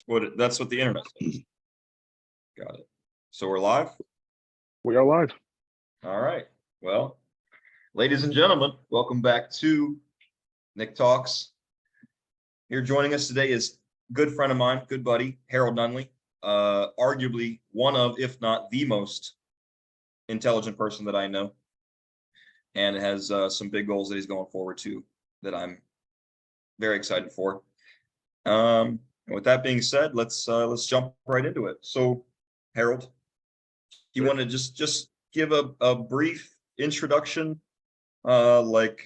That's what the internet says. Got it. So we're live? We are live. All right. Well, ladies and gentlemen, welcome back to Nick Talks. Here joining us today is a good friend of mine, good buddy, Harold Nunlee. Arguably one of, if not the most intelligent person that I know, and has some big goals that he's going forward to that I'm very excited for. And with that being said, let's jump right into it. So, Harold, you want to just give a brief introduction, like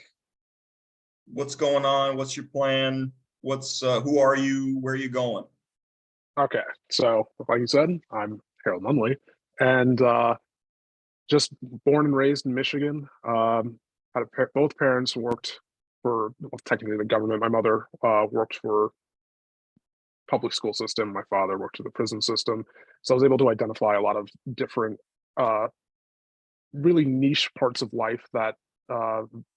what's going on, what's your plan, who are you, where are you going? Okay, so like you said, I'm Harold Nunlee, and just born and raised in Michigan. Both parents worked for, well, technically the government. My mother worked for public school system. My father worked for the prison system. So I was able to identify a lot of different, really niche parts of life that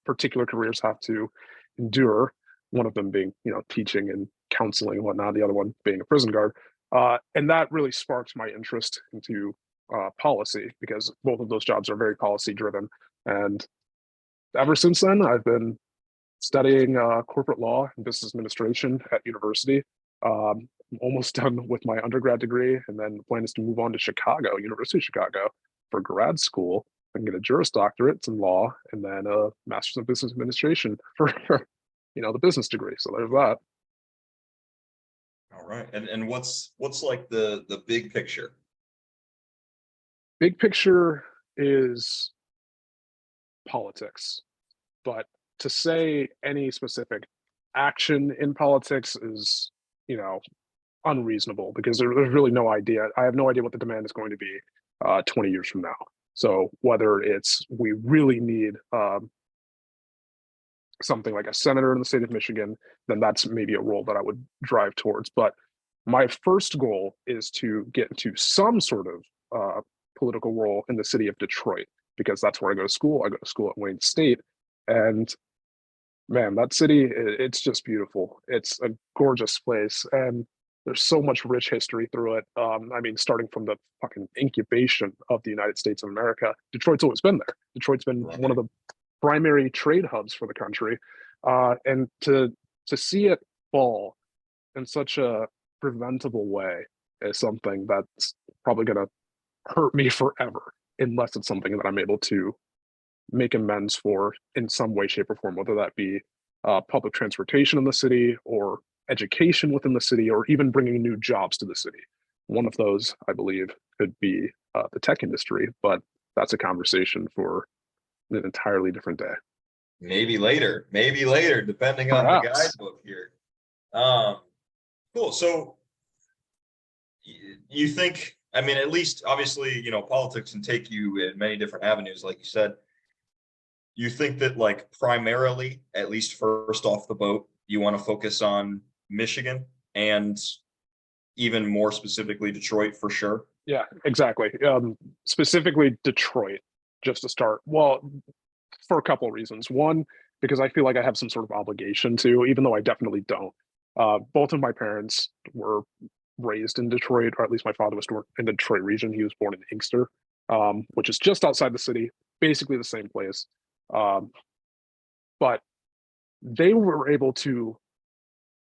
particular careers have to endure. One of them being, teaching and counseling and whatnot. The other one being a prison guard. And that really sparked my interest into policy, because both of those jobs are very policy driven. And ever since then, I've been studying corporate law and business administration at university. I'm almost done with my undergrad degree, and then the plan is to move on to Chicago, University of Chicago, for grad school and get a Juris Doctorate in law, and then a Master's of Business Administration for, the business degree. So there's that. All right. And what's like the big picture? Big picture is politics, but to say any specific action in politics is, unreasonable, because there's really no idea. I have no idea what the demand is going to be 20 years from now. So whether it's we really need something like a senator in the state of Michigan, then that's maybe a role that I would drive towards. But my first goal is to get into some sort of political role in the city of Detroit, because that's where I go to school. I go to school at Wayne State, and man, that city, it's just beautiful. It's a gorgeous place, and there's so much rich history through it. Starting from the fucking incubation of the United States of America, Detroit's always been there. Detroit's been one of the primary trade hubs for the country, and to see it fall in such a preventable way is something that's probably going to hurt me forever, unless it's something that I'm able to make amends for in some way, shape, or form, whether that be public transportation in the city, or education within the city, or even bringing new jobs to the city. One of those, I believe, could be the tech industry, but that's a conversation for an entirely different day. Maybe later, depending on the guidebook here. Cool. So you think, at least obviously, politics can take you in many different avenues, like you said. You think that, like, primarily, at least first off the boat, you want to focus on Michigan, and even more specifically Detroit, for sure? Yeah, exactly. Specifically Detroit, just to start. Well, for a couple of reasons. One, because I feel like I have some sort of obligation to, even though I definitely don't. Both of my parents were raised in Detroit, or at least my father was in the Detroit region. He was born in Inkster, which is just outside the city, basically the same place. But they were able to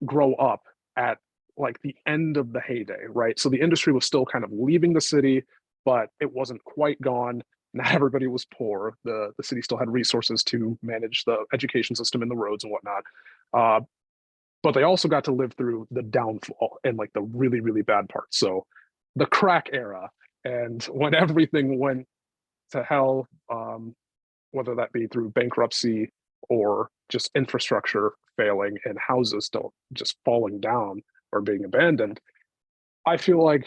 grow up at like the end of the heyday, right? So the industry was still kind of leaving the city, but it wasn't quite gone. Not everybody was poor. The city still had resources to manage the education system and the roads and whatnot. But they also got to live through the downfall and like the really, really bad parts. So the crack era, and when everything went to hell, whether that be through bankruptcy or just infrastructure failing and houses still just falling down or being abandoned. I feel like,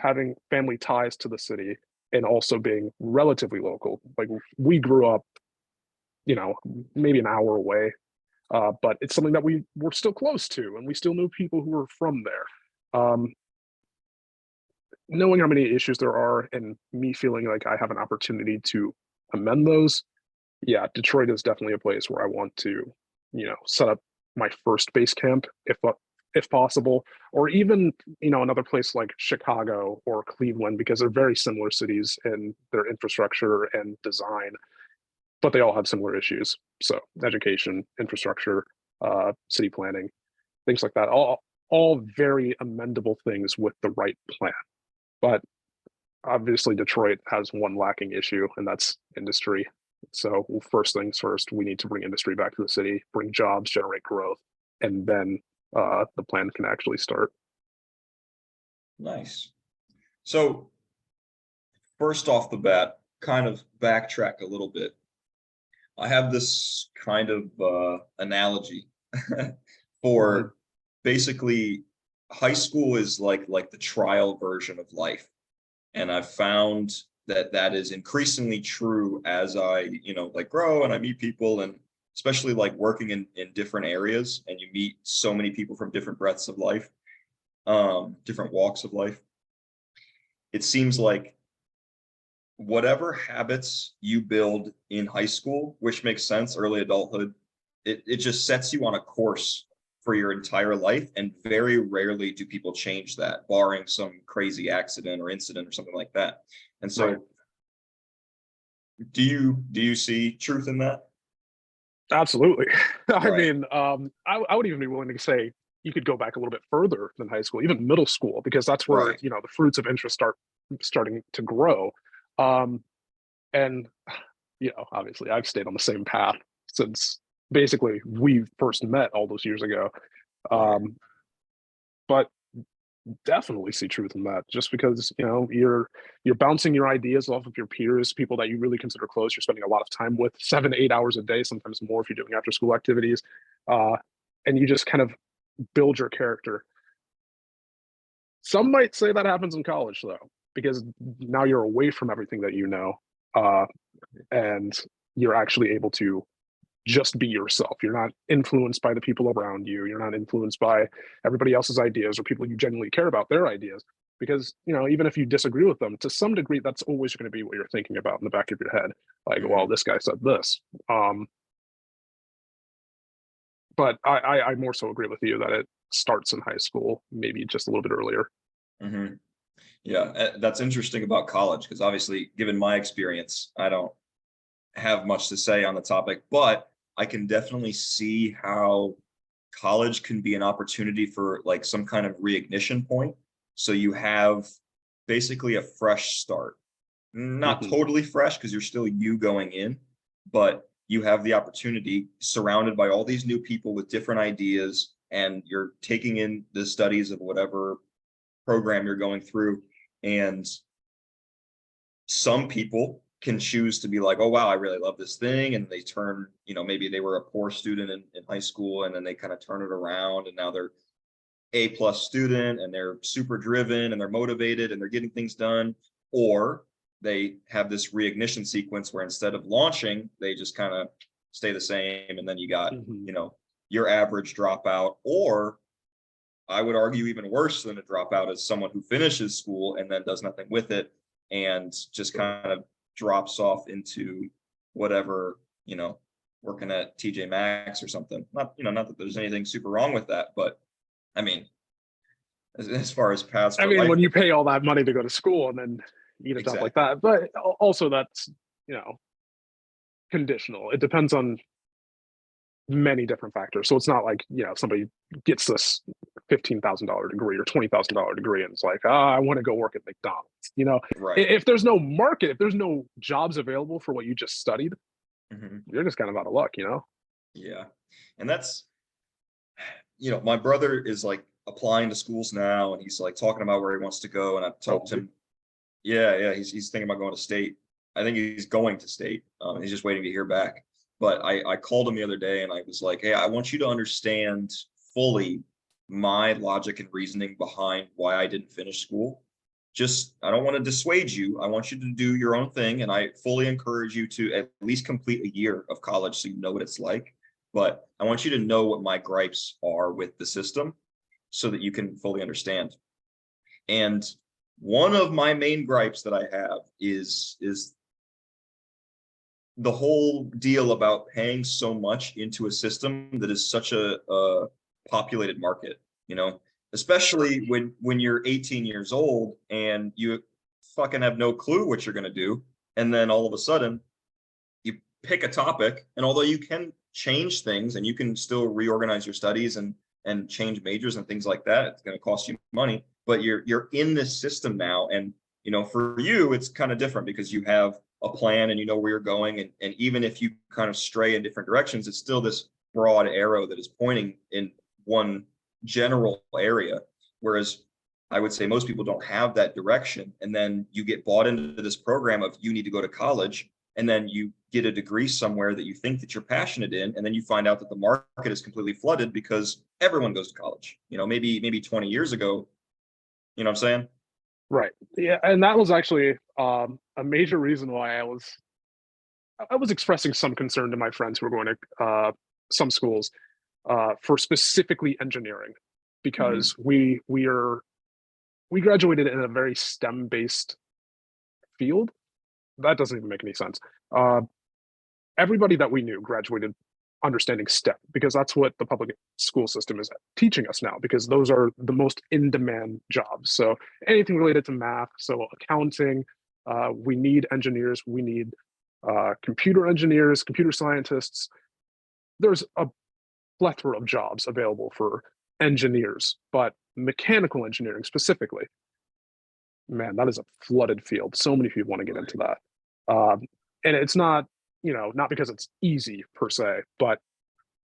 having family ties to the city and also being relatively local, like we grew up, maybe an hour away, but it's something that we were still close to, and we still knew people who were from there. Knowing how many issues there are, and me feeling like I have an opportunity to amend those, yeah, Detroit is definitely a place where I want to, set up my first base camp, if if possible, or even, another place like Chicago or Cleveland, because they're very similar cities in their infrastructure and design, but they all have similar issues. So education, infrastructure, city planning, things like that, all very amendable things with the right plan. But obviously Detroit has one lacking issue, and that's industry. So first things first, we need to bring industry back to the city, bring jobs, generate growth, and then the plan can actually start. Nice. So first off the bat, kind of backtrack a little bit. I have this kind of analogy for basically high school is like the trial version of life. And I've found that that is increasingly true as I, like grow and I meet people, and especially like working in different areas, and you meet so many people from different breadths of life, different walks of life. It seems like whatever habits you build in high school, which makes sense, early adulthood, it just sets you on a course for your entire life. And very rarely do people change that, barring some crazy accident or incident or something like that. And so Right. do you see truth in that? Absolutely. I Right. mean, I would even be willing to say you could go back a little bit further than high school, even middle school, because that's where, Right. the fruits of interest start starting to grow. Um, and, obviously I've stayed on the same path since basically we first met all those years ago. Right. But definitely see truth in that, just because you're bouncing your ideas off of your peers, people that you really consider close, you're spending a lot of time with, 7 to 8 hours a day, sometimes more if you're doing after school activities, uh, and you just kind of build your character. Some might say that happens in college though, because now you're away from everything that uh, and you're actually able to just be yourself. You're not influenced by the people around you. You're not influenced by everybody else's ideas or people you genuinely care about their ideas. Because, even if you disagree with them, to some degree, that's always going to be what you're thinking about in the back of your head. Like, well, Hmm. this guy said this. But I more so agree with you that it starts in high school, maybe just a little bit earlier. Hmm. Yeah, that's interesting about college, because obviously, given my experience, I don't have much to say on the topic, but I can definitely see how college can be an opportunity for like some kind of reignition point. So you have basically a fresh start, not Hmm. totally fresh because you're still you going in, but you have the opportunity surrounded by all these new people with different ideas, and you're taking in the studies of whatever program you're going through. And some people can choose to be like, oh wow, I really love this thing, and they turn, maybe they were a poor student in high school, and then they kind of turn it around, and now they're A+ student, and they're super driven, and they're motivated, and they're getting things done. Or they have this reignition sequence where instead of launching, they just kind of stay the same, and then you got, Hmm. your average dropout. Or I would argue even worse than a dropout is someone who finishes school and then does nothing with it, and just kind of drops off into whatever, working at TJ Maxx or something. Not that there's anything super wrong with that, but I mean, as far as paths I for mean, life when you go. pay all that money to go to school and then eat a job like Exactly. that, but also that's, you know, conditional. It depends on many different factors. So it's not like, somebody gets this $15,000 degree or $20,000 degree and it's like, I want to go work at McDonald's. Right. If there's no market, if there's no jobs available for what you just studied, Hmm. you're just kind of out of luck. Yeah. And that's, my brother is like applying to schools now, and he's like talking about where he wants to go. And I've Oh, helped him. Yeah, he's thinking about going to state. I think he's going to state. He's just waiting to hear back. But I called him the other day, and I was like, hey, I want you to understand fully my logic and reasoning behind why I didn't finish school. Just, I don't want to dissuade you. I want you to do your own thing, and I fully encourage you to at least complete a year of college so you know what it's like. But I want you to know what my gripes are with the system so that you can fully understand. And one of my main gripes that I have is the whole deal about paying so much into a system that is such a populated market. especially when you're 18 years old and you fucking have no clue what you're going to do. And then all of a sudden you pick a topic, and although you can change things and you can still reorganize your studies and change majors and things like that, it's going to cost you money, but you're in this system now. And for you it's kind of different because you have a plan and you know where you're going, and even if you kind of stray in different directions, it's still this broad arrow that is pointing in one general area. Whereas I would say most people don't have that direction, and then you get bought into this program of you need to go to college, and then you get a degree somewhere that you think that you're passionate in, and then you find out that the market is completely flooded because everyone goes to college. Maybe 20 years ago, you know what I'm saying? Right. Yeah, and that was actually a major reason why I was expressing some concern to my friends who were going to some schools for specifically engineering, because we graduated in a very STEM based field. That doesn't even make any sense. Everybody that we knew graduated understanding STEM, because that's what the public school system is teaching us now, because those are the most in-demand jobs. So anything related to math, so accounting, we need engineers, we need computer engineers, computer scientists. There's a plethora of jobs available for engineers, but mechanical engineering specifically, man, that is a flooded field. So many people want to get into that. And it's not, not because it's easy per se, but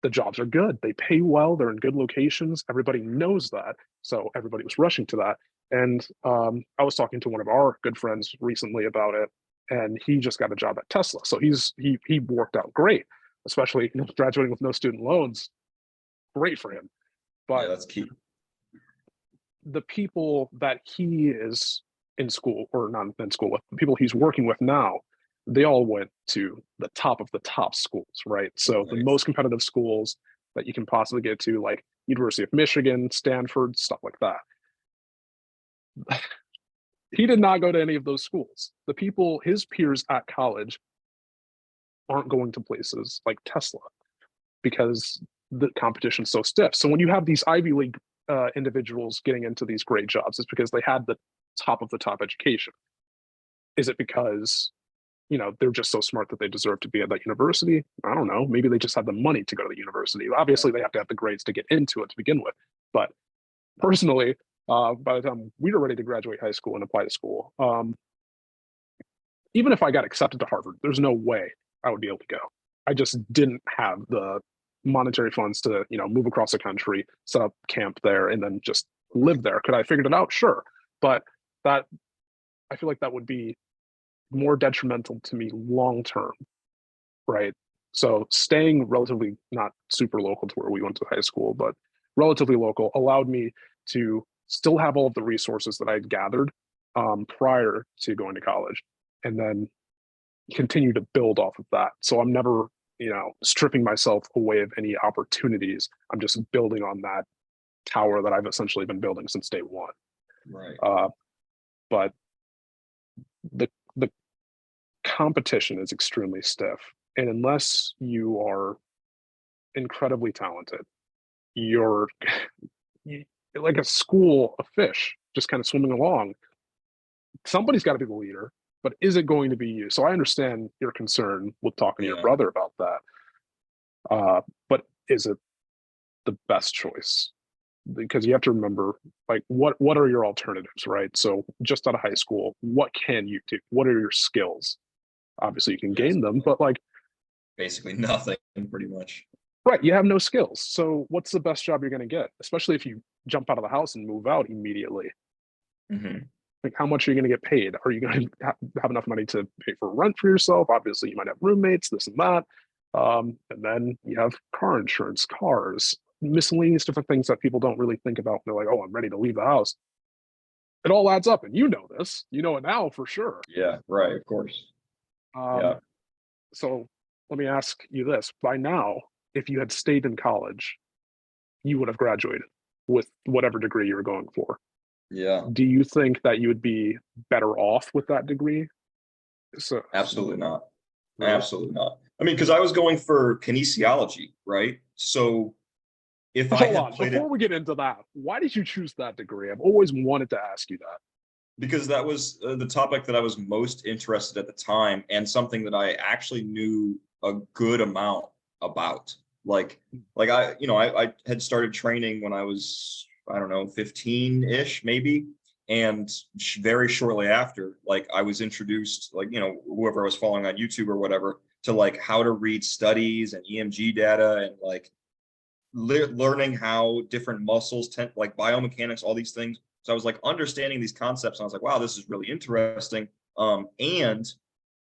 the jobs are good. They pay well. They're in good locations. Everybody knows that. So everybody was rushing to that. And I was talking to one of our good friends recently about it, and he just got a job at Tesla. So he worked out great, especially graduating with no student loans. Great for him. But yeah, that's key. The people that he is in school, or not in school with, the people he's working with now, they all went to the top of the top schools, right? So Nice. The most competitive schools that you can possibly get to, like University of Michigan, Stanford, stuff like that. He did not go to any of those schools. The people, his peers at college, aren't going to places like Tesla because the competition's so stiff. So when you have these Ivy League individuals getting into these great jobs, it's because they had the top of the top education. Is it because they're just so smart that they deserve to be at that university? I don't know. Maybe they just have the money to go to the university. Obviously, they have to have the grades to get into it to begin with. But personally, by the time we were ready to graduate high school and apply to school, even if I got accepted to Harvard, there's no way I would be able to go. I just didn't have the monetary funds to, move across the country, set up camp there, and then just live there. Could I have figured it out? Sure. But I feel like that would be more detrimental to me long term, right? So staying relatively not super local to where we went to high school, but relatively local, allowed me to still have all of the resources that I'd gathered prior to going to college, and then continue to build off of that. So I'm never, stripping myself away of any opportunities. I'm just building on that tower that I've essentially been building since day one. Right. But the competition is extremely stiff, and unless you are incredibly talented, you're like a school of fish just kind of swimming along. Somebody's got to be the leader, but is it going to be you? So I understand your concern with talking to your brother about that, but is it the best choice? Because you have to remember, like, what are your alternatives, right? So just out of high school, what can you do? What are your skills? Obviously you can gain them, but like basically nothing, pretty much. Right, you have no skills. So what's the best job you're going to get? Especially if you jump out of the house and move out immediately. Like, how much are you going to get paid? Are you going to have enough money to pay for rent for yourself? Obviously, you might have roommates, this and that. And then you have car insurance, cars, miscellaneous different things that people don't really think about. They're like, oh, I'm ready to leave the house. It all adds up, and you know this. You know it now for sure. Yeah, right, of course. So let me ask you this. By now, if you had stayed in college, you would have graduated with whatever degree you were going for. Yeah. Do you think that you would be better off with that degree? So absolutely not. Really? Absolutely not. I mean, because I was going for kinesiology, right? So if I Hold had on, played it, before we get into that, why did you choose that degree? I've always wanted to ask you that. because that was the topic that I was most interested at the time, and something that I actually knew a good amount about. Like I had started training when I was, I don't know, 15-ish maybe. And very shortly after, like I was introduced, like, whoever I was following on YouTube or whatever, to like how to read studies and EMG data, and like learning how different muscles tend, like biomechanics, all these things. So I was like understanding these concepts, and I was like, wow, this is really interesting. And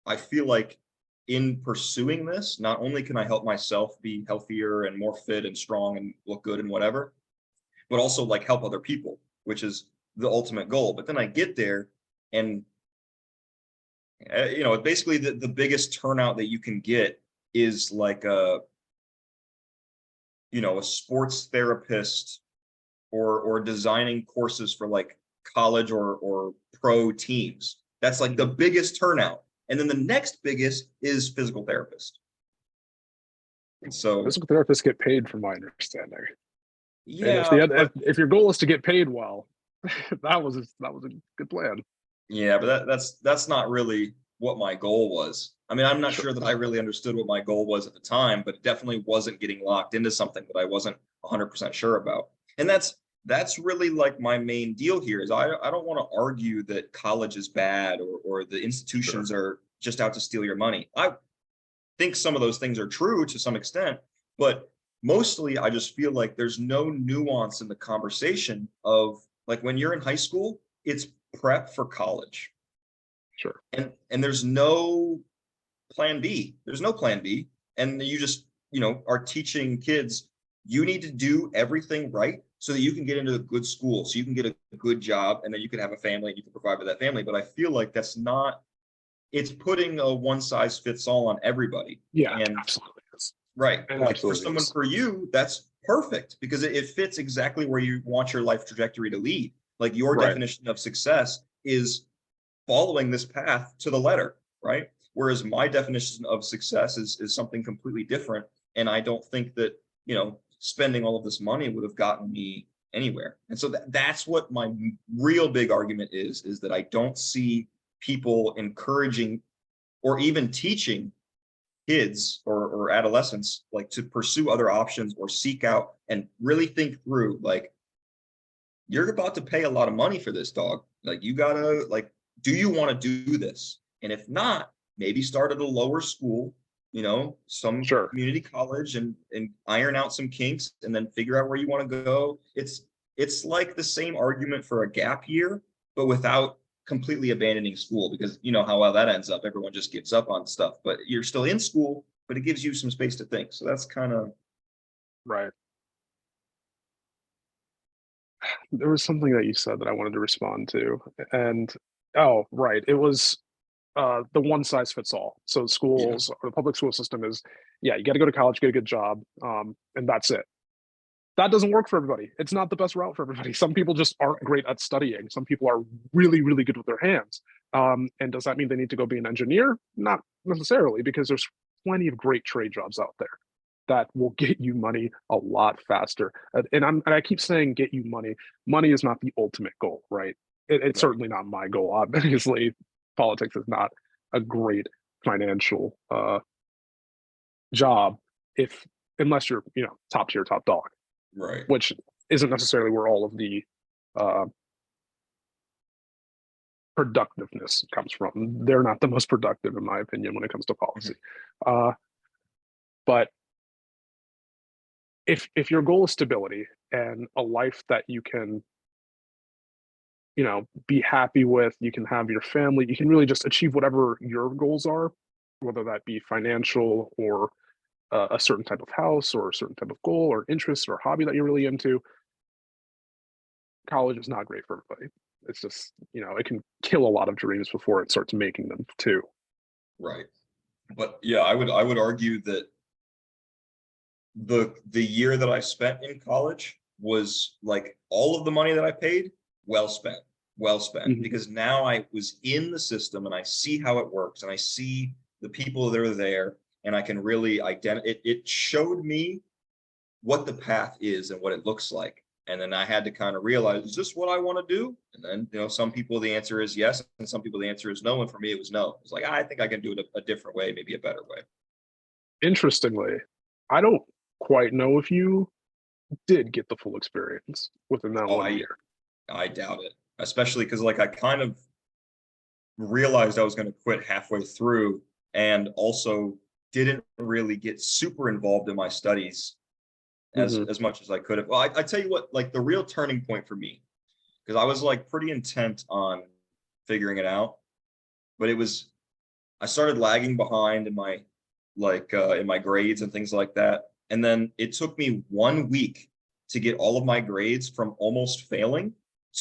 I feel like in pursuing this, not only can I help myself be healthier and more fit and strong and look good and whatever, but also like help other people, which is the ultimate goal. But then I get there, and basically the biggest turnout that you can get is like a sports therapist, or designing courses for like college or pro teams. That's like the biggest turnout. And then the next biggest is physical therapist. So Physical therapists get paid, from my understanding. And yeah, if your goal is to get paid well, that was a good plan. yeah, but that's not really what my goal was. I mean, I'm not Sure. sure that I really understood what my goal was at the time, but it definitely wasn't getting locked into something that I wasn't 100% sure about. And that's really like my main deal here is I don't want to argue that college is bad, or the Sure. institutions are just out to steal your money. I think some of those things are true to some extent, but mostly I just feel like there's no nuance in the conversation of like when you're in high school, it's prep for college. Sure. And there's no plan B. There's no plan B. And you just, are teaching kids you need to do everything right so that you can get into a good school, so you can get a good job, and then you can have a family and you can provide for that family. But I feel like that's not, it's putting a one size fits all on everybody. Yeah, And absolutely is. right, It like for absolutely someone, is. for you, that's perfect because it fits exactly where you want your life trajectory to lead. Like your Right. definition of success is following this path to the letter, right? Whereas my definition of success is something completely different. And I don't think that, spending all of this money would have gotten me anywhere. And so that's what my real big argument is that I don't see people encouraging or even teaching kids or adolescents like to pursue other options or seek out and really think through, like, you're about to pay a lot of money for this, dog. Like, you gotta, like, do you want to do this? And if not, maybe start at a lower school, some Sure. community college, and iron out some kinks, and then figure out where you want to go. It's like the same argument for a gap year, but without completely abandoning school, because you know how well that ends up. Everyone just gives up on stuff, but you're still in school, but it gives you some space to think. So that's kind of Right. There was something that you said that I wanted to respond to. And oh, right. It was the one size fits all. So yeah, schools, or the public school system is, yeah, you got to go to college, get a good job, and that's it. That doesn't work for everybody. It's not the best route for everybody. Some people just aren't great at studying. Some people are really, really good with their hands. And does that mean they need to go be an engineer? Not necessarily, because there's plenty of great trade jobs out there that will get you money a lot faster. And I keep saying get you money. Money is not the ultimate goal, right? It's right, certainly not my goal. Obviously, politics is not a great financial job if unless you're top tier, top dog, right, which isn't necessarily where all of the uh, productiveness comes from. They're not the most productive, in my opinion, when it comes to policy. mhm, Uh, but if your goal is stability and a life that you can, be happy with, you can have your family, you can really just achieve whatever your goals are, whether that be financial or a certain type of house or a certain type of goal or interest or hobby that you're really into. College is not great for everybody. It's just, it can kill a lot of dreams before it starts making them too. right. But yeah, I would argue that the year that I spent in college was like all of the money that I paid, well spent, well spent, Mhm. because now I was in the system and I see how it works and I see the people that are there, and I can really identify it. It showed me what the path is and what it looks like. And then I had to kind of realize, is this what I want to do? And then, some people, the answer is yes. And some people, the answer is no. And for me, it was no. It's like, I think I can do it a different way, maybe a better way. Interestingly, I don't quite know if you did get the full experience within that 1 year. I doubt it, especially because I kind of realized I was going to quit halfway through, and also didn't really get super involved in my studies as much as I could have. Well, I tell you what, the real turning point for me, because I was pretty intent on figuring it out, but I started lagging behind in my in my grades and things like that. And then it took me 1 week to get all of my grades from almost failing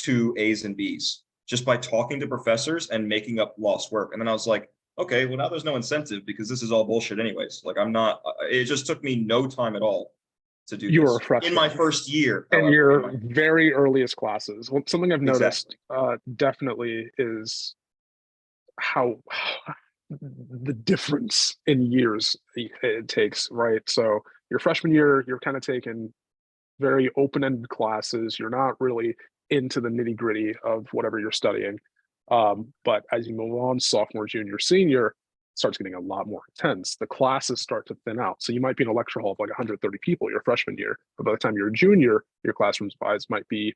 to A's and B's, just by talking to professors and making up lost work. And then I was like, okay, well, now there's no incentive because this is all bullshit anyways. It just took me no time at all to do You this. were a freshman In my first year. in however, your very earliest classes. Well, something I've noticed Exactly. definitely is how the difference in years it takes, right? So your freshman year, you're kind of taking very open-ended classes. You're not really into the nitty-gritty of whatever you're studying. But as you move on, sophomore, junior, senior, it starts getting a lot more intense. The classes start to thin out. So you might be in a lecture hall of 130 people your freshman year, but by the time you're a junior, your classroom size might be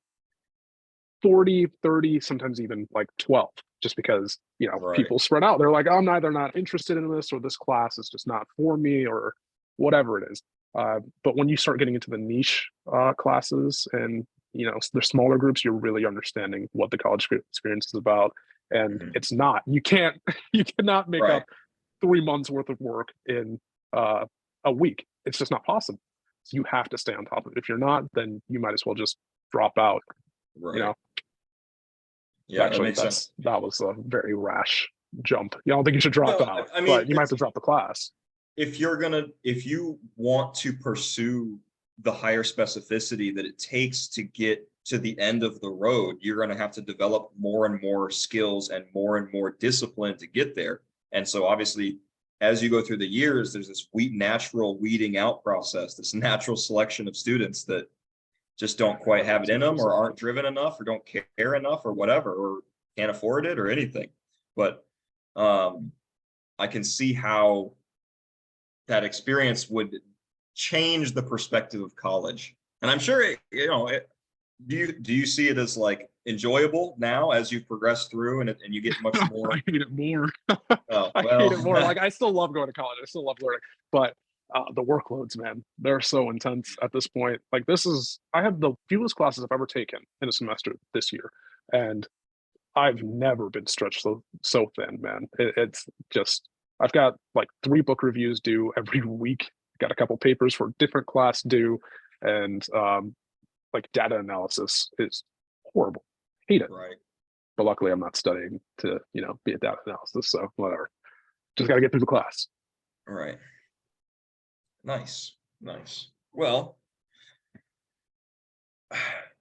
40, 30, sometimes even 12, just because, Right. people spread out. They're like, I'm either not interested in this, or this class is just not for me, or whatever it is. But when you start getting into the niche classes, and the smaller groups, you're really understanding what the college experience is about. And it's not, you cannot make Right. up 3 months worth of work in a week. It's just not possible. So you have to stay on top of it. If you're not, then you might as well just drop out. Right. Yeah, Actually, that makes sense. that was a very rash jump. I don't think you should drop No, out, I mean, but you might have to drop the class. if you want to pursue the higher specificity that it takes to get to the end of the road, you're going to have to develop more and more skills and more discipline to get there. And so obviously, as you go through the years, there's this natural weeding out process, this natural selection of students that just don't quite have it in them, or aren't driven enough, or don't care enough, or whatever, or can't afford it, or anything. But I can see how that experience would change the perspective of college. And I'm sure do you see it as enjoyable now as you progress through, and you get much more? I hate it more. Oh, I well. hate it more. I still love going to college. I still love learning, but the workloads, man, they're so intense at this point. I have the fewest classes I've ever taken in a semester this year, and I've never been stretched so thin, man. It's just, I've got 3 book reviews due every week. Got a couple papers for different class due, and data analysis is horrible. Hate it. Right. But luckily, I'm not studying to be a data analysis, so whatever. Just got to get through the class. Right. Nice. Well,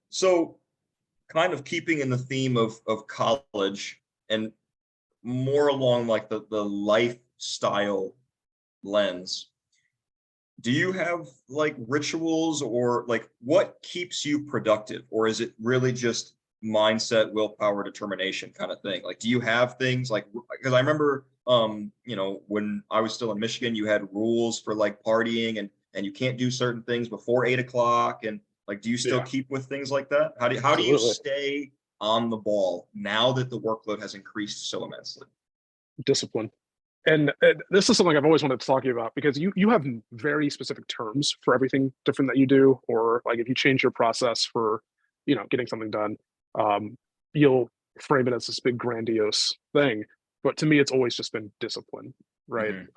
so kind of keeping in the theme of college, and more along the lifestyle lens, do you have rituals, or what keeps you productive, or is it really just mindset, willpower, determination kind of thing? Do you have things because I remember when I was still in Michigan, you had rules for partying, and you can't do certain things before 8 o'clock, and do you still keep with things like that? How do you stay on the ball now that the workload has increased so immensely? Discipline. And this is something I've always wanted to talk to you about, because you have very specific terms for everything different that you do, or if you change your process for getting something done, you'll frame it as this big grandiose thing. But to me, it's always just been discipline, right?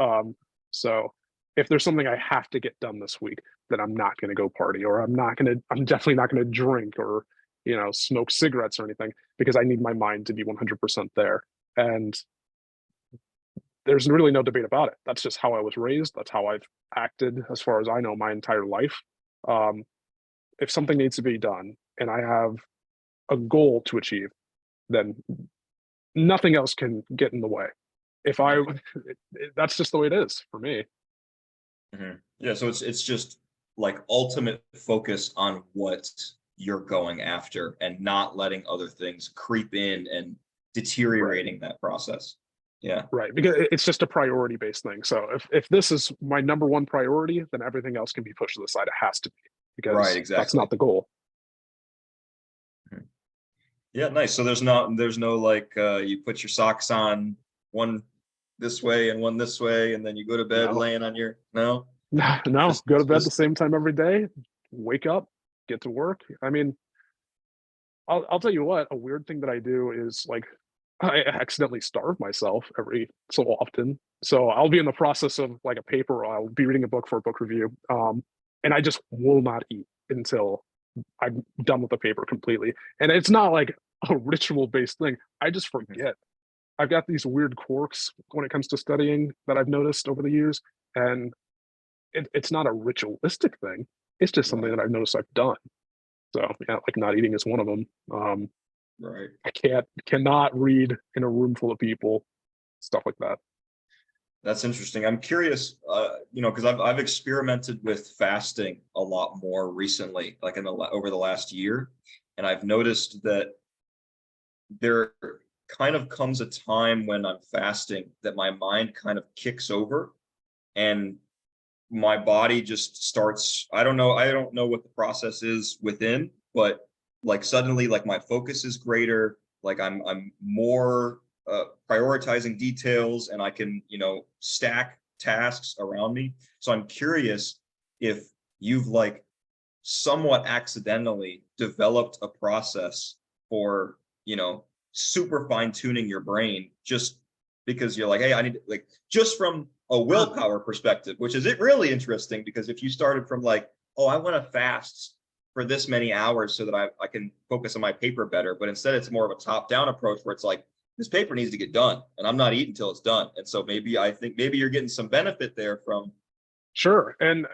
So if there's something I have to get done this week, then I'm not going to go party, or I'm definitely not going to drink, or smoke cigarettes or anything, because I need my mind to be 100% there. And there's really no debate about it. That's just how I was raised. That's how I've acted, as far as I know, my entire life. If something needs to be done and I have a goal to achieve, then nothing else can get in the way. That's just the way it is for me. Yeah, so it's just like ultimate focus on what you're going after and not letting other things creep in and deteriorating that process. Yeah. Right, because it's just a priority based thing. So if this is my number one priority, then everything else can be pushed to the side. It has to be, Right. because that's Exactly. not the goal. Mhm. Yeah. Nice. So there's no like you put your socks on one this way and one this way, and then you go to bed No, laying on your no. no, go to bed the Just same time every day, wake up, get to work. I mean, I'll tell you what, a weird thing that I do is like I accidentally starve myself every so often. So I'll be in the process of like a paper, or I'll be reading a book for a book review. And I just will not eat until I'm done with the paper completely. And it's not like a ritual based thing. I just Mhm. forget. I've got these weird quirks when it comes to studying that I've noticed over the years. And it's not a ritualistic thing. It's just something Right. that I've noticed I've done. So yeah, like not eating is one of them. Right. I cannot read in a room full of people, stuff like that. That's interesting. I'm curious, because I've experimented with fasting a lot more recently, like over the last year, and I've noticed that there kind of comes a time when I'm fasting that my mind kind of kicks over and my body just starts. I don't know what the process is within, but like suddenly, like my focus is greater. Like I'm more prioritizing details, and I can stack tasks around me. So I'm curious if you've like somewhat accidentally developed a process for super fine tuning your brain just because you're like, hey, I need to, like, just from a Sure. willpower perspective, which is it really interesting because if you started from like, oh, I want to fast for this many hours so that I can focus on my paper better, but instead it's more of a top down approach where it's like this paper needs to get done and I'm not eating until it's done. And so maybe I think maybe you're getting some benefit there from. Sure. And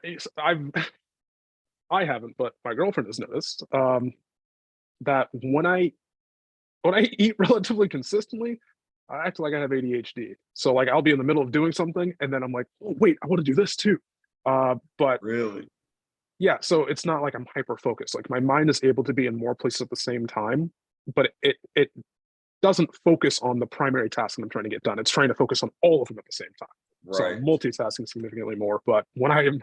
I haven't, but my girlfriend has noticed that when I eat relatively consistently, I act like I have ADHD. So like I'll be in the middle of doing something, and then I'm like, oh wait, I want to do this too. But Really? yeah, so it's not like I'm hyper focused. Like my mind is able to be in more places at the same time, but it doesn't focus on the primary task that I'm trying to get done. It's trying to focus on all of them at the same time. So I'm Right. multitasking significantly more. But when I am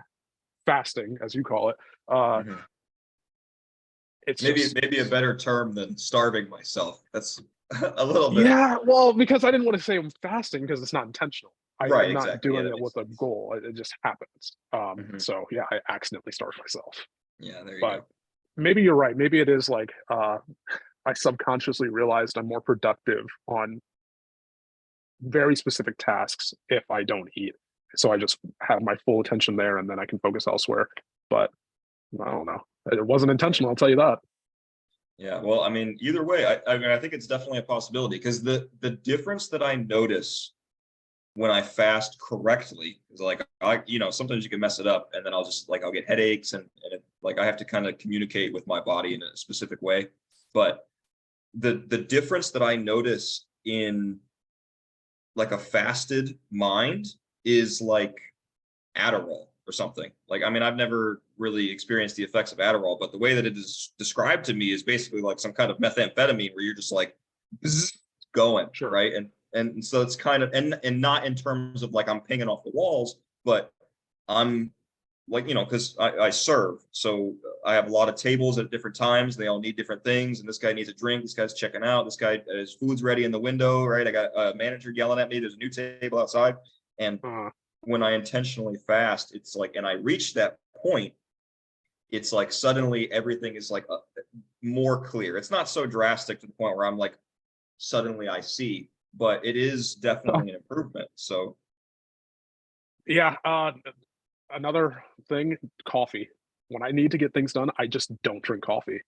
fasting, as you call it, uh, Mhm. it's just Maybe a better term than starving myself. That's a little bit. yeah. Well, because I didn't want to say I'm fasting because it's not intentional. Right, I'm not exactly. Yeah, doing that it makes with a sense. goal. It just happens. Mhm. So yeah, I accidentally starve myself. Yeah, there you But go. maybe you're right. Maybe it is like I subconsciously realized I'm more productive on very specific tasks if I don't eat. So I just have my full attention there, and then I can focus elsewhere. But I don't know. It wasn't Right. intentional, I'll tell you that. Yeah. Well, I mean, either way, I mean, I think it's definitely a possibility because the difference that I notice when I fast correctly is like sometimes you can mess it up and then I'll get headaches and like I have to kind of communicate with my body in a specific way. But the difference that I notice in like a fasted mind is like Adderall or something. Like, I mean, I've never really experienced the effects of Adderall, but the way that it is described to me is basically like some kind of methamphetamine where you're just like going, Sure. right? And so it's kind of and not in terms of like I'm pinging off the walls, but I'm like, because I serve. So I have a lot of tables at different times. They all need different things. And this guy needs a drink. This guy's checking out. This guy, his food's ready in the window, right? I got a manager yelling at me. There's a new table outside. And Uh, when I intentionally fast, it's like, and I reach that point, it's like suddenly everything is like more clear. It's not so drastic to the point where I'm like, suddenly I see, but it is definitely an improvement. So, yeah. Another thing, coffee. When I need to get things done, I just don't drink coffee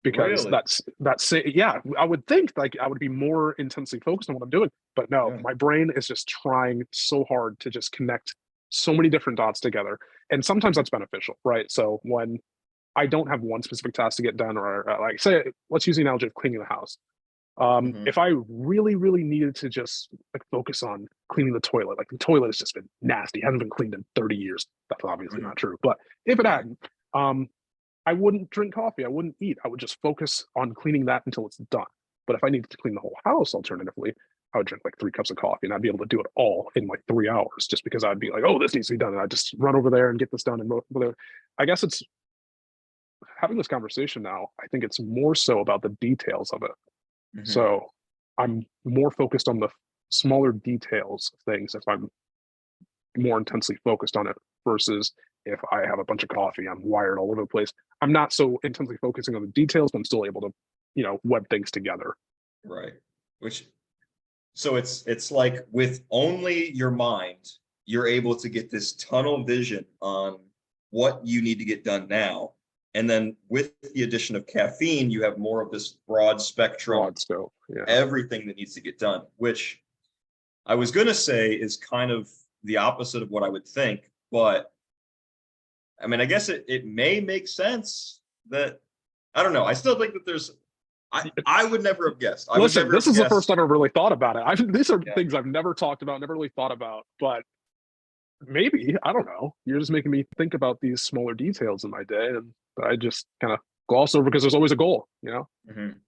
because really, yeah, I would think like I would be more intensely focused on what I'm doing, but no, yeah, my brain is just trying so hard to just connect so many different dots together. And sometimes that's beneficial, right? So when I don't have one specific task to get done, or like say, let's use the analogy of cleaning the house. Mhm. If I really, really needed to just like focus on cleaning the toilet, like the toilet has just been nasty, hasn't been cleaned in 30 years. That's obviously Mhm. not true. But if it Right. hadn't, I wouldn't drink coffee. I wouldn't eat. I would just focus on cleaning that until it's done. But if I needed to clean the whole house alternatively, I would drink like 3 cups of coffee and I'd be able to do it all in like 3 hours just because I'd be like, oh, this needs to be done. And I just run over there and get this done. And I guess it's having this conversation now. I think it's more so about the details of it. Mhm. So I'm more focused on the smaller details of things if I'm more intensely focused on it versus if I have a bunch of coffee, I'm wired all over the place. I'm not so intensely focusing on the details, but I'm still able to, web things together. Right. Which so it's like with only your mind, you're able to get this tunnel vision on what you need to get done now. And then with the addition of caffeine, you have more of this broad spectrum, Broad scope. Yeah. everything that needs to get done, which I was going to say is kind of the opposite of what I would think. But I mean, I guess it may make sense that I don't know. I still think that I would never have guessed. I would Listen, never this have is the first guessed. time I've really thought about it. These are Yeah. things I've never talked about, never really thought about, but maybe, I don't know. You're just making me think about these smaller details in my day and I just kind of gloss over because there's always a goal. Mhm.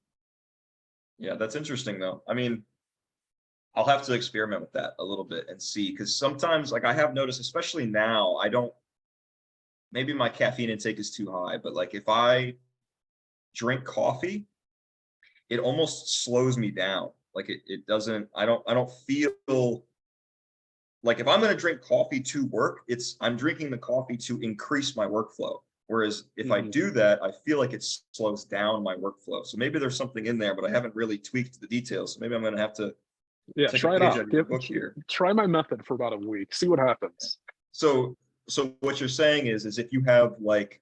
Yeah, that's interesting though. I mean, I'll have to experiment with that a little bit and see because sometimes, like I have noticed, especially now, I don't. Maybe my caffeine intake is too high, but like if I drink coffee, it almost slows me down. Like it doesn't. I don't feel like if I'm going to drink coffee to work, I'm drinking the coffee to increase my workflow. Whereas if I Mhm. do that, I feel like it slows down my workflow. So maybe there's something in there, but I haven't really tweaked the details. So maybe I'm going to have to Yeah, take a try it page out out. of your book here. Try my method for about a week. See what happens. So so what you're saying is if you have like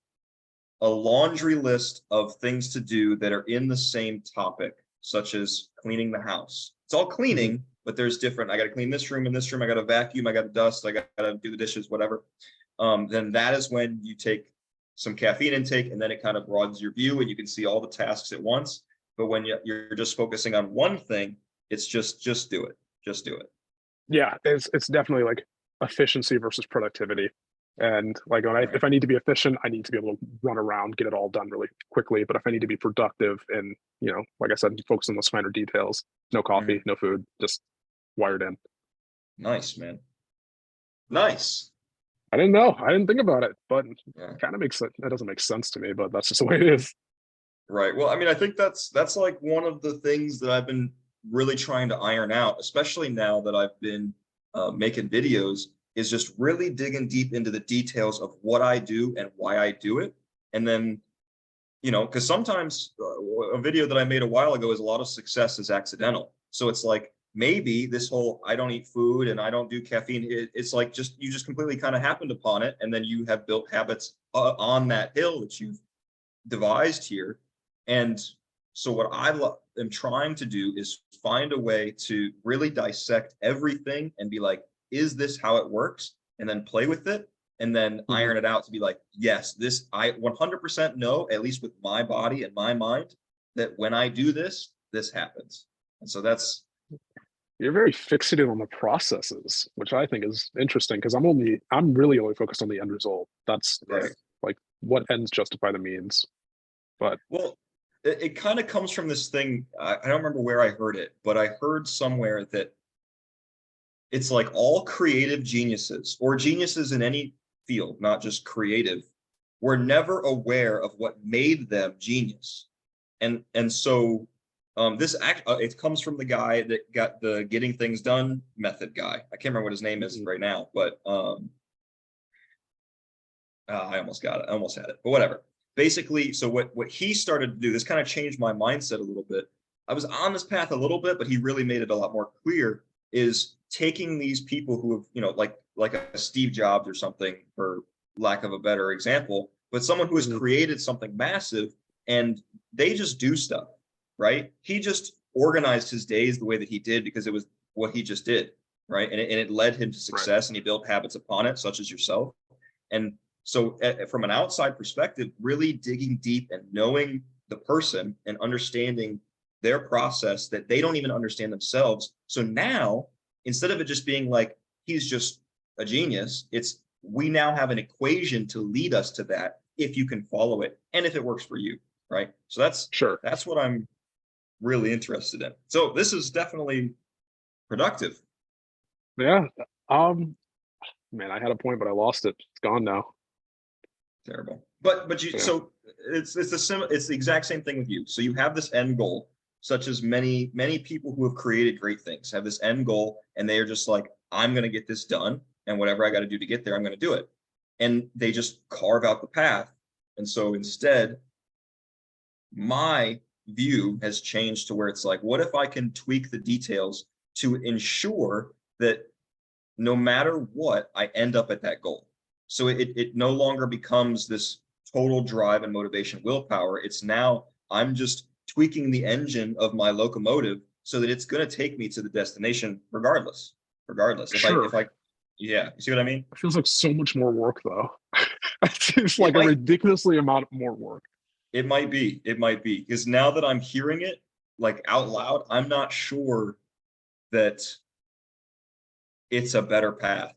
a laundry list of things to do that are in the same topic, such as cleaning the house. It's all Mhm. cleaning, but there's different. I got to clean this room and this room. I got to vacuum. I got to dust. I got to do the dishes, whatever. Then that is when you take some caffeine intake, and then it kind of broadens your view, and you can see all the tasks at once. But when you're just focusing on one thing, it's just do it. Just do it. Yeah, it's definitely like efficiency versus productivity. And like Right. if I need to be efficient, I need to be able to run around, get it all done really quickly. But if I need to be productive and, like I said, focus on those finer details, no Mhm. coffee, no food, just wired in. Nice, man. Nice. I didn't know. I didn't think about it, but it Yeah. kind of makes sense. That doesn't make sense to me, but that's just the way it is. Right. Well, I mean, I think that's like one of the things that I've been really trying to iron out, especially now that I've been making videos, is just really digging deep into the details of what I do and why I do it. And then, because sometimes a video that I made a while ago is a lot of success is accidental. So it's like maybe this whole I don't eat food and I don't do caffeine, it's like just you just completely kind of happened upon it. And then you have built habits on that hill that you've devised here. And so what am trying to do is find a way to really dissect everything and be like, is this how it works? And then play with it and then Mhm. iron it out to be like, yes, this I 100% know, at least with my body and my mind, that when I do this, this happens. And so that's You're very fixated on the processes, which I think is interesting because I'm really only focused on the end result. That's it. right. Like what ends justify the means. But Well, it kind of comes from this thing. I don't remember where I heard it, but I heard somewhere that it's like all creative geniuses or geniuses in any field, not just creative, were never aware of what made them genius. And so this act it comes from the guy that got the getting things done method guy. I can't remember what his name is mhm, right now, but I almost got it. I almost had it, but whatever. Basically, so what he started to do, this kind of changed my mindset a little bit. I was on this path a little bit, but he really made it a lot more clear. Is taking these people who have, like a Steve Jobs or something, for lack of a better example, but someone who has mhm, created something massive, and they just do stuff, right? He just organized his days the way that he did because it was what he just did, right? And it led him to right. success, and he built habits upon it, such as yourself. And so, from an outside perspective, really digging deep and knowing the person and understanding their process that they don't even understand themselves. So now, instead of it just being like, he's just a genius, it's we now have an equation to lead us to that if you can follow it and if it works for you, right? So Sure. that's what I'm really interested in. So this is definitely productive. Yeah. Man, I had a point, but I lost it. It's gone now. Terrible. But you Yeah. so it's it's the exact same thing with you. So you have this end goal, such as many people who have created great things have this end goal, and they are just like, I'm going to get this done, and whatever I got to do to get there, I'm going to do it. And they just carve out the path. And so instead, my view has changed to where it's like, what if I can tweak the details to ensure that no matter what, I end up at that goal? So it no longer becomes this total drive and motivation willpower. It's now I'm just tweaking the engine of my locomotive so that it's going to take me to the destination regardless. Sure. If I yeah, you see what I mean? It feels like so much more work, though. It's It like a might ridiculously amount more work. it might be because now that I'm hearing it like out loud, I'm not sure that it's a better path,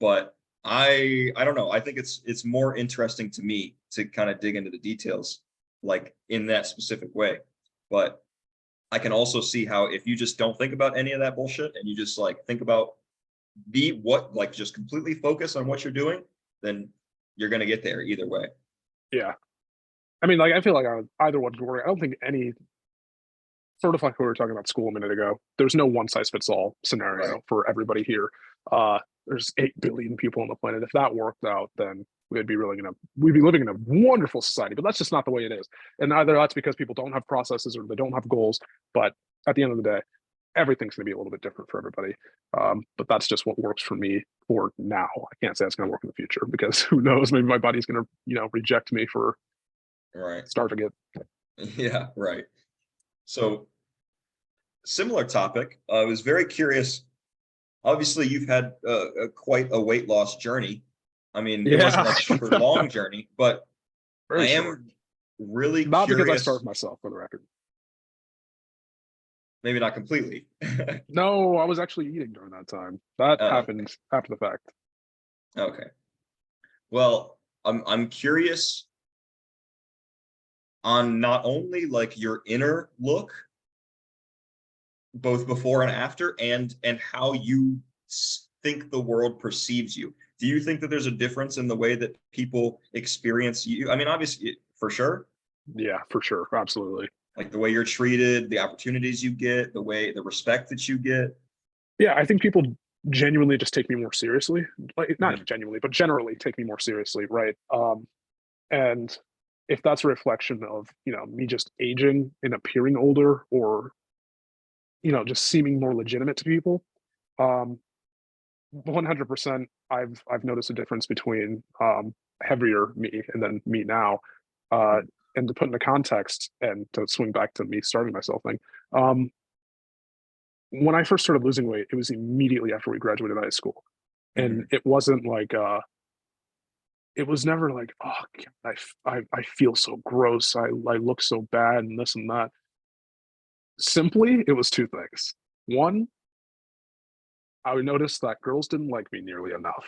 but I don't know. I think it's more interesting to me to kind of dig into the details like in that specific way. But I can also see how if you just don't think about any of that bullshit and you just like think about like just completely focus on what you're doing, then you're gonna get there either way. Yeah. I mean, like, I feel like either one's work. I don't think any sort of like we were talking about school a minute ago. There's no one size fits all Right. scenario for everybody here. There's 8 billion people on the planet. If that worked out, then we'd be living in a wonderful society. But that's just not the way it is. And either that's because people don't have processes or they don't have goals. But at the end of the day, everything's going to be a little bit different for everybody. But that's just what works for me for now. I can't say it's going to work in the future because who knows? Maybe my body's going to, reject me for Right. starving it. Yeah, right. So similar topic. I was very curious. Obviously, you've had quite a weight loss journey. I mean, it wasn't Yeah, like a super long journey, but I very short. am really Not because I curious. starved myself, for the record. Maybe not completely. No, I was actually eating during that time. That Okay. happened after the fact. Okay. Well, I'm curious on not only like your inner look, both before and after, and how you think the world perceives you. Do you think that there's a difference in the way that people experience you? I mean, obviously, for sure, Yeah, for sure. Absolutely. like the way you're treated, the opportunities you get, the respect that you get. Yeah, I think people genuinely just take me more seriously. Like, not Mhm. genuinely, but generally take me more seriously, right? And if that's a reflection of, me just aging and appearing older or, just seeming more legitimate to people, um, 100% I've noticed a difference between heavier me and then me now. Uh, Mhm. and to put into context and to swing back to me starving myself thing, um, when I first started losing weight, it was immediately after we graduated high school. And Mhm. it wasn't like it was never like, oh God, I feel so gross. I look so bad and this and that. Simply, it was two things. One, I would notice that girls didn't like me nearly enough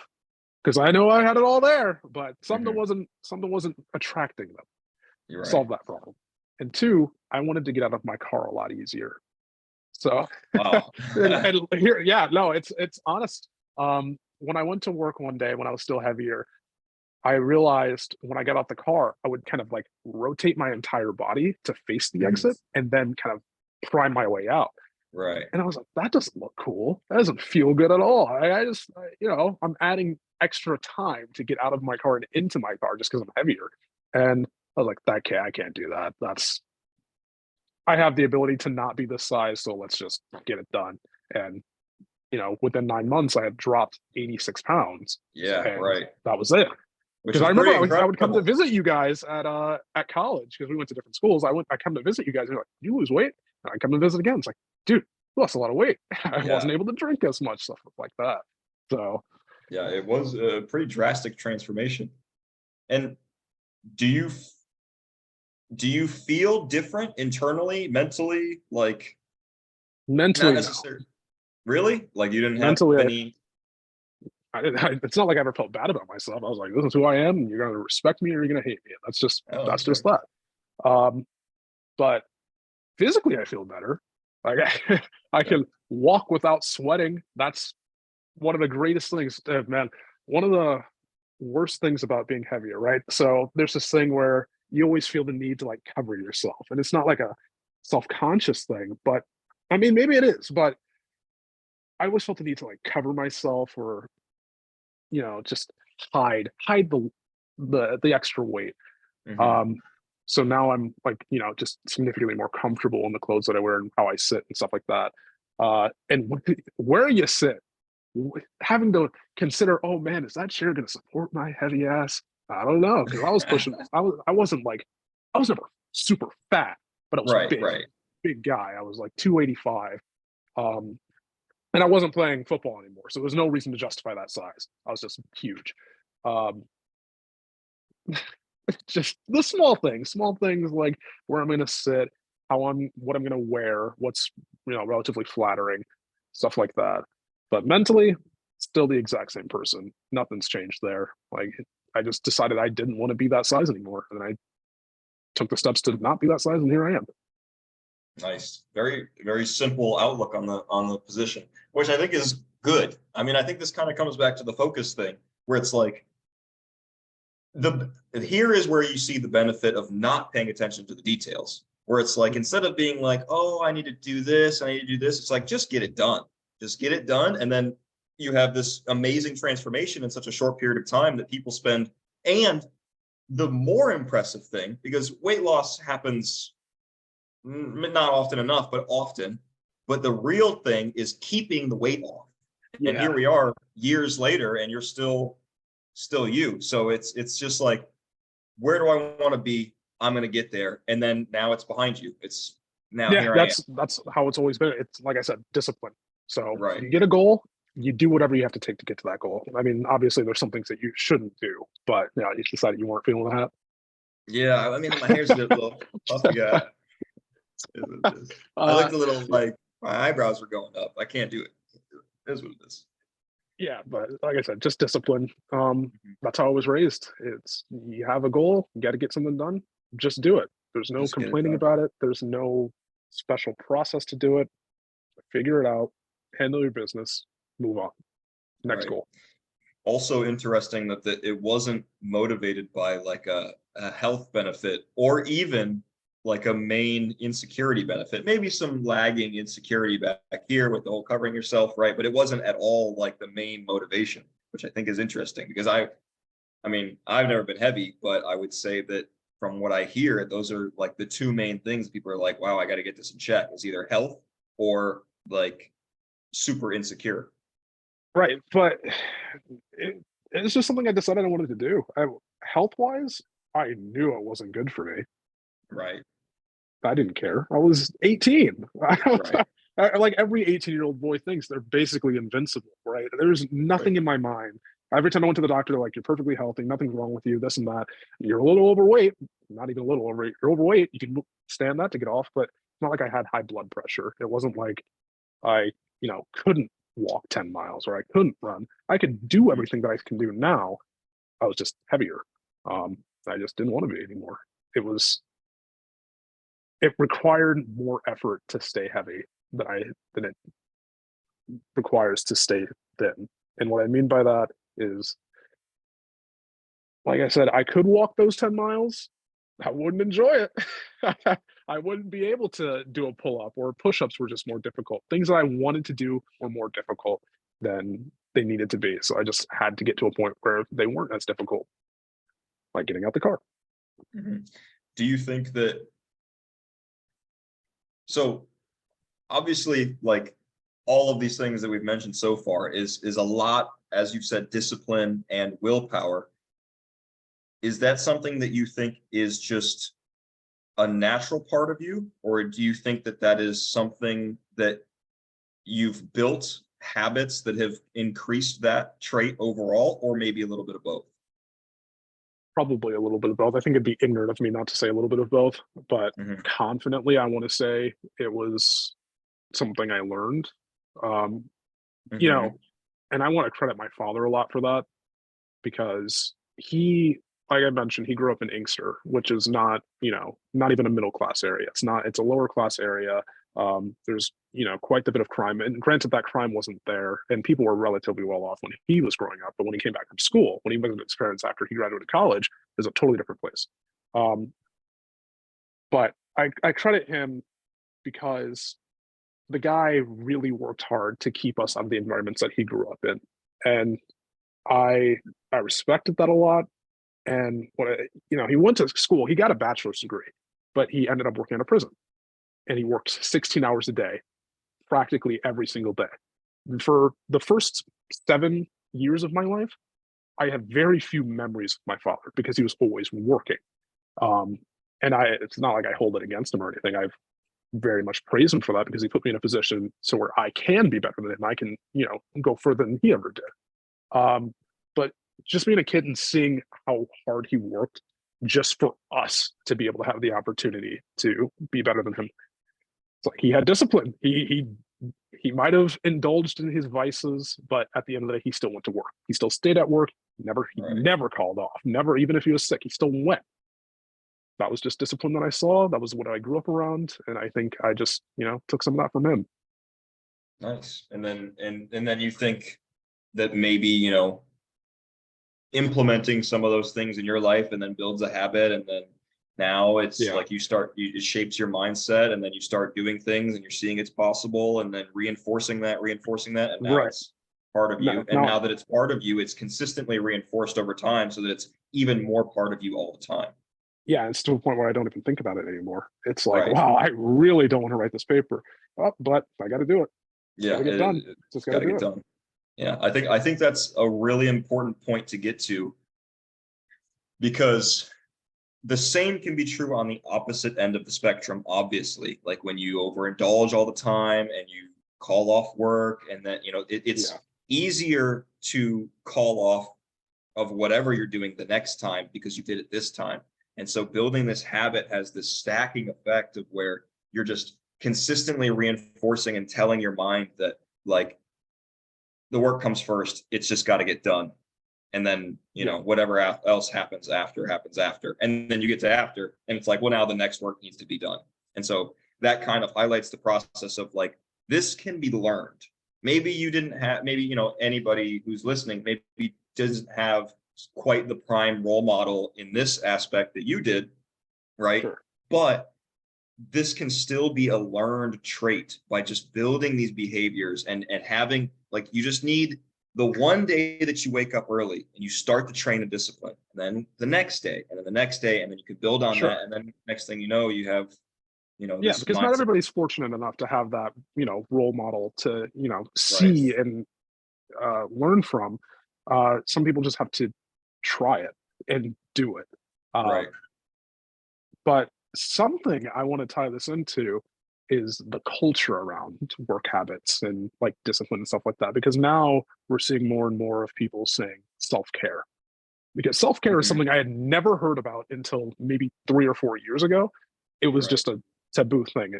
because I know I had it all there, but Mhm. something wasn't attracting them. You're right. Solve that problem. And two, I wanted to get out of my car a lot easier. So Wow. and here, yeah, no, it's honest. When I went to work one day when I was still heavier, I realized when I got out the car, I would kind of like rotate my entire body to face the Mhm. exit and then kind of prime my way out. Right. And I was like, that doesn't look cool. That doesn't feel good at all. I'm adding extra time to get out of my car and into my car just because I'm heavier. And I was like, I can't do that. I have the ability to not be this size, so let's just get it done. And within 9 months, I had dropped 86 pounds, Yeah. and Right. that was it. Which Because is I remember pretty I would come to incredible. visit you guys at college because we went to different schools. I come to visit you guys, and you're like, you lose weight? And I come to visit again. It's like, dude, you lost a lot of weight. I Yeah. wasn't able to drink as much, stuff like that. So Yeah. It was a pretty drastic transformation. And do you do you feel different internally, mentally? Like not Mentally, no. necessarily. Really? Like you didn't have Mentally, any. it's not like I ever felt bad about myself. I was like, this is who I am, and you're gonna respect me or you're gonna hate me. Oh, That's okay. just that. But physically, I feel better. Like I Okay. can walk without sweating. That's one of the greatest things, man. One of the worst things about being heavier, right? So there's this thing where you always feel the need to like cover yourself, and it's not like a self-conscious thing, but I mean, maybe it is, but I always felt the need to like cover myself or just hide the extra weight. Hmm. Um, so now I'm like, just significantly more comfortable in the clothes that I wear and how I sit and stuff like that. And where you sit, having to consider, oh man, is that chair going to support my heavy ass? I don't know, because I was pushing. I wasn't like, I was never super fat, but I was Right, right. big guy. I was like 285. Um, and I wasn't playing football anymore, so there's no reason to justify that size. I was just huge. Um, just the small things like where I'm going to sit, what I'm going to wear, what's relatively flattering, stuff like that. But mentally, still the exact same person. Nothing's changed there. Like I just decided I didn't want to be that size anymore, and I took the steps to not be that size, and here I am. Nice. Very, very simple outlook on the position, which I think is good. I mean, I think this kind of comes back to the focus thing, where it's like the here is where you see the benefit of not paying attention to the details. Where it's like instead of being like, oh, I need to do this, I need to do this, it's like just get it done. Just get it done. And then you have this amazing transformation in such a short period of time that people spend. And the more impressive thing, because weight loss happens not often enough, but often. But the real thing is keeping the weight off. And Yeah, here we are years later, and you're still you. So it's just like, where do I want to be? I'm going to get there, and then now it's behind you. It's now yeah. here I am. That's how it's always been. It's like I said, discipline. So Right. you get a goal, you do whatever you have to take to get to that goal. I mean, obviously, there's some things that you shouldn't do, but you decided you weren't feeling that. Yeah. I mean, my hair's a little puffy. Guy. I uh, looked a little like my eyebrows were going up. I can't do it. It is what it is. yeah, but like I said, just discipline. Mhm. That's how I was raised. It's you have a goal, you got to get something done, just do it. There's no Just get it complaining done. about it. There's no special process to do it. Figure it out, handle your business, move on. Next Right. goal. Also interesting that it wasn't motivated by like a health benefit or even like a main insecurity benefit. Maybe some lagging insecurity back here with the whole covering yourself, right? But it wasn't at all like the main motivation, which I think is interesting because I mean, I've never been heavy, but I would say that from what I hear, those are like the two main things people are like, wow, I got to get this in check is either health or like super insecure. Right, but it's just something I decided I wanted to do. Health wise, I knew it wasn't good for me. Right. I didn't care. I was 18. Right. Like every 18-year-old boy thinks they're basically invincible, right? There's Right. nothing in my mind. Every time I went to the doctor, they're like, you're perfectly healthy, nothing's wrong with you, this and that. You're a little overweight, not even a little overweight. You're overweight, you can stand that to get off, but it's not like I had high blood pressure. It wasn't like I, couldn't walk 10 miles or I couldn't run. I could do Mhm. everything that I can do now. I was just heavier. I just didn't want to be anymore. It was it required more effort to stay heavy than it requires to stay thin. And what I mean by that is, like I said, I could walk those 10 miles. I wouldn't enjoy it. I wouldn't be able to do a pull up or push ups were just more difficult. Things that I wanted to do were more difficult than they needed to be. So I just had to get to a point where they weren't as difficult, like getting out the car. Mhm. Do you think that so obviously like all of these things that we've mentioned so far is a lot, as you've said, discipline and willpower. Is that something that you think is just a natural part of you, or do you think that that is something that you've built habits that have increased that trait overall, or maybe a little bit of both? Probably a little bit of both. I think it'd be ignorant of me not to say a little bit of both, but Mhm. confidently, I want to say it was something I learned. Um, you know, Mhm. and I want to credit my father a lot for that because he, like I mentioned, he grew up in Inkster, which is not, not even a middle class area. It's a lower class area. There's, quite a bit of crime. And granted, that crime wasn't there and people were relatively well off when he was growing up. But when he came back from school, when he visited his parents after he graduated college, is a totally different place. Um, but I credit him because the guy really worked hard to keep us out of the environments that he grew up in. And I I respected that a lot. And he went to school, he got a bachelor's degree, but he ended up working in a prison and he worked 16 hours a day, practically every single day. For the first 7 years of my life, I have very few memories of my father because he was always working. Um, and it's not like I hold it against him or anything. I've very much praised him for that because he put me in a position so where I can be better than him. I can, go further than he ever did. But just being a kid and seeing how hard he worked just for us to be able to have the opportunity to be better than him. It's like he had discipline. He might have indulged in his vices, but at the end of the day, he still went to work. He still stayed at work. He Right. never called off. Never, even if he was sick, he still went. That was just discipline that I saw. That was what I grew up around, and I think I just took some of that from him. Nice. And then you think that maybe, implementing some of those things in your life and then builds a habit, and then now it's Yeah, like it shapes your mindset, and then you start doing things and you're seeing it's possible, and then reinforcing that, and now right. it's part of you. And Now, now that it's part of you, it's consistently reinforced over time so that it's even more part of you all the time. yeah, it's to a point where I don't even think about it anymore. It's like, Right. wow, I really don't want to write this paper, but I got to do it. It's got Yeah, to get done. Just it's got got to to do get it. done. Yeah, I think that's a really important point to get to, because the same can be true on the opposite end of the spectrum, obviously. Like when you overindulge all the time and you call off work, and then, it's Yeah, easier to call off of whatever you're doing the next time because you did it this time. And so building this habit has this stacking effect of where you're just consistently reinforcing and telling your mind that, like, the work comes first. It's just got to get done. And then, yeah, whatever else happens after. And then you get to after, and it's like, well, now the next work needs to be done. And so that kind of highlights the process of, like, this can be learned. Maybe you didn't have, maybe, anybody who's listening maybe doesn't have quite the prime role model in this aspect that you did, right? sure. But this can still be a learned trait by just building these behaviors, and having, like, you just need the one day that you wake up early and you start to train a discipline, and then the next day, and then the next day, and then you can build on that, Sure. and then next thing you know, you have, Yeah, this because not mindset. everybody's fortunate enough to have that, role model to, Right. see and learn from. Some people just have to try it and do it. Uh, Right. but something I want to tie this into is the culture around work habits and like discipline and stuff like that. Because now we're seeing more and more of people saying self care. Because self care is Mhm. something I had never heard about until maybe 3 or 4 years ago. It was Right. just a taboo thing,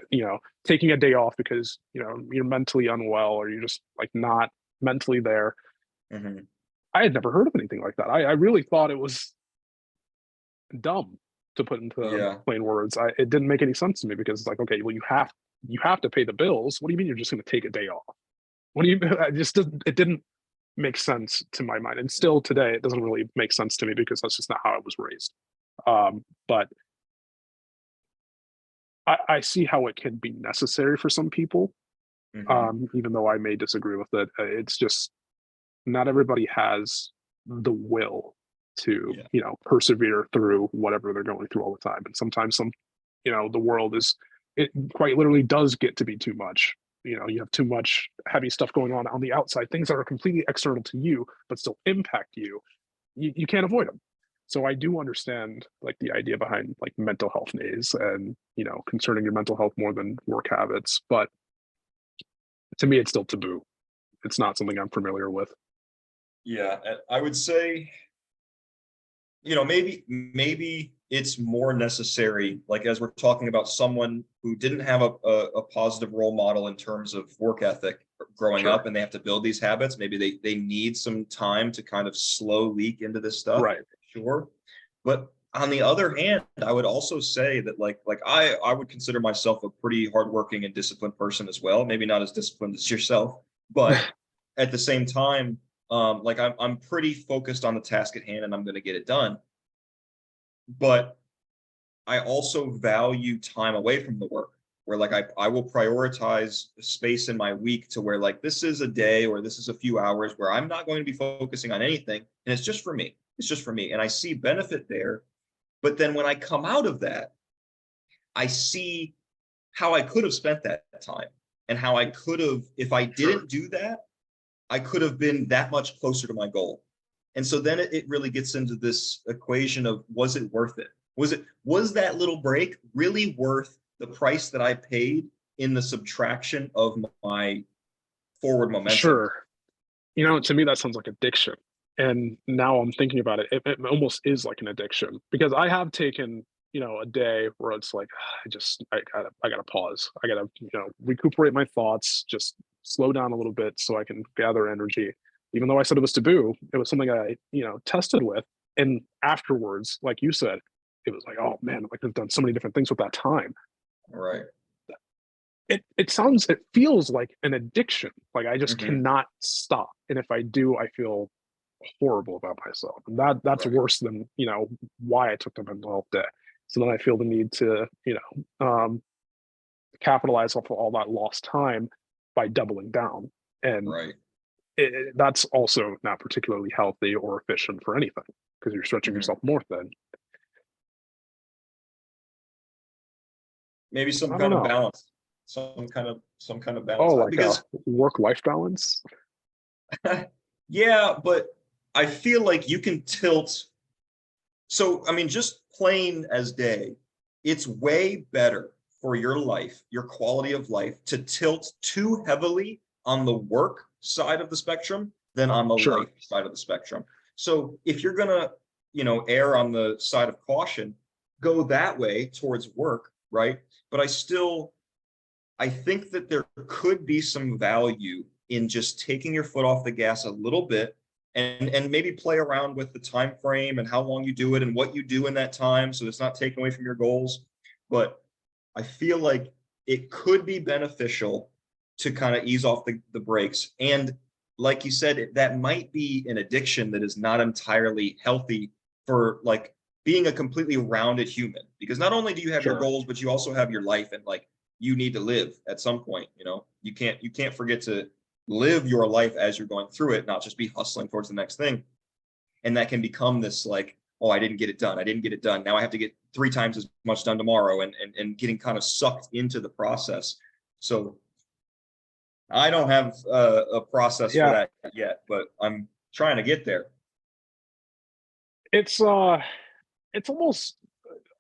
taking a day off because you're mentally unwell or you're just like not mentally there. Mhm. I had never heard of anything like that. I really thought it was dumb, to put into Yeah. plain words. It didn't make any sense to me because it's like, okay, well, you have to pay the bills. What do you mean you're just going to take a day off? What do you? It didn't make sense to my mind, and still today it doesn't really make sense to me because that's just not how I was raised. But I see how it can be necessary for some people, Mhm. even though I may disagree with it. It's just not everybody has the will to Yeah. persevere through whatever they're going through all the time, and sometimes the world is, it quite literally does get to be too much. You have too much heavy stuff going on the outside, things that are completely external to you but still impact you. You can't avoid them. So I do understand like the idea behind like mental health days and concerning your mental health more than work habits, but to me it's still taboo. It's not something I'm familiar with. Yeah. I would say maybe it's more necessary, like as we're talking about someone who didn't have a positive role model in terms of work ethic growing Sure. up, and they have to build these habits. Maybe they need some time to kind of slow leak into this stuff. Right. Sure. But on the other hand, I would also say that like I would consider myself a pretty hardworking and disciplined person as well. Maybe not as disciplined as yourself, but at the same time, like I'm pretty focused on the task at hand and I'm going to get it done. But I also value time away from the work, where like I will prioritize space in my week to where like this is a day or this is a few hours where I'm not going to be focusing on anything and it's just for me. It's just for me. And I see benefit there. But then when I come out of that, I see how I could have spent that time and how I could have, if I didn't do that, I could have been that much closer to my goal. And so then it really gets into this equation of, was it worth it? Was that little break really worth the price that I paid in the subtraction of my forward momentum? Sure. To me, that sounds like addiction. And now I'm thinking about it, it almost is like an addiction, because I have taken, a day where it's like, I gotta pause. I gotta, recuperate my thoughts, just slow down a little bit so I can gather energy. Even though I said it was taboo, it was something I, tested with. And afterwards, like you said, it was like, oh man, I could have done so many different things with that time. Right. It feels like an addiction. Like I just Mhm. cannot stop. And if I do, I feel horrible about myself. And that's Right. worse than, why I took the mental health day. So then I feel the need to, capitalize off of all that lost time by doubling down. And Right. that's also not particularly healthy or efficient for anything, because you're stretching Mhm. yourself more thin. Maybe some I don't kind of know. balance, some kind of balance, Oh, like a because work-life balance? yeah, but I feel like you can tilt. So, I mean, just plain as day, it's way better for your life, your quality of life, to tilt too heavily on the work side of the spectrum than on the Sure. life side of the spectrum. So, if you're gonna, err on the side of caution, go that way towards work, right? But I think that there could be some value in just taking your foot off the gas a little bit, and maybe play around with the time frame and how long you do it and what you do in that time, so it's not taken away from your goals. But I feel like it could be beneficial to kind of ease off the brakes. And like you said, that might be an addiction that is not entirely healthy for like being a completely rounded human, because not only do you have your Sure. goals, but you also have your life, and like you need to live at some point. You can't forget to live your life as you're going through it, not just be hustling towards the next thing. And that can become this like, oh, I didn't get it done. I didn't get it done. Now I have to get 3 times as much done tomorrow, and getting kind of sucked into the process. So I don't have a process for Yeah, that yet, but I'm trying to get there. it's it's almost,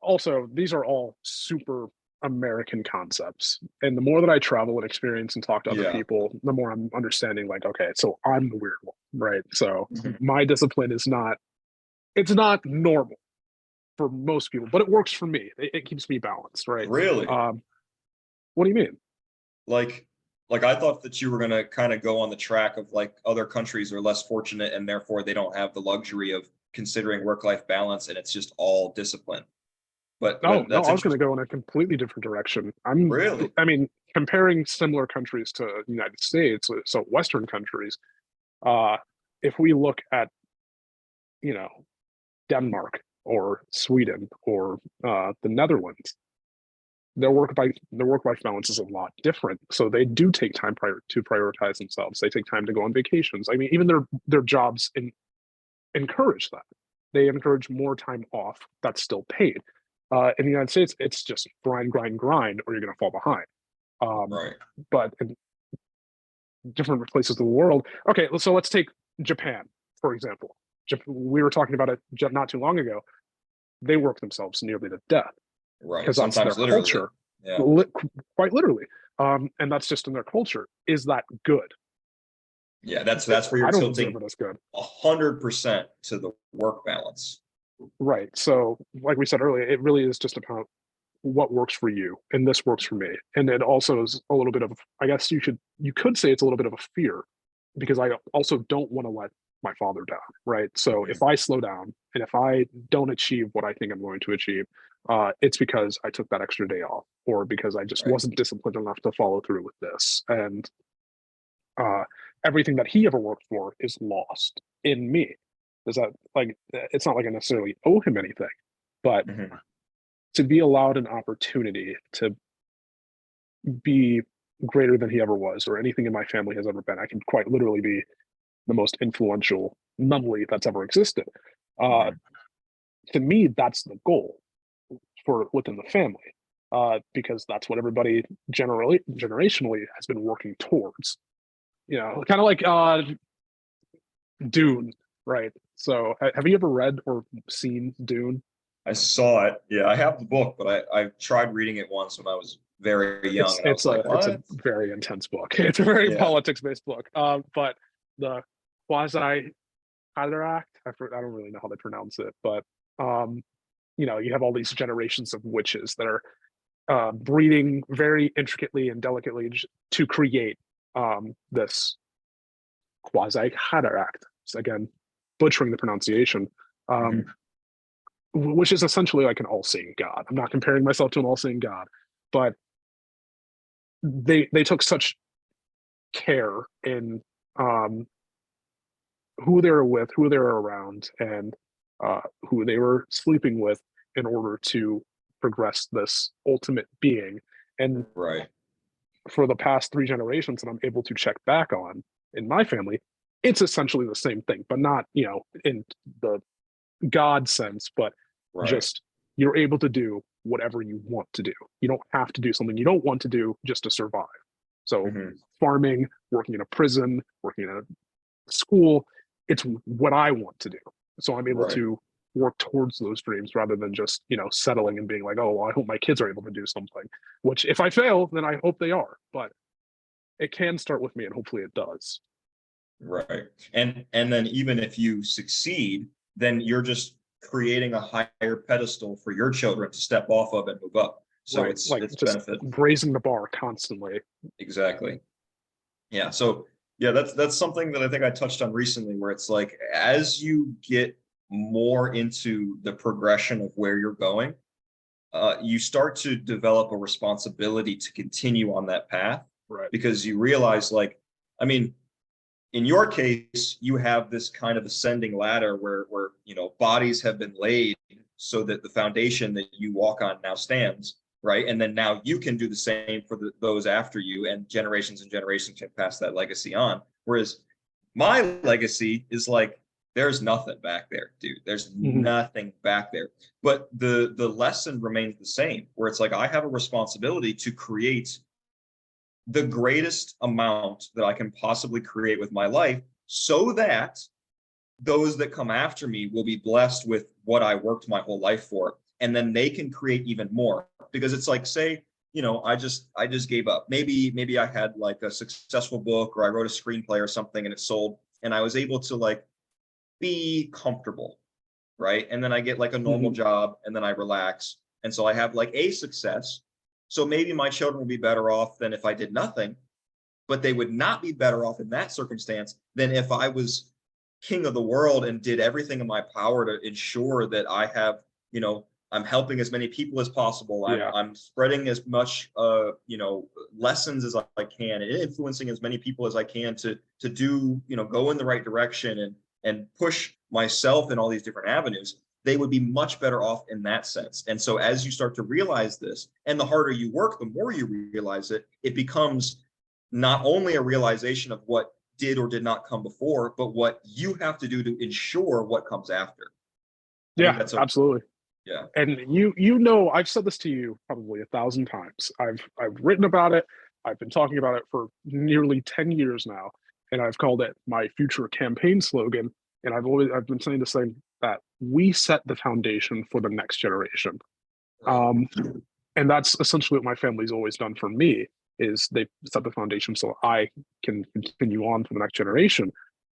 also, these are all super American concepts. And the more that I travel and experience and talk to other Yeah. people, the more I'm understanding, like, okay, so I'm the weird one, right? So Mhm. my discipline is not, it's not normal for most people, but it works for me. It keeps me balanced, right? Really? Um, what do you mean? Like, like I thought that you were gonna kind of go on the track of like other countries are less fortunate and therefore they don't have the luxury of considering work-life balance and it's just all discipline. No, But no, that's I was going to interesting. go in a completely different direction. Really? I mean, comparing similar countries to the United States, so Western countries, uh, if we look at, you know, Denmark or Sweden or the Netherlands, their work life balance is a lot different. So they do take time to prioritize themselves. They take time to go on vacations. I mean, even their jobs encourage that. They encourage more time off that's still paid. In the United States, it's just grind, grind, grind, or you're going to fall behind. Um, Right. but in different places of the world, okay, so let's take Japan, for example. We were talking about it not too long ago. They work themselves nearly to death Right. because that's their Sometimes literally. culture, Yeah. li- quite literally. And that's just in their culture. Is that good? Yeah. That's where you're I don't observe tilting it as good. 100% to the work balance. Right. So, like we said earlier, it really is just about what works for you, and this works for me. And it also is a little bit of, I guess you could say it's a little bit of a fear, because I also don't want to let my father down. Right. So Mhm. if I slow down and if I don't achieve what I think I'm going to achieve, it's because I took that extra day off, or because I just Right. wasn't disciplined enough to follow through with this. And uh, everything that he ever worked for is lost in me. Does that, like, it's not like I necessarily owe him anything, but Mhm. to be allowed an opportunity to be greater than he ever was, or anything in my family has ever been, I can quite literally be the most influential Nunlee that's ever existed. Uh, Mhm. to me, that's the goal for within the family, because that's what everybody generally generationally has been working towards. Kind of like Dune, right? So, have you ever read or seen Dune? I saw it. Yeah, I have the book, but I tried reading it once when I was very young, It's and I it's was a like, it's a "What?" very intense book. It's a very Yeah. politics based book. But the quasi cataract, I don't really know how they pronounce it, but um, you have all these generations of witches that are breeding very intricately and delicately to create this quasi cataract. So again, butchering the pronunciation. Um, Mhm. which is essentially like an all-seeing God. I'm not comparing myself to an all-seeing God, but they took such care in um, who they were with, who they were around, and who they were sleeping with in order to progress this ultimate being. And Right. for the past three generations that I'm able to check back on in my family, it's essentially the same thing, but not, in the God sense, but Right. just you're able to do whatever you want to do. You don't have to do something you don't want to do just to survive. So, Mhm. farming, working in a prison, working in a school, it's what I want to do. So, I'm able Right. to work towards those dreams rather than just, settling and being like, oh, well, I hope my kids are able to do something, which if I fail, then I hope they are. But it can start with me, and hopefully it does. Right. And then even if you succeed, then you're just creating a higher pedestal for your children to step off of and move up. So Right. it's Like it's just benefit. raising the bar constantly. Exactly. Yeah. So yeah, that's something that I think I touched on recently, where it's like as you get more into the progression of where you're going, you start to develop a responsibility to continue on that path Right. because you realize, like, I mean, in your case, you have this kind of ascending ladder where bodies have been laid so that the foundation that you walk on now stands, right? And then now you can do the same for those after you, and generations can pass that legacy on. Whereas my legacy is like there's nothing back there, dude. There's Mhm. nothing back there. But the lesson remains the same, where it's like I have a responsibility to create the greatest amount that I can possibly create with my life so that those that come after me will be blessed with what I worked my whole life for. And then they can create even more. Because it's like, say, I just gave up. Maybe I had like a successful book, or I wrote a screenplay or something and it sold, and I was able to like be comfortable, right? And then I get like a normal Mhm. job and then I relax. And so I have like a success. So maybe my children will be better off than if I did nothing, but they would not be better off in that circumstance than if I was king of the world and did everything in my power to ensure that I have, I'm helping as many people as possible. I'm Yeah. I'm spreading as much lessons as I can, and influencing as many people as I can to do, go in the right direction and push myself in all these different avenues. They would be much better off in that sense. And so as you start to realize this, and the harder you work, the more you realize it, it becomes not only a realization of what did or did not come before, but what you have to do to ensure what comes after. I think Yeah, that's a absolutely. yeah. And you know, I've said this to you probably 1,000 times. I've written about it. I've been talking about it for nearly 10 years now, and I've called it my future campaign slogan. And I've been saying the same, that we set the foundation for the next generation. Right. Um, and that's essentially what my family's always done for me, is they set the foundation so I can continue on for the next generation.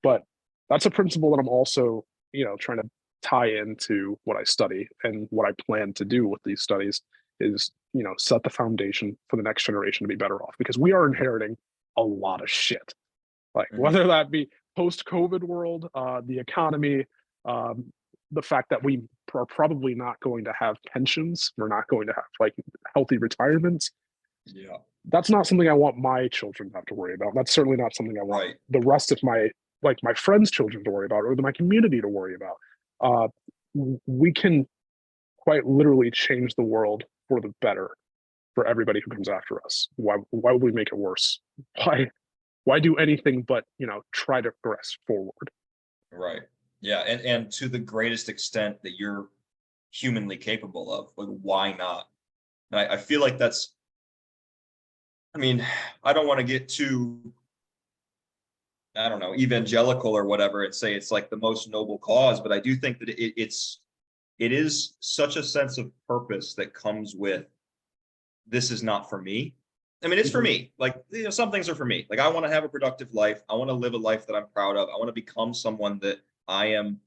But that's a principle that I'm also, trying to tie into what I study and what I plan to do with these studies is, set the foundation for the next generation to be better off, because we are inheriting a lot of shit. Like, Mhm. whether that be post-COVID world, the economy, um, the fact that we are probably not going to have pensions, we're not going to have like healthy retirements. Yeah. That's not something I want my children to have to worry about. That's certainly not something I want Right. the rest of my friends' children to worry about, or my community to worry about. Uh, we can quite literally change the world for the better for everybody who comes after us. Why would we make it worse? Why do anything but, try to progress forward? Right. Yeah. And to the greatest extent that you're humanly capable of, like, why not? And I feel like that's, I mean, I don't want to get too, I don't know, evangelical or whatever and say it's like the most noble cause, but I do think that it is such a sense of purpose that comes with, this is not for me. I mean, it's for Mhm. me. Like, some things are for me. Like, I want to have a productive life. I want to live a life that I'm proud of. I want to become someone that I am.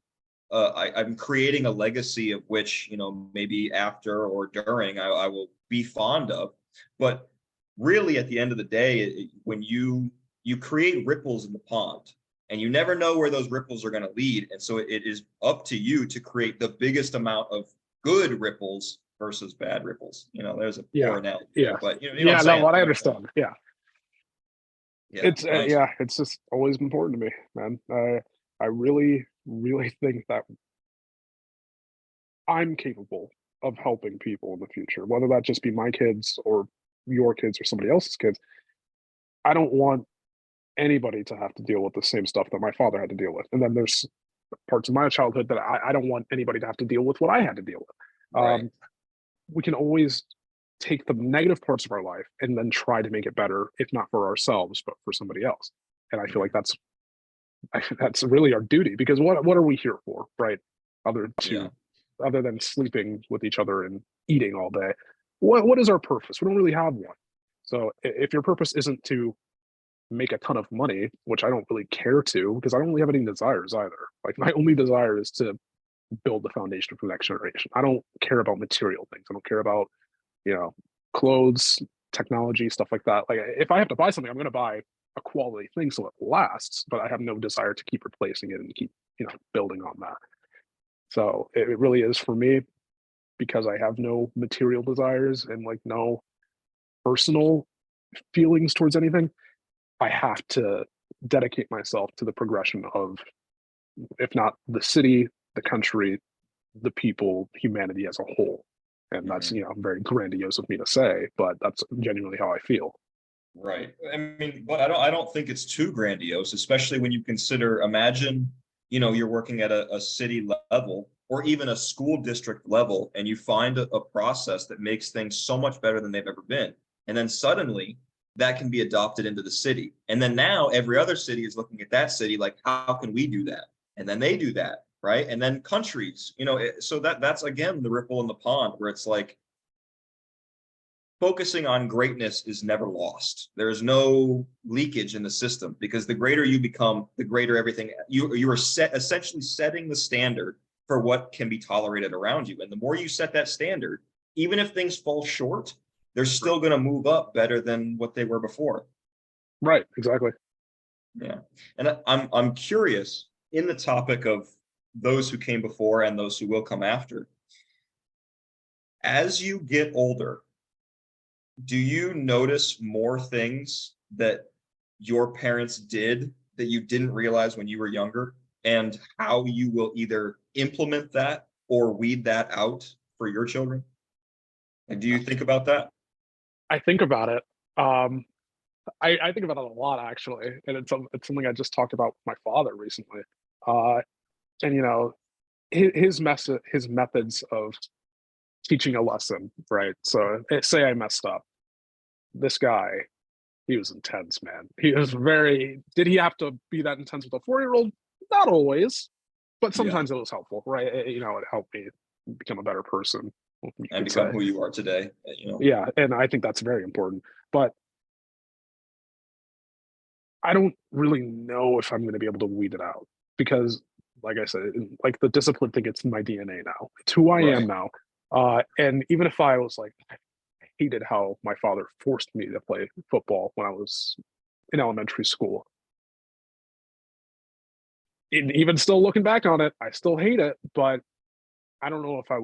I'm creating a legacy of which, maybe after or during, I will be fond of. But really, at the end of the day, when you create ripples in the pond, and you never know where those ripples are going to lead, and so it is up to you to create the biggest amount of good ripples versus bad ripples. There's a Yeah, poor analogy there, yeah, but you know what I'm yeah. No, saying. what I You know what I'm saying. understand. Yeah, Yeah. yeah, it's just always important to me, man. I really, really think that I'm capable of helping people in the future, whether that just be my kids or your kids or somebody else's kids. I don't want anybody to have to deal with the same stuff that my father had to deal with. And then there's parts of my childhood that I don't want anybody to have to deal with what I had to deal with. Right. We can always take the negative parts of our life and then try to make it better, if not for ourselves, but for somebody else. And I feel like Mhm. that's really our duty, because what are we here for, right? Other Yeah. to other than sleeping with each other and eating all day. What is our purpose? We don't really have one. So if your purpose isn't to make a ton of money, which I don't really care to, because I don't really have any desires either. Like, my only desire is to build the foundation for the next generation. I don't care about material things. I don't care about, you know, clothes, technology, stuff like that. Like, if I have to buy something, I'm going to buy a quality thing so it lasts, but I have no desire to keep replacing it and keep, building on that. So it really is for me, because I have no material desires and like no personal feelings towards anything. I have to dedicate myself to the progression of, if not the city, the country, the people, humanity as a whole. And that's, Mhm. very grandiose of me to say, but that's genuinely how I feel. Right. I mean, but I don't think it's too grandiose, especially when you consider, imagine, you're working at a city level or even a school district level, and you find a process that makes things so much better than they've ever been. And then suddenly that can be adopted into the city. And then now every other city is looking at that city like, how can we do that? And then they do that, right? And then countries, so that's again the ripple in the pond, where it's like, focusing on greatness is never lost. There is no leakage in the system, because the greater you become, the greater everything you are essentially setting the standard for what can be tolerated around you. And the more you set that standard, even if things fall short, they're still going to move up better than what they were before. Right, exactly. Yeah. And I'm curious, in the topic of those who came before and those who will come after, as you get older, do you notice more things that your parents did that you didn't realize when you were younger, and how you will either implement that or weed that out for your children? Like, do you think about that? I think about it. Um, I think about it a lot, actually, and it's something I just talked about with my father recently. Uh, and his methods of teaching a lesson, right? So, say I messed up. This guy, he was intense, man. He was very. Did he have to be that intense with a 4-year-old? Not always, but Yeah. sometimes it was helpful, right? It helped me become a better person, you And could become say. who you are today, Yeah, and I think that's very important. But I don't really know if I'm going to be able to weed it out, because like I said, like the discipline thing, it's in my DNA now. It's who I am Right. now. And even if I was like, I hated how my father forced me to play football when I was in elementary school. And even still looking back on it, I still hate it, but I don't know if I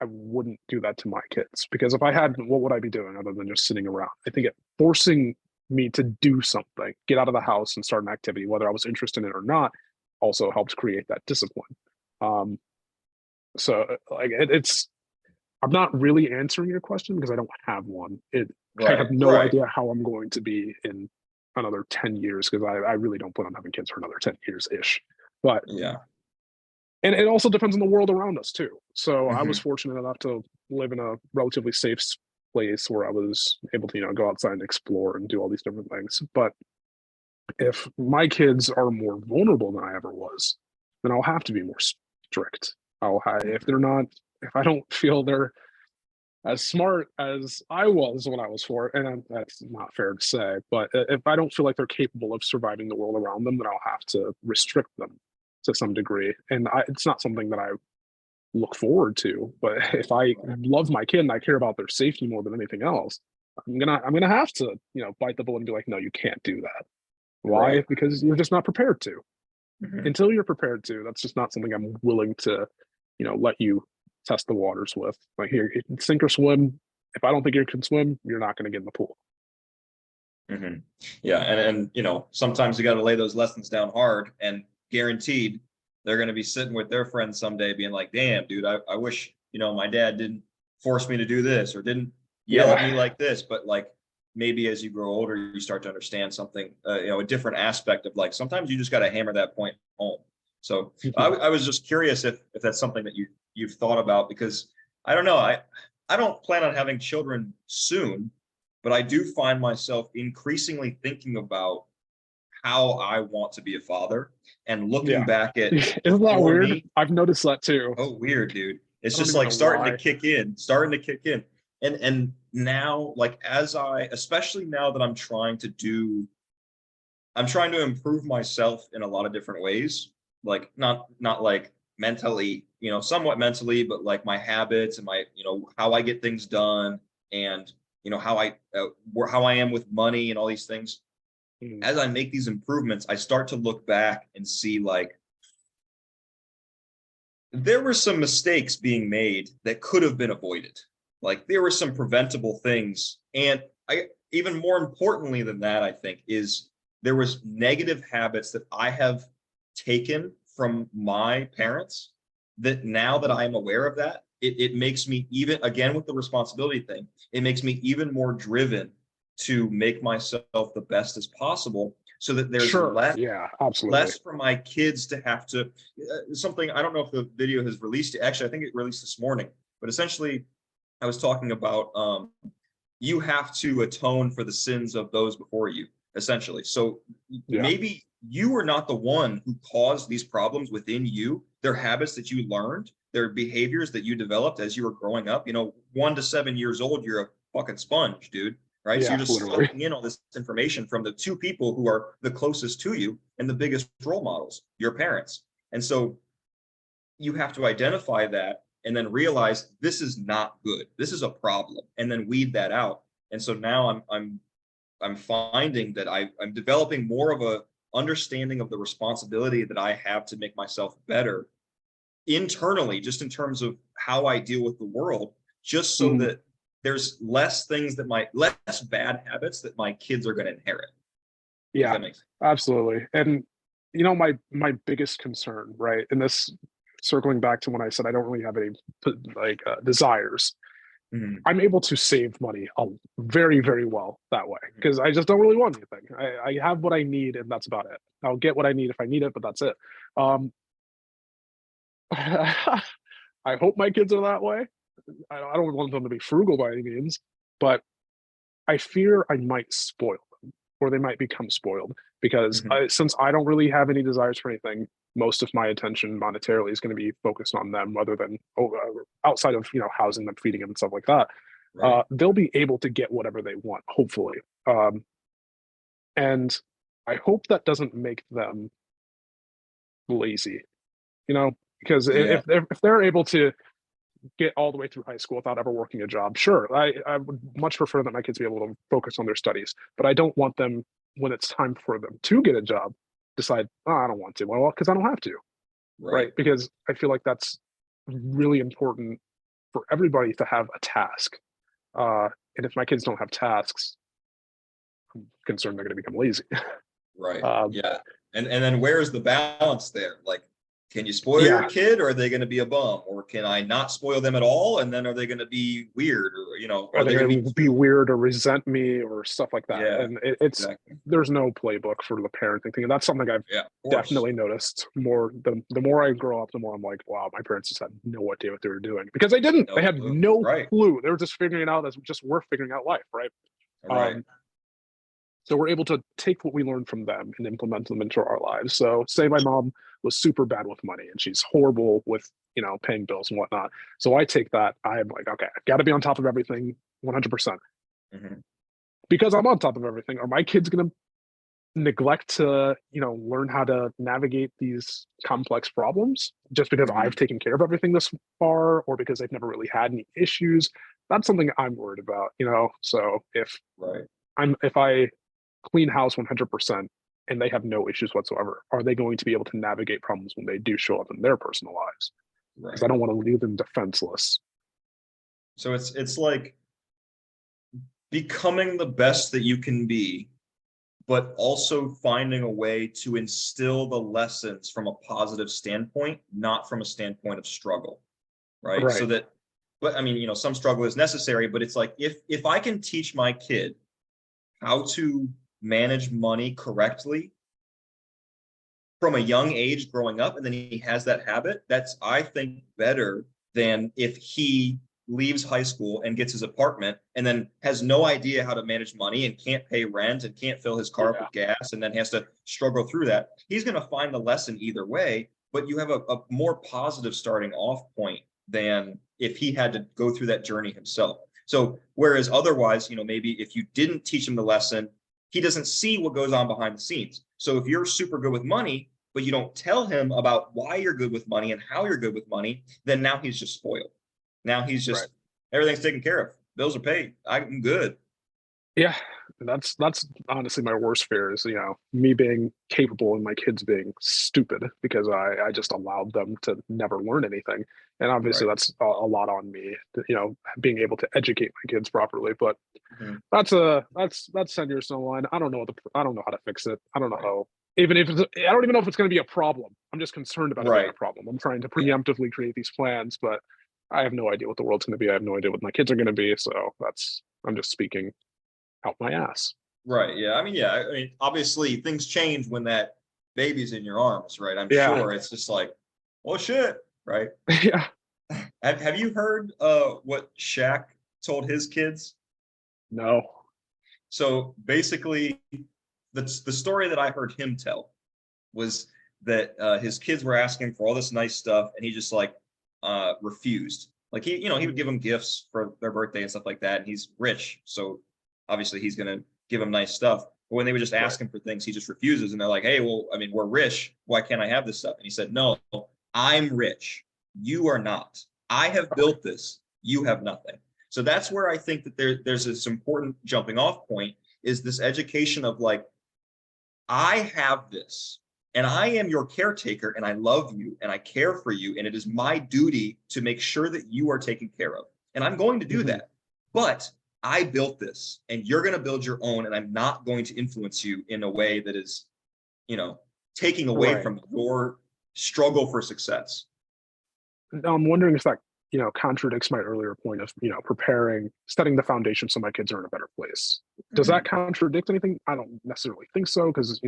wouldn't do that to my kids, because if I had, what would I be doing other than just sitting around? I think forcing me to do something, get out of the house and start an activity, whether I was interested in it or not, also helps create that discipline. Um, so like it's, I'm not really answering your question because I don't have one. I have Right. no Right. idea how I'm going to be in another 10 years, because I really don't plan on having kids for another 10 years ish. But Yeah. and it also depends on the world around us too. So I was Hmm. fortunate enough to live in a relatively safe place where I was able to, go outside and explore and do all these different things. But if my kids are more vulnerable than I ever was, then I'll have to be more strict. If they're not, if I don't feel they're as smart as I was when I was four, and that's not fair to say, but if I don't feel like they're capable of surviving the world around them, then I'll have to restrict them to some degree. And it's not something that I look forward to. But if I love my kid and I care about their safety more than anything else, I'm gonna have to, bite the bullet and be like, no, you can't do that. Right. Why? Because you're just not prepared to. Hmm. Until you're prepared to, that's just not something I'm willing to, let you test the waters with. Like, here, sink or swim. If I don't think you can swim, you're not going to get in the pool. Hmm. Yeah. And sometimes you got to lay those lessons down hard, and guaranteed they're going to be sitting with their friends someday being like, damn, dude, I wish, my dad didn't force me to do this or didn't yell at me Yeah. like this. But like maybe as you grow older, you start to understand something, a different aspect of like sometimes you just got to hammer that point home. So Mhm. I was just curious if that's something that you've thought about, because I don't know. I don't plan on having children soon, but I do find myself increasingly thinking about how I want to be a father and looking Yeah. back at Isn't that before weird? me. I've noticed that too. Oh, weird, dude. It's I don't just even like know why. starting to kick in. And now, like as especially now that I'm trying to improve myself in a lot of different ways. Like not like mentally, somewhat mentally, but like my habits and my, how I get things done, and how I am with money and all these things. Mm. As I make these improvements, I start to look back and see like there were some mistakes being made that could have been avoided. Like there were some preventable things. And I even more importantly than that, I think, is there was negative habits that I have taken from my parents that now that I am aware of that, it makes me even again with the responsibility thing, it makes me even more driven to make myself the best as possible so that there's Sure. less Yeah, absolutely. less for my kids to have to something. I don't know if the video has released, actually I think it released this morning, but essentially I was talking about you have to atone for the sins of those before you, essentially. So Yeah. maybe you were not the one who caused these problems within you. They're habits that you learned, they're behaviors that you developed as you were growing up. 1 to 7 years old, you're a fucking sponge, dude. Right. So Yeah, you're just literally. soaking in all this information from the two people who are the closest to you and the biggest role models, your parents. And so you have to identify that and then realize this is not good. This is a problem, and then weed that out. And so now I'm finding that I'm developing more of a understanding of the responsibility that I have to make myself better internally, just in terms of how I deal with the world, just so Mhm. that there's less things that less bad habits that my kids are going to inherit, if Yeah, that makes sense. absolutely. And my biggest concern, right? And this, circling back to when I said I don't really have any like desires, Mhm. I'm able to save money very, very well that way, because I just don't really want anything. I have what I need, and that's about it. I'll get what I need if I need it, but that's it. Um, I hope my kids are that way. I don't want them to be frugal by any means, but I fear I might spoil them, or they might become spoiled, because Mhm. since I don't really have any desires for anything, most of my attention monetarily is going to be focused on them, rather than outside of housing them, feeding them, and stuff like that. Right. They'll be able to get whatever they want, hopefully, um, and I hope that doesn't make them lazy. because Yeah. if they're able to get all the way through high school without ever working a job, sure, I would much prefer that my kids be able to focus on their studies, but I don't want them, when it's time for them to get a job, decide, oh, I don't want to. Well, because I don't have to, Right. right? Because I feel like that's really important for everybody to have a task. And if my kids don't have tasks, I'm concerned they're going to become lazy. Right. um, Yeah. And then where's the balance there? Like, can you spoil your yeah, kid, or are they going to be a bum? Or can I not spoil them at all? And then are they going to be weird? Or, are are they they going to going be to be cute? weird or resent me or stuff like that? Yeah, And it's exactly. there's no playbook for the parenting thing, and that's something I've Yeah, of course. definitely noticed more. The more I grow up, the more I'm like, wow, my parents just had no idea what they were doing, because they didn't. They No had clue. no Right. clue. They were just figuring it out as just we're figuring out life, right? Right. Um, so we're able to take what we learned from them and implement them into our lives. So say my mom was super bad with money and she's horrible with, paying bills and whatnot. So I take that. I'm like, okay, I've got to be on top of everything 100%, Hmm. because I'm on top of everything. Are my kids going to neglect to, learn how to navigate these complex problems just because Hmm. I've taken care of everything this far, or because they've never really had any issues? That's something I'm worried about. So Right. if I clean house 100% and they have no issues whatsoever, are they going to be able to navigate problems when they do show up in their personal lives? Because I Right. don't want to leave them defenseless. So it's like becoming the best that you can be, but also finding a way to instill the lessons from a positive standpoint, not from a standpoint of struggle, right? So Right. that, but I mean, some struggle is necessary, but it's like if I can teach my kid how to manage money correctly from a young age growing up, and then he has that habit, that's, I think, better than if he leaves high school and gets his apartment and then has no idea how to manage money and can't pay rent and can't fill his car up Yeah. with gas and then has to struggle through that. He's going to find the lesson either way, but you have a more positive starting off point than if he had to go through that journey himself. So whereas otherwise, maybe if you didn't teach him the lesson, he doesn't see what goes on behind the scenes. So if you're super good with money, but you don't tell him about why you're good with money and how you're good with money, then now he's just spoiled. Now he's Right. just, everything's taken care of. Bills are paid. I'm good. Yeah. That's honestly my worst fear is, me being capable and my kids being stupid because I just allowed them to never learn anything. And obviously Right. that's a lot on me, being able to educate my kids properly. But Mhm. that's 10 years down the line. I don't know how to fix it. I don't know Right. how, even if I don't even know if it's going to be a problem. I'm just concerned about it being a Right. problem. I'm trying to Yeah. preemptively create these plans, but I have no idea what the world's going to be. I have no idea what my kids are going to be. So I'm just speaking out my ass. Right. Yeah. I mean, yeah. I mean, obviously things change when that baby's in your arms, right? I'm Yeah. sure it's just like, well, shit, right? Yeah. Have you heard what Shaq told his kids? No. So basically, the story that I heard him tell was that his kids were asking for all this nice stuff, and he just like refused. Like he would give them gifts for their birthday and stuff like that. And he's rich, so obviously he's gonna give them nice stuff. But when they would just Right. ask him for things, he just refuses. And they're like, "Hey, well, I mean, we're rich. Why can't I have this stuff?" And he said, "No, I'm rich. You are not. I have Okay. built this. You have nothing." So that's where I think that there's this important jumping off point is this education of like, I have this and I am your caretaker and I love you and I care for you. And it is my duty to make sure that you are taken care of. And I'm going to do Mhm. that. But I built this and you're going to build your own. And I'm not going to influence you in a way that is, you know, taking away Right. from your struggle for success. Now I'm wondering if that, contradicts my earlier point of, setting the foundation so my kids are in a better place. Does that Mhm. contradict anything? I don't necessarily think so, because,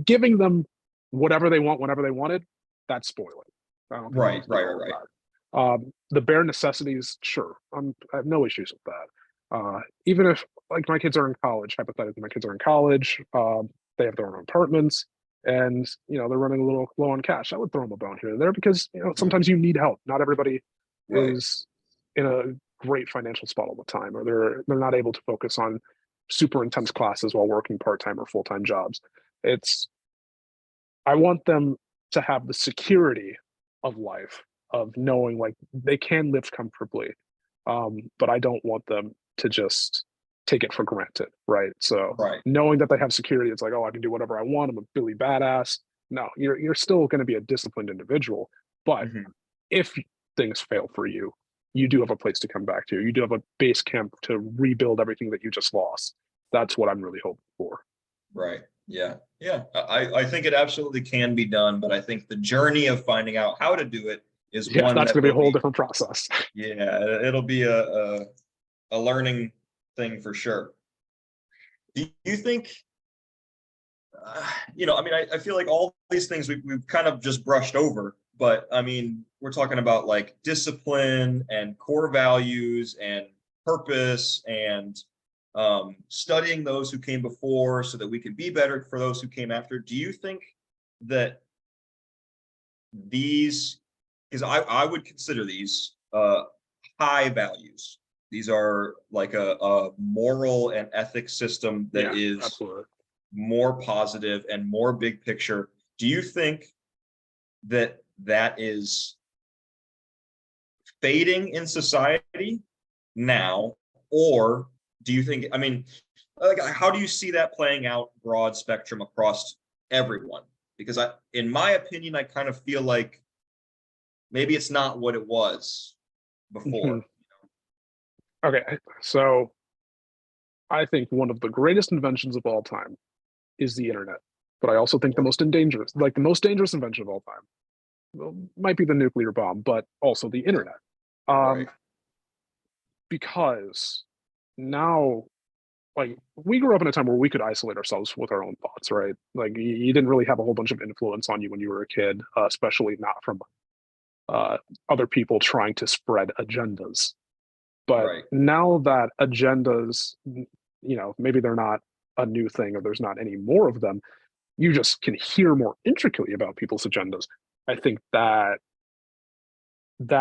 giving them whatever they want whenever they wanted, that's spoiling. I don't think we Right, need to do right, right, all of right. that. The bare necessities, sure, I have no issues with that. Even if, like, my kids are in college, hypothetically, my kids are in college, they have their own apartments, and they're running a little low on cash. I would throw them a bone here and there, because Mhm. sometimes you need help. Not everybody Right. is in a great financial spot all the time, or they're not able to focus on super intense classes while working part-time or full-time jobs. It's I want them to have the security of life, of knowing like they can live comfortably, but I don't want them to just take it for granted, right? So Right. knowing that they have security, it's like, oh, I can do whatever I want. I'm a Billy badass. No, you're still going to be a disciplined individual, but Mhm. if things fail for you, you do have a place to come back to. You do have a base camp to rebuild everything that you just lost. That's what I'm really hoping for. Right. Yeah. Yeah. I think it absolutely can be done, but I think the journey of finding out how to do it is Yeah, one that's that going to be a will whole be, different process. yeah, it'll be a learning thing for sure. Do you think, I mean, I feel like all these things we've kind of just brushed over, but I mean, we're talking about like discipline and core values and purpose and studying those who came before so that we can be better for those who came after. Do you think that these, because I would consider these high values. These are like a moral and ethics system that Yeah, is absolutely. more positive and more big picture. Do you think that that is fading in society now, or do you think? I mean, like, how do you see that playing out broad spectrum across everyone? Because in my opinion, I kind of feel like maybe it's not what it was Mhm. before. Okay, so I think one of the greatest inventions of all time is the internet. But I also think the most dangerous invention of all time, well, might be the nuclear bomb, but also the internet. Um, Right. because now, like, we grew up in a time where we could isolate ourselves with our own thoughts, right? Like, you didn't really have a whole bunch of influence on you when you were a kid, especially not from uh, other people trying to spread agendas. But Right. now that agendas, maybe they're not a new thing or there's not any more of them, you just can hear more intricately about people's agendas. I think that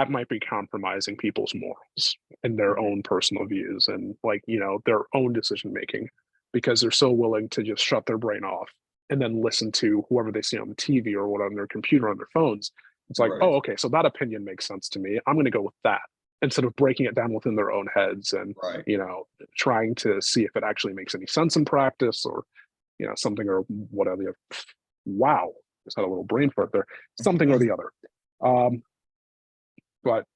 might be compromising people's morals and their Mhm. own personal views and like, their own decision making because they're so willing to just shut their brain off and then listen to whoever they see on the TV or what on their computer on their phones. It's like, Right. oh, okay, so that opinion makes sense to me. I'm going to go with that instead of breaking it down within their own heads and, Right. trying to see if it actually makes any sense in practice or, something or whatever. Wow, just had a little brain fart there. Something or the other. Um, but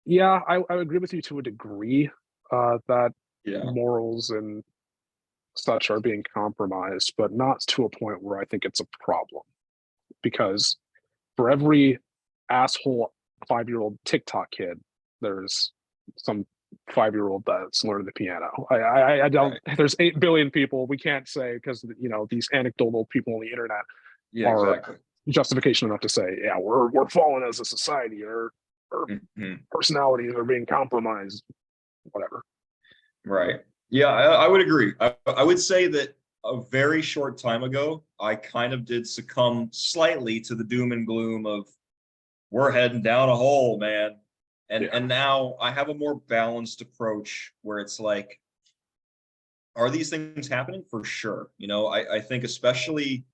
yeah, I agree with you to a degree that Yeah. morals and such are being compromised, but not to a point where I think it's a problem. Because for every asshole 5-year-old TikTok kid, there's some 5-year-old that's learning the piano. I don't. Right. There's 8 billion people. We can't say because these anecdotal people on the internet Yeah. are Exactly. justification enough to say, yeah, we're falling as a society, or Mhm. personalities are being compromised, whatever. Right. Yeah, I would agree. I would say that a very short time ago, I kind of did succumb slightly to the doom and gloom of we're heading down a hole, man. Yeah. And now I have a more balanced approach where it's like, are these things happening? For sure. I think especially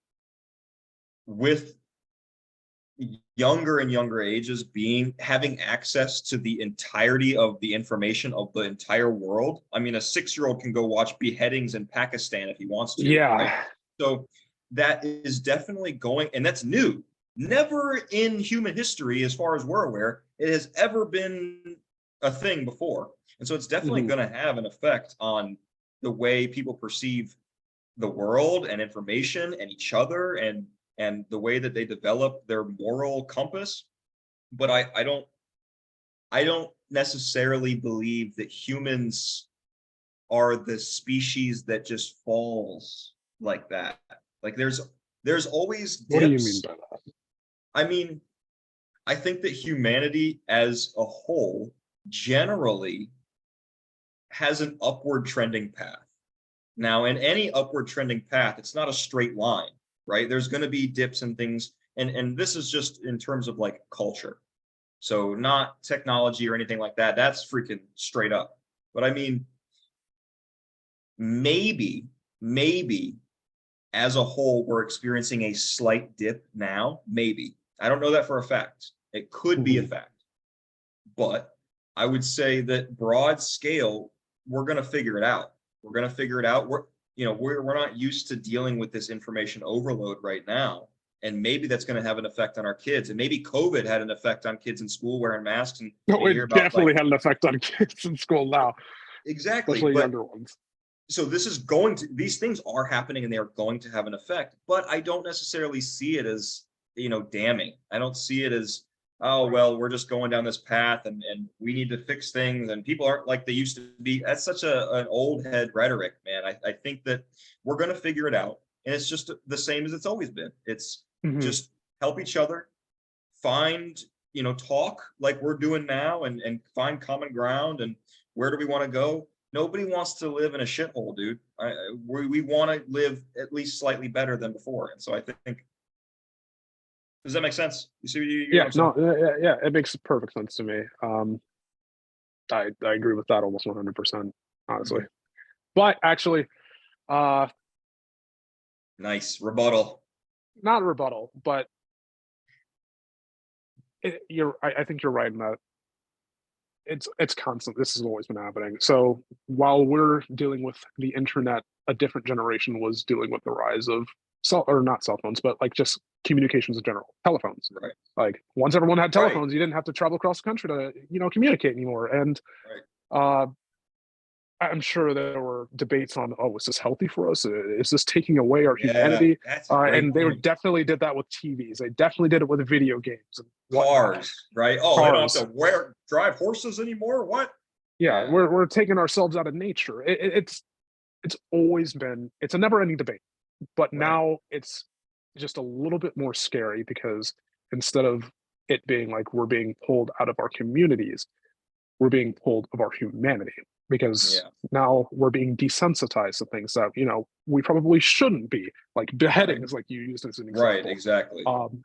with younger and younger ages having access to the entirety of the information of the entire world. I mean, a 6-year-old can go watch beheadings in Pakistan if he wants to, right? Yeah. So that is definitely going, and that's new. Never in human history, as far as we're aware, it has ever been a thing before. And so it's definitely Mhm. going to have an effect on the way people perceive the world and information and each other and the way that they develop their moral compass. But I don't necessarily believe that humans are the species that just falls like that. Like there's always What do you mean dips. by that? I mean, I think that humanity as a whole generally has an upward trending path. Now, in any upward trending path, it's not a straight line, right? There's going to be dips and things, and this is just in terms of like culture. So not technology or anything like that. That's freaking straight up. But I mean, maybe as a whole, we're experiencing a slight dip now. Maybe. I don't know that for a fact. It could be a Mhm. fact, but I would say that broad scale, we're going to figure it out. We're going to figure it out. We're not used to dealing with this information overload right now. And maybe that's going to have an effect on our kids. And maybe COVID had an effect on kids in school wearing masks. And No, you hear it about like, definitely had an effect on kids in school now, exactly. especially But younger ones. so these things are happening and they are going to have an effect, but I don't necessarily see it as, damning. I don't see it as, oh, well, we're just going down this path and we need to fix things and people aren't like they used to be. That's such an old head rhetoric, man. I think that we're going to figure it out. And it's just the same as it's always been. It's Mhm. just help each other, find, talk like we're doing now and find common ground and where do we want to go? Nobody wants to live in a shithole, dude. We want to live at least slightly better than before. And so I think, does that make sense? You see, you get what Yeah, I'm saying? no, yeah, it makes perfect sense to me. I agree with that almost 100%, honestly. Mhm. But actually, uh, Nice rebuttal. not a rebuttal, but I think you're right in that it's constant. This has always been happening. So while we're dealing with the internet, a different generation was dealing with the rise of not cell phones, but like just communications in general, telephones. Right. Like once everyone had Right. telephones, you didn't have to travel across the country to communicate anymore. And Right. uh, I'm sure there were debates on, oh, is this healthy for us? Is this taking away our Yeah, humanity? that's a great And they point. definitely did that with TVs. They definitely did it with video games and whatnot. Cars, right? Oh, they don't Cars. have to drive horses anymore. What? Yeah, Yeah. we're taking ourselves out of nature. It's always been, it's a never ending debate, but Right. now it's just a little bit more scary because instead of it being like we're being pulled out of our communities, we're being pulled of our humanity because Yeah. now we're being desensitized to things that we probably shouldn't be, like Right. beheadings, like you used as an Right. example. Exactly.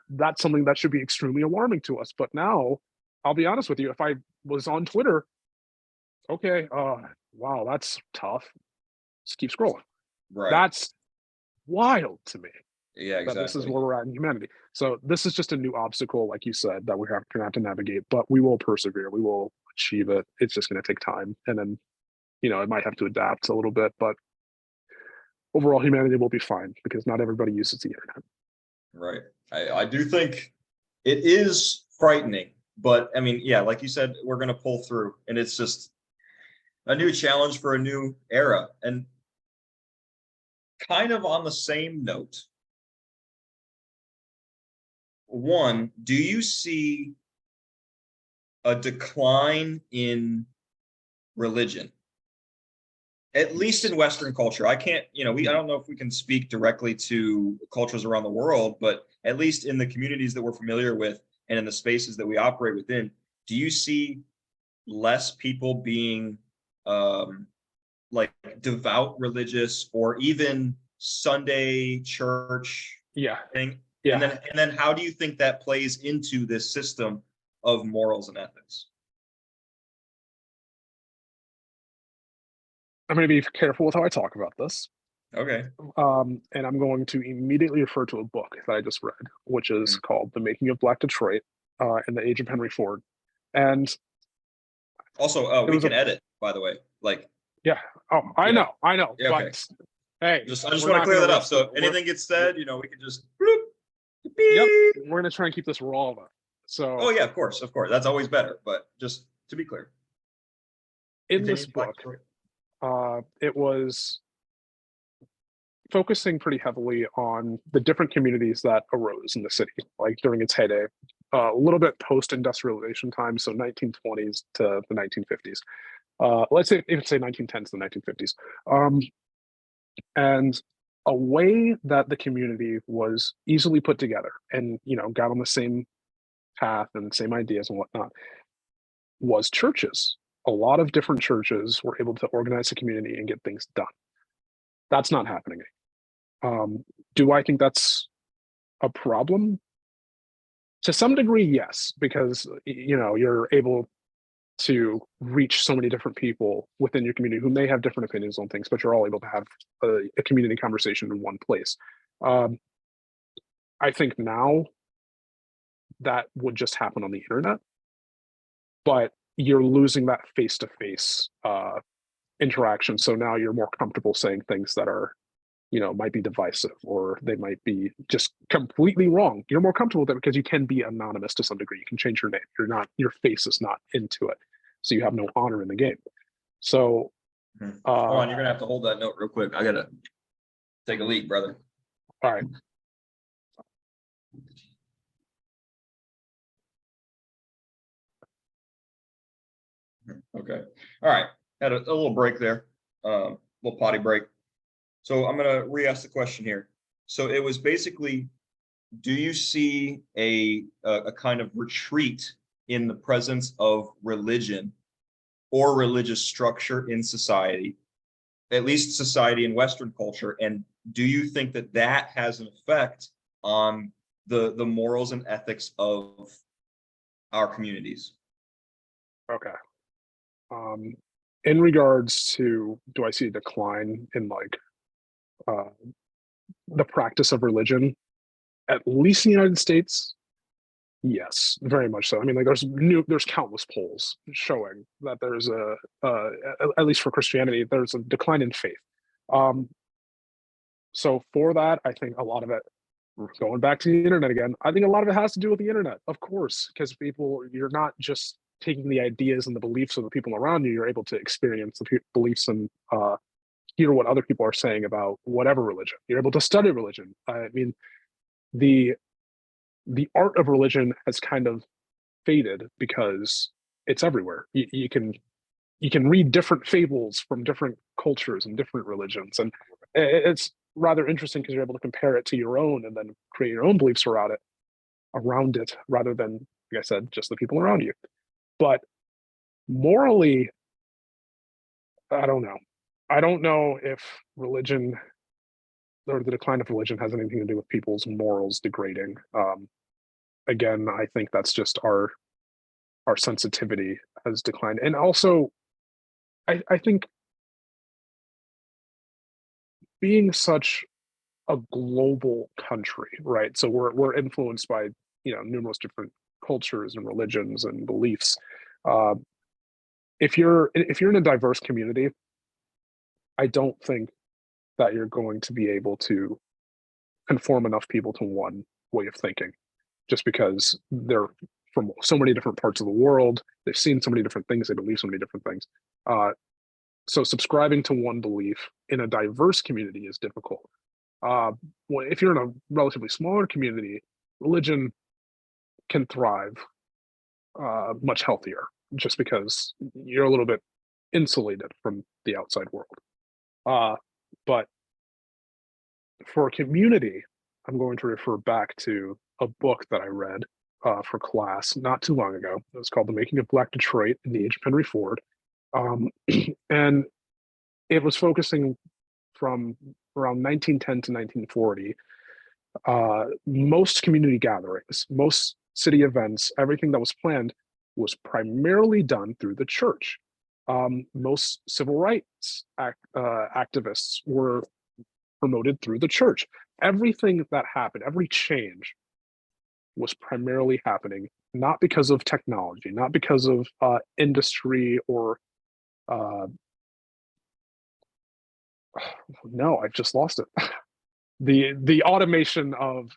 That's something that should be extremely alarming to us. But now, I'll be honest with you, if I was on Twitter, okay, wow, that's tough. Just keep scrolling. Right. That's wild to me Yeah. that this is Exactly. where we're at in humanity. So this is just a new obstacle, like you said, that we have to navigate. But we will persevere. We will achieve it. It's just going to take time, and then it might have to adapt a little bit. But overall, humanity will be fine because not everybody uses the internet. Right. I do think it is frightening, but I mean, yeah, like you said, we're going to pull through and it's just a new challenge for a new era. And kind of on the same note, one, do you see a decline in religion? At least in Western culture. I can't, I don't know if we can speak directly to cultures around the world, but at least in the communities that we're familiar with and in the spaces that we operate within, do you see less people being um, like devout religious or even Sunday church Yeah, thing? And yeah. then how do you think that plays into this system of morals and ethics? I'm going to be careful with how I talk about this. Okay. And I'm going to immediately refer to a book that I just read, which is Mhm. called "The Making of Black Detroit in the Age of Henry Ford." And Also, it we was a can edit, by the way. Like, yeah. Oh, yeah. I know, Yeah, okay. but hey, I just we're want to not clear going to that up. risk So it. if anything gets We're said, we can just bloop, yep, beep. we're going to try and keep this raw though. Oh So yeah, of course, of course. That's always better. But just to be clear, in this continue. Black book, Detroit. it was focusing pretty heavily on the different communities that arose in the city, like during its heyday, a little bit post-industrialization time, so 1920s to the 1950s. Let's say even say 1910s to the 1950s, and a way that the community was easily put together and got on the same path and same ideas and whatnot was churches. A lot of different churches were able to organize the community and get things done. That's not happening. Do I think that's a problem? To some degree, yes, because you're able to reach so many different people within your community who may have different opinions on things, but you're all able to have a community conversation in one place. Um, I think now that would just happen on the internet, but you're losing that face-to-face interaction. So now you're more comfortable saying things that are, might be divisive, or they might be just completely wrong. You're more comfortable with it because you can be anonymous to some degree. You can change your name. Your face is not into it. So you have no honor in the game. So Hold on, you're gonna have to hold that note real quick. I gotta take a leak, brother. all right. Okay. All right. Had a little break there. Little potty break. So I'm gonna re-ask the question here. So it was basically, do you see a kind of retreat in the presence of religion or religious structure in society, at least society in Western culture? And do you think that that has an effect on the morals and ethics of our communities? Okay. In regards to, do I see a decline in the practice of religion, at least in the United States? Yes, very much so. I mean, there's countless polls showing that there's at least for Christianity, there's a decline in faith. So for that, I think a lot of it, going back to the internet again, I think a lot of it has to do with the internet, of course, because you're not just taking the ideas and the beliefs of the people around you, you're able to experience the beliefs and hear what other people are saying about whatever religion. You're able to study religion. I mean, the art of religion has kind of faded because it's everywhere. You can read different fables from different cultures and different religions, and it's rather interesting because you're able to compare it to your own and then create your own beliefs around it, rather than, like I said, just the people around you. But morally, I don't know. I don't know if religion or the decline of religion has anything to do with people's morals degrading. Again, I think that's just our sensitivity has declined. And also, I think being such a global country, right? So we're influenced by numerous different cultures and religions and beliefs. Uh, if you're in a diverse community, I don't think that you're going to be able to conform enough people to one way of thinking, just because they're from so many different parts of the world. They've seen so many different things. They believe so many different things. So subscribing to one belief in a diverse community is difficult. If you're in a relatively smaller community, religion can thrive much healthier, just because you're a little bit insulated from the outside world. But for a community, I'm going to refer back to a book that I read for class not too long ago. It was called The Making of Black Detroit in the Age of Henry Ford. And it was focusing from around 1910 to 1940. Most community gatherings, most city events, everything that was planned was primarily done through the church. Most civil rights activists were promoted through the church. Everything that happened, every change, was primarily happening not because of technology, not because of industry or no, I've just lost it. The automation of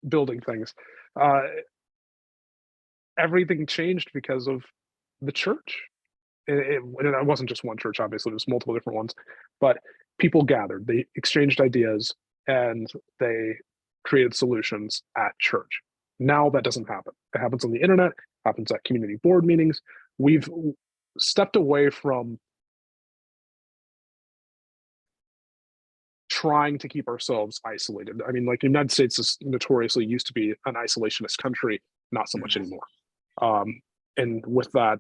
building things. Everything changed because of the church. It wasn't just one church, obviously, it was multiple different ones, but people gathered, they exchanged ideas, and they created solutions at church. Now that doesn't happen. It happens on the internet, happens at community board meetings. We've stepped away from trying to keep ourselves isolated. I mean, like, the United States is notoriously used to be an isolationist country, not so much anymore. And with that,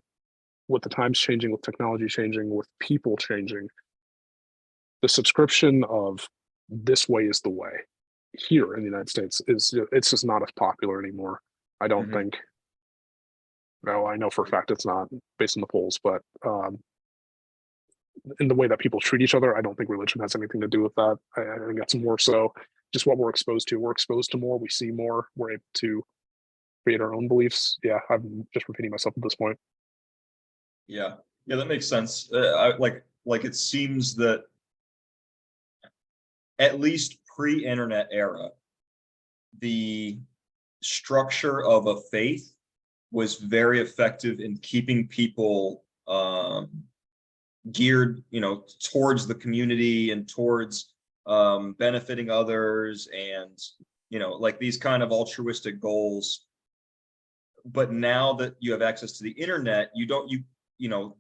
with the times changing, with technology changing, with people changing, the subscription of this way is the way here in the United States it's just not as popular anymore. I don't think. No, I know for a fact it's not based on the polls, but in the way that people treat each other, I don't think religion has anything to do with that. I think that's more so just what we're exposed to. We're exposed to more, we see more, we're able to create our own beliefs. Yeah, I'm just repeating myself at this point. Yeah, yeah, that makes sense. Like it seems that at least pre-internet era, the structure of a faith was very effective in keeping people geared, towards the community and towards benefiting others and, like these kind of altruistic goals. But now that you have access to the internet,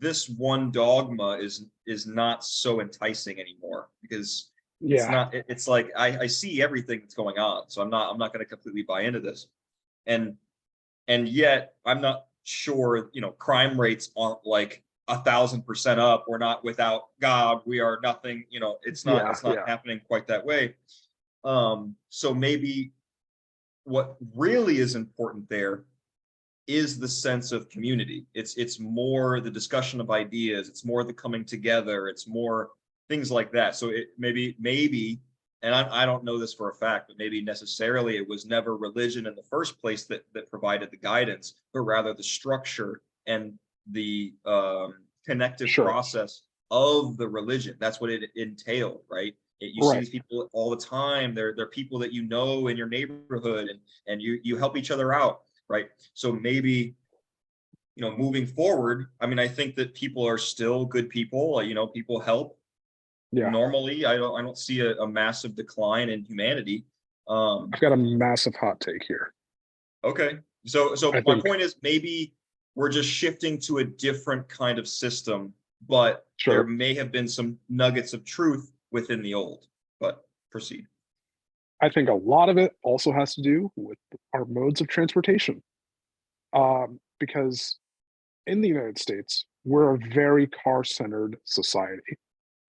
this one dogma is not so enticing anymore because Yeah, it's like I see everything that's going on, so I'm not going to completely buy into this. And yet I'm not sure, crime rates aren't like 1,000% up. We're not without God. We are nothing, yeah, it's not yeah, happening quite that way. So maybe what really is important there is the sense of community. It's more the discussion of ideas. It's more the coming together. It's more things like that. So it maybe, and I don't know this for a fact, but maybe necessarily it was never religion in the first place that provided the guidance, but rather the structure and the connective sure. process of the religion. That's what it entailed, right? You see Right. these people all the time. They're people that you know in your neighborhood, and you help each other out, right? So maybe, moving forward, I mean, I think that people are still good people. People help Yeah. normally. I don't see a massive decline in humanity. I've got a massive hot take here. Okay. So I my think, point is maybe we're just shifting to a different kind of system, but there sure, may have been some nuggets of truth within the old. But proceed. I think a lot of it also has to do with our modes of transportation. Because in the United States, we're a very car-centered society.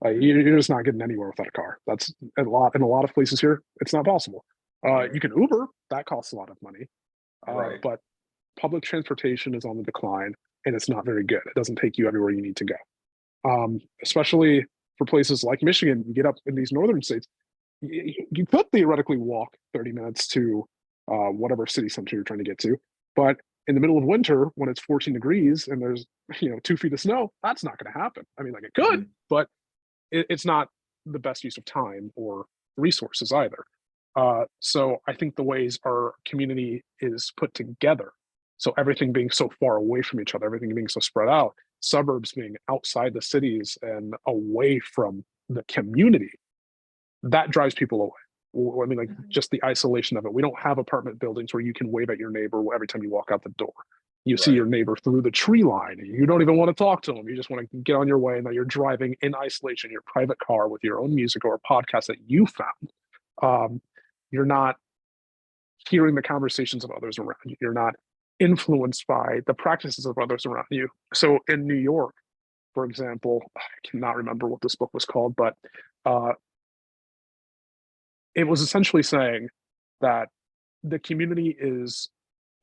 Mhm. You're just not getting anywhere without a car. That's in a lot of places here. It's not possible. Mhm. You can Uber, that costs a lot of money, Right. but public transportation is on the decline, and it's not very good. It doesn't take you everywhere you need to go. Especially for places like Michigan, you get up in these northern states, you could theoretically walk 30 minutes to whatever city center you're trying to get to, but in the middle of winter when it's 14 degrees and there's 2 feet of snow, that's not going to happen. I mean, like it could, Mhm. but it's not the best use of time or resources either. So I think the ways our community is put together, so everything being so far away from each other, everything being so spread out, suburbs being outside the cities and away from the community, that drives people away. I mean, like Mhm. just the isolation of it. We don't have apartment buildings where you can wave at your neighbor every time you walk out the door. You see Right. your neighbor through the tree line. And you don't even want to talk to them. You just want to get on your way, and then you're driving in isolation, your private car with your own music or a podcast that you found. Um, you're not hearing the conversations of others around you. You're not influenced by the practices of others around you. So in New York, for example, I cannot remember what this book was called, but uh, it was essentially saying that the community is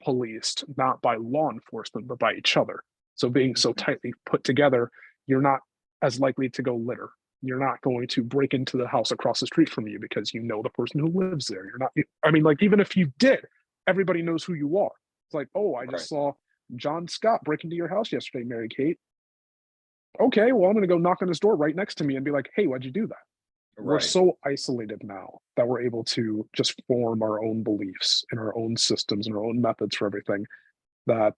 policed not by law enforcement but by each other. So being so Mhm. tightly put together, you're not as likely to go litter. You're not going to break into the house across the street from you because you know the person who lives there. You're not, I mean, like, even if you did, everybody knows who you are. It's like, oh, I Right. just saw John Scott break into your house yesterday, Mary Kate. Okay, well, I'm going to go knock on his door right next to me and be like, hey, why'd you do that? We're Right. so isolated now that we're able to just form our own beliefs and our own systems and our own methods for everything, that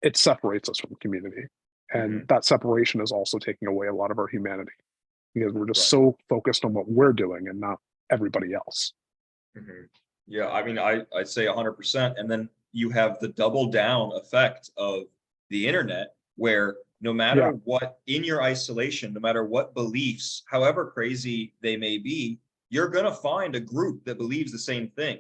it separates us from the community. And Mhm. that separation is also taking away a lot of our humanity because we're just Right. so focused on what we're doing and not everybody else. Mhm. Yeah, I mean, I'd say 100%. And then you have the double down effect of the internet, where no matter Yeah, what, in your isolation, no matter what beliefs, however crazy they may be, you're gonna find a group that believes the same thing,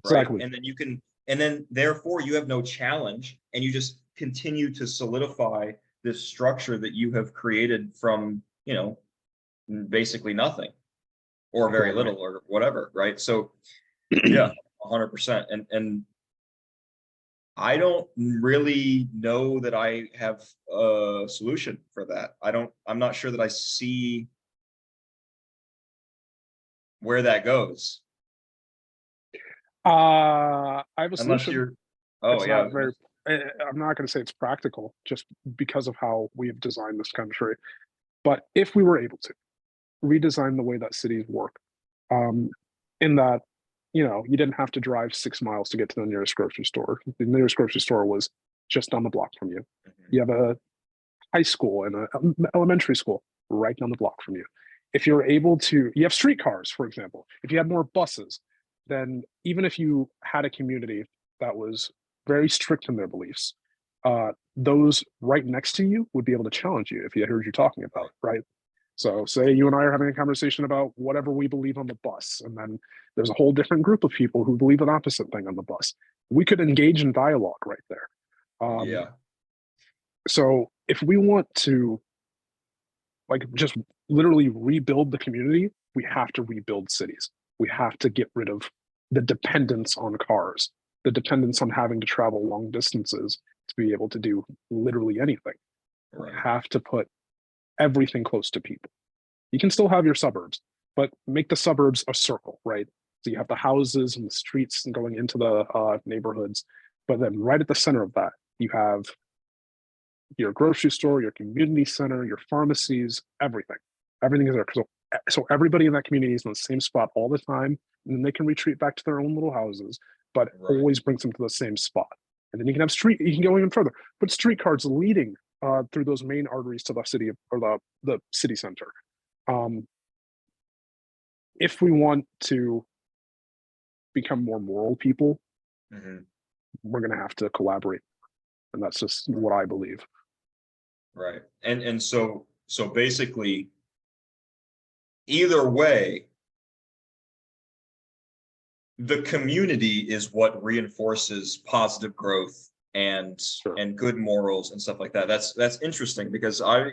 right? exactly. And then therefore you have no challenge, and you just continue to solidify this structure that you have created from, basically nothing or very Exactly. little or whatever, right? So yeah, 100%. And I don't really know that I have a solution for that. I'm not sure that I see where that goes. I have a Unless solution. Oh It's yeah. not very. I'm not going to say it's practical, just because of how we have designed this country. But if we were able to redesign the way that cities work, um, in that, you didn't have to drive 6 miles to get to the nearest grocery store. The nearest grocery store was just down the block from you. Mhm. You have a high school and an elementary school right down the block from you. If you're able to, you have streetcars, for example. If you had more buses, then even if you had a community that was very strict in their beliefs, those right next to you would be able to challenge you if you heard you talking about Right. it, right? So, say you and I are having a conversation about whatever we believe on the bus, and then there's a whole different group of people who believe an opposite thing on the bus. We could engage in dialogue right there. Um, Yeah. so, if we want to like just literally rebuild the community, we have to rebuild cities. We have to get rid of the dependence on cars, the dependence on having to travel long distances to be able to do literally anything. We Right. have to put everything close to people. You can still have your suburbs, but make the suburbs a circle, right? So you have the houses and the streets and going into the neighborhoods, but then right at the center of that, you have your grocery store, your community center, your pharmacies, everything. Everything is there. So everybody in that community is in the same spot all the time, and then they can retreat back to their own little houses, but it Right. always brings them to the same spot. And then you can have you can go even further, put streetcars leading through those main arteries to the city or the city center. Um, if we want to become more moral people, Mhm. we're going to have to collaborate. And that's just what I believe. Right. And so basically, either way, the community is what reinforces positive growth Sure. and good morals and stuff like that. That's interesting because I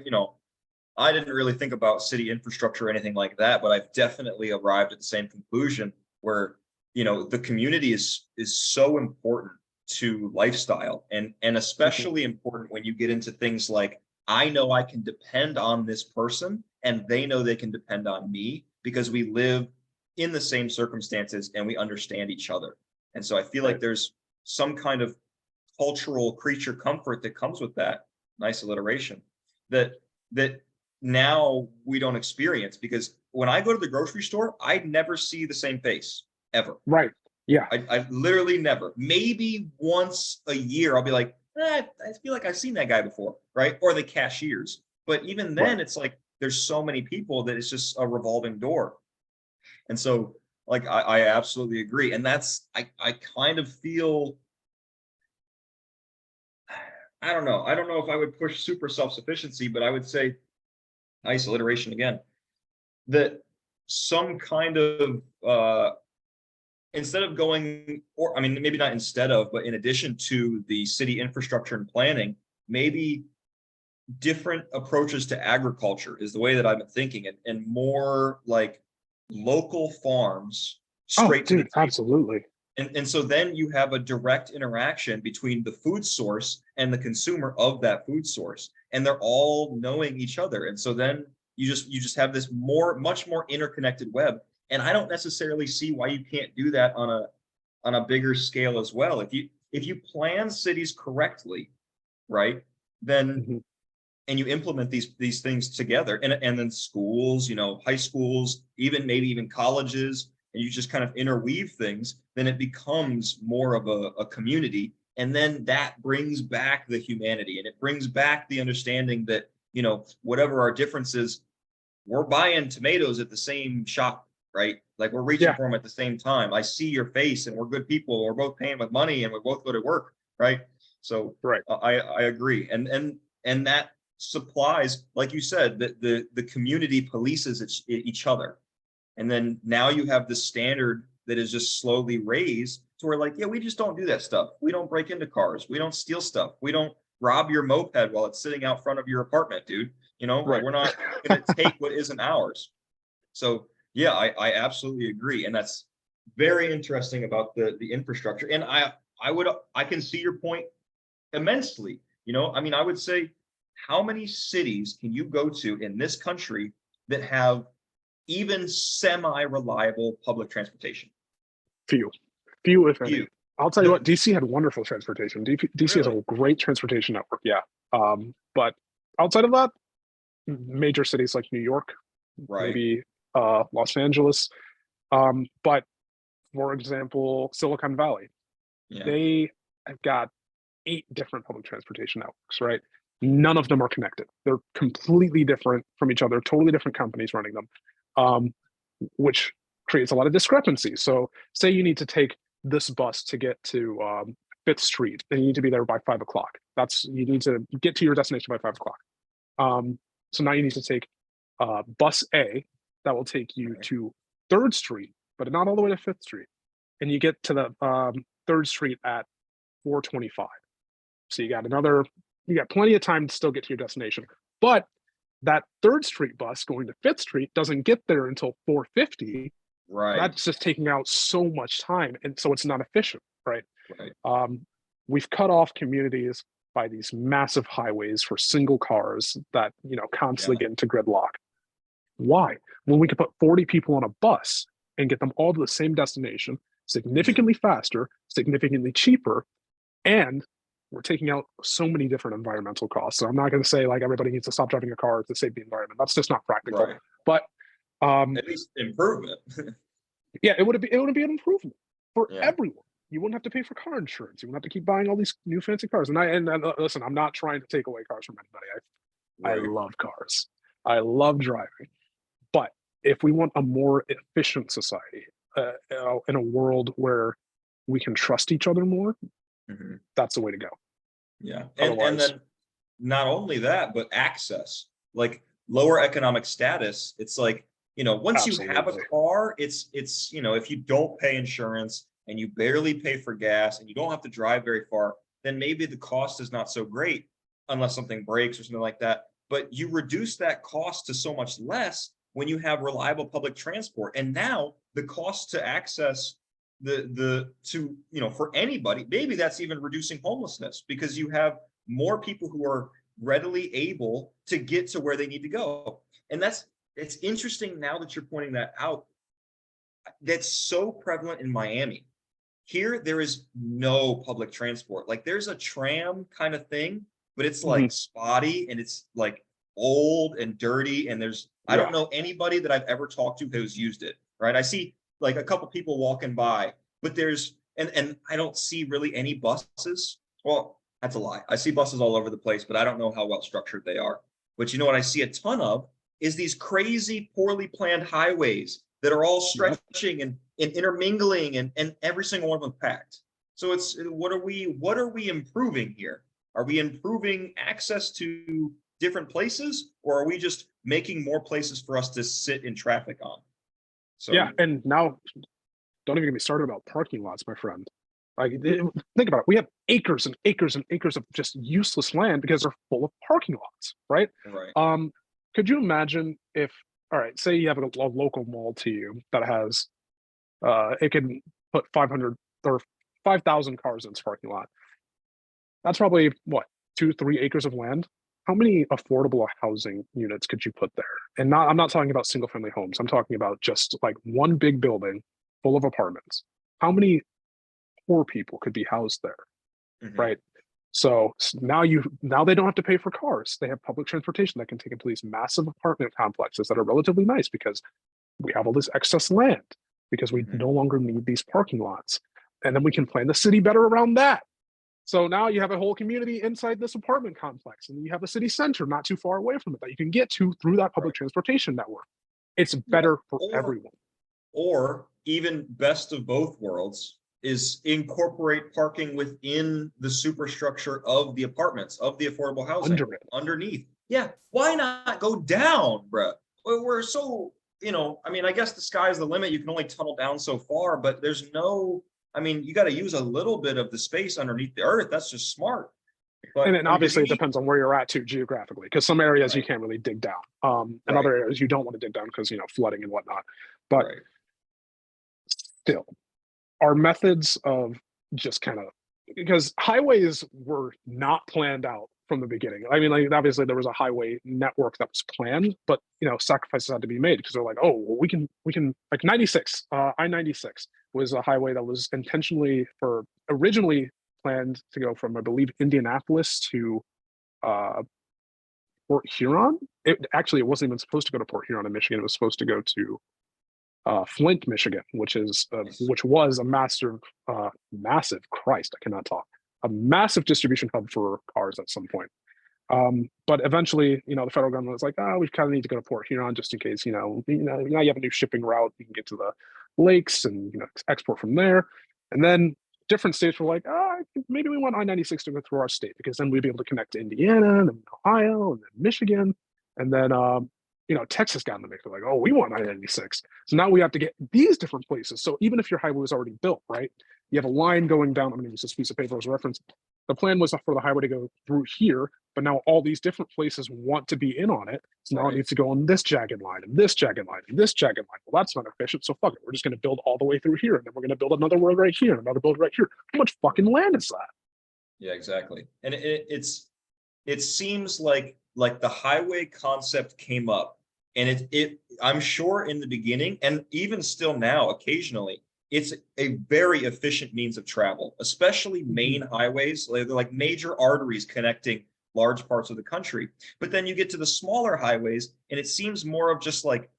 didn't really think about city infrastructure or anything like that, but I've definitely arrived at the same conclusion where, the community is so important to lifestyle and Mhm. especially important when you get into things like I know I can depend on this person and they know they can depend on me because we live in the same circumstances and we understand each other. And so I feel like Right. there's some kind of cultural creature comfort that comes with that. Nice alliteration. That now we don't experience because when I go to the grocery store, I never see the same face ever. Right. Yeah. I literally never. Maybe once a year, I'll be like, I feel like I've seen that guy before, right? Or the cashiers. But even Right. then, it's like there's so many people that it's just a revolving door. And so, like, I absolutely agree. And I kind of feel, I don't know. I don't know if I would push super self sufficiency, but I would say nice alliteration again that some kind of instead of going, or I mean maybe not instead of, but in addition to the city infrastructure and planning, maybe different approaches to agriculture is the way that I've been thinking, and more like local farms Oh, straight to the dude, table. absolutely. And so then you have a direct interaction between the food source and the consumer of that food source, and they're all knowing each other. And so then you just have this much more interconnected web. And I don't necessarily see why you can't do that on a bigger scale as well. If you plan cities correctly, right, then Mhm. and you implement these things together and then schools, high schools, even maybe even colleges, and you just kind of interweave things, then it becomes more of a community, and then that brings back the humanity and it brings back the understanding that whatever our differences, we're buying tomatoes at the same shop, right? Like we're reaching Yeah. for them at the same time. I see your face and we're good people, we're both paying with money and we both go to work, right? So Right. I agree. And that supplies, like you said, that the community polices each other. And then now you have the standard that is just slowly raised to where, like, yeah, we just don't do that stuff. We don't break into cars. We don't steal stuff. We don't rob your moped while it's sitting out front of your apartment, dude. Like Right. we're not going to take what isn't ours. So yeah, I absolutely agree. And that's very interesting about the infrastructure. And I can see your point immensely. I mean, I would say, how many cities can you go to in this country that have even semi-reliable public transportation? Few. Few, if any. Few. I'll tell you what, DC had wonderful transportation. DC has Really? a great transportation network. Yeah. But outside of that, major cities like New York, Right. maybe Los Angeles. But for example, Silicon Valley, Yeah. they have got 8 different public transportation networks, right? None of them are connected. They're completely different from each other, totally different companies running them, um, which creates a lot of discrepancy. So, say you need to take this bus to get to Fifth Street, and you need to be there by 5 o'clock. You need to get to your destination by 5 o'clock. So now you need to take bus A that will take you Right. to Third Street, but not all the way to Fifth Street, and you get to the Third Street at 4:25. So you got plenty of time to still get to your destination. But that Third Street bus going to Fifth Street doesn't get there until 4:50. Right. That's just taking out so much time, and so it's not efficient, right? Right. We've cut off communities by these massive highways for single cars that constantly Yeah. get into gridlock. Why? When we could put 40 people on a bus and get them all to the same destination significantly faster, significantly cheaper, and we're taking out so many different environmental costs. So I'm not going to say like everybody needs to stop driving a car to save the environment. That's just not practical. Right. But At least improvement. yeah, it would be an improvement for Yeah. everyone. You wouldn't have to pay for car insurance. You wouldn't have to keep buying all these new fancy cars. And listen, I'm not trying to take away cars from anybody. I Right. love cars. I love driving. But if we want a more efficient society, in a world where we can trust each other more, Mhm. that's the way to go. Yeah. And Otherwise, then not only that, but access, like lower economic status. It's like, once you have a absolutely. car, it's, if you don't pay insurance and you barely pay for gas and you don't have to drive very far, then maybe the cost is not so great unless something breaks or something like that. But you reduce that cost to so much less when you have reliable public transport. And now the cost to access for anybody, maybe that's even reducing homelessness because you have more people who are readily able to get to where they need to go. And it's interesting now that you're pointing that out. That's so prevalent in Miami. Here, there is no public transport. Like there's a tram kind of thing, but it's Mhm. like spotty and it's like old and dirty. And I don't Yeah. know anybody that I've ever talked to who's used it. Right. I see like a couple people walking by, but and I don't see really any buses. Well, that's a lie. I see buses all over the place, but I don't know how well structured they are. But you know what I see a ton of is these crazy, poorly planned highways that are all Yep. stretching and intermingling and every single one of them packed. So it's what are we improving here? Are we improving access to different places, or are we just making more places for us to sit in traffic on? So Yeah. And now, don't even get me started about parking lots, my friend. Like, think about it. We have acres and acres and acres of just useless land because they're full of parking lots, right? right, Could you imagine if, all right, say you have a local mall to you that has, it can put 500 or 5,000 cars in its parking lot. That's probably what, 2, 3 acres of land. How many affordable housing units could you put there? And I'm not talking about single family homes. I'm talking about just like one big building full of apartments. How many poor people could be housed there, mhm, right? So now they don't have to pay for cars. They have public transportation that can take them to these massive apartment complexes that are relatively nice because we have all this excess land because we mhm. no longer need these parking lots. And then we can plan the city better around that. So now you have a whole community inside this apartment complex, and you have a city center not too far away from it that you can get to through that public Right. transportation network. It's Yeah. better for Or everyone. or even best of both worlds is incorporate parking within the superstructure of the apartments, of the affordable housing Under it. underneath. Yeah, why not go down, bro? We're so, I mean, I guess the sky's the limit. You can only tunnel down so far, but you got to use a little bit of the space underneath the earth. That's just smart. And But then I mean, because obviously it depends on where you're at too geographically, because some areas you right, can't really dig down. And right, other areas you don't want to dig down because flooding and whatnot. But right, still, our methods of just kind of, because highways were not planned out from the beginning. I mean, like obviously there was a highway network that was planned, but sacrifices had to be made because they're like, oh, well, we can like 96, I-96. was a highway that was originally planned to go from, I believe, Indianapolis to Port Huron. It wasn't even supposed to go to Port Huron in Michigan. It was supposed to go to Flint, Michigan, which was a massive Christ, I cannot talk, a massive distribution hub for cars at some point. But eventually, the federal government was like, we kind of need to go to Port Huron just in case, now you have a new shipping route. You can get to the lakes and, export from there. And then different states were like, maybe we want I-96 to go through our state because then we'd be able to connect to Indiana and then Ohio and then Michigan. And then, Texas got in the mix. They're like, oh, we want I-96. So now we have to get these different places. So even if your highway was already built, right, you have a line going down. I'm going to use this piece of paper as a reference. The plan was for the highway to go through here, but now all these different places want to be in on it. So now it needs to go on this jagged line and this jagged line and this jagged line. Well, that's not efficient. So fuck it. We're just going to build all the way through here. And then we're going to build another road right here, another build right here. How much fucking land is that? Yeah, exactly. And it seems like the highway concept came up, and I'm sure in the beginning, and even still now, occasionally, it's a very efficient means of travel, especially main highways, like major arteries connecting large parts of the country. But then you get to the smaller highways, and it seems more of just like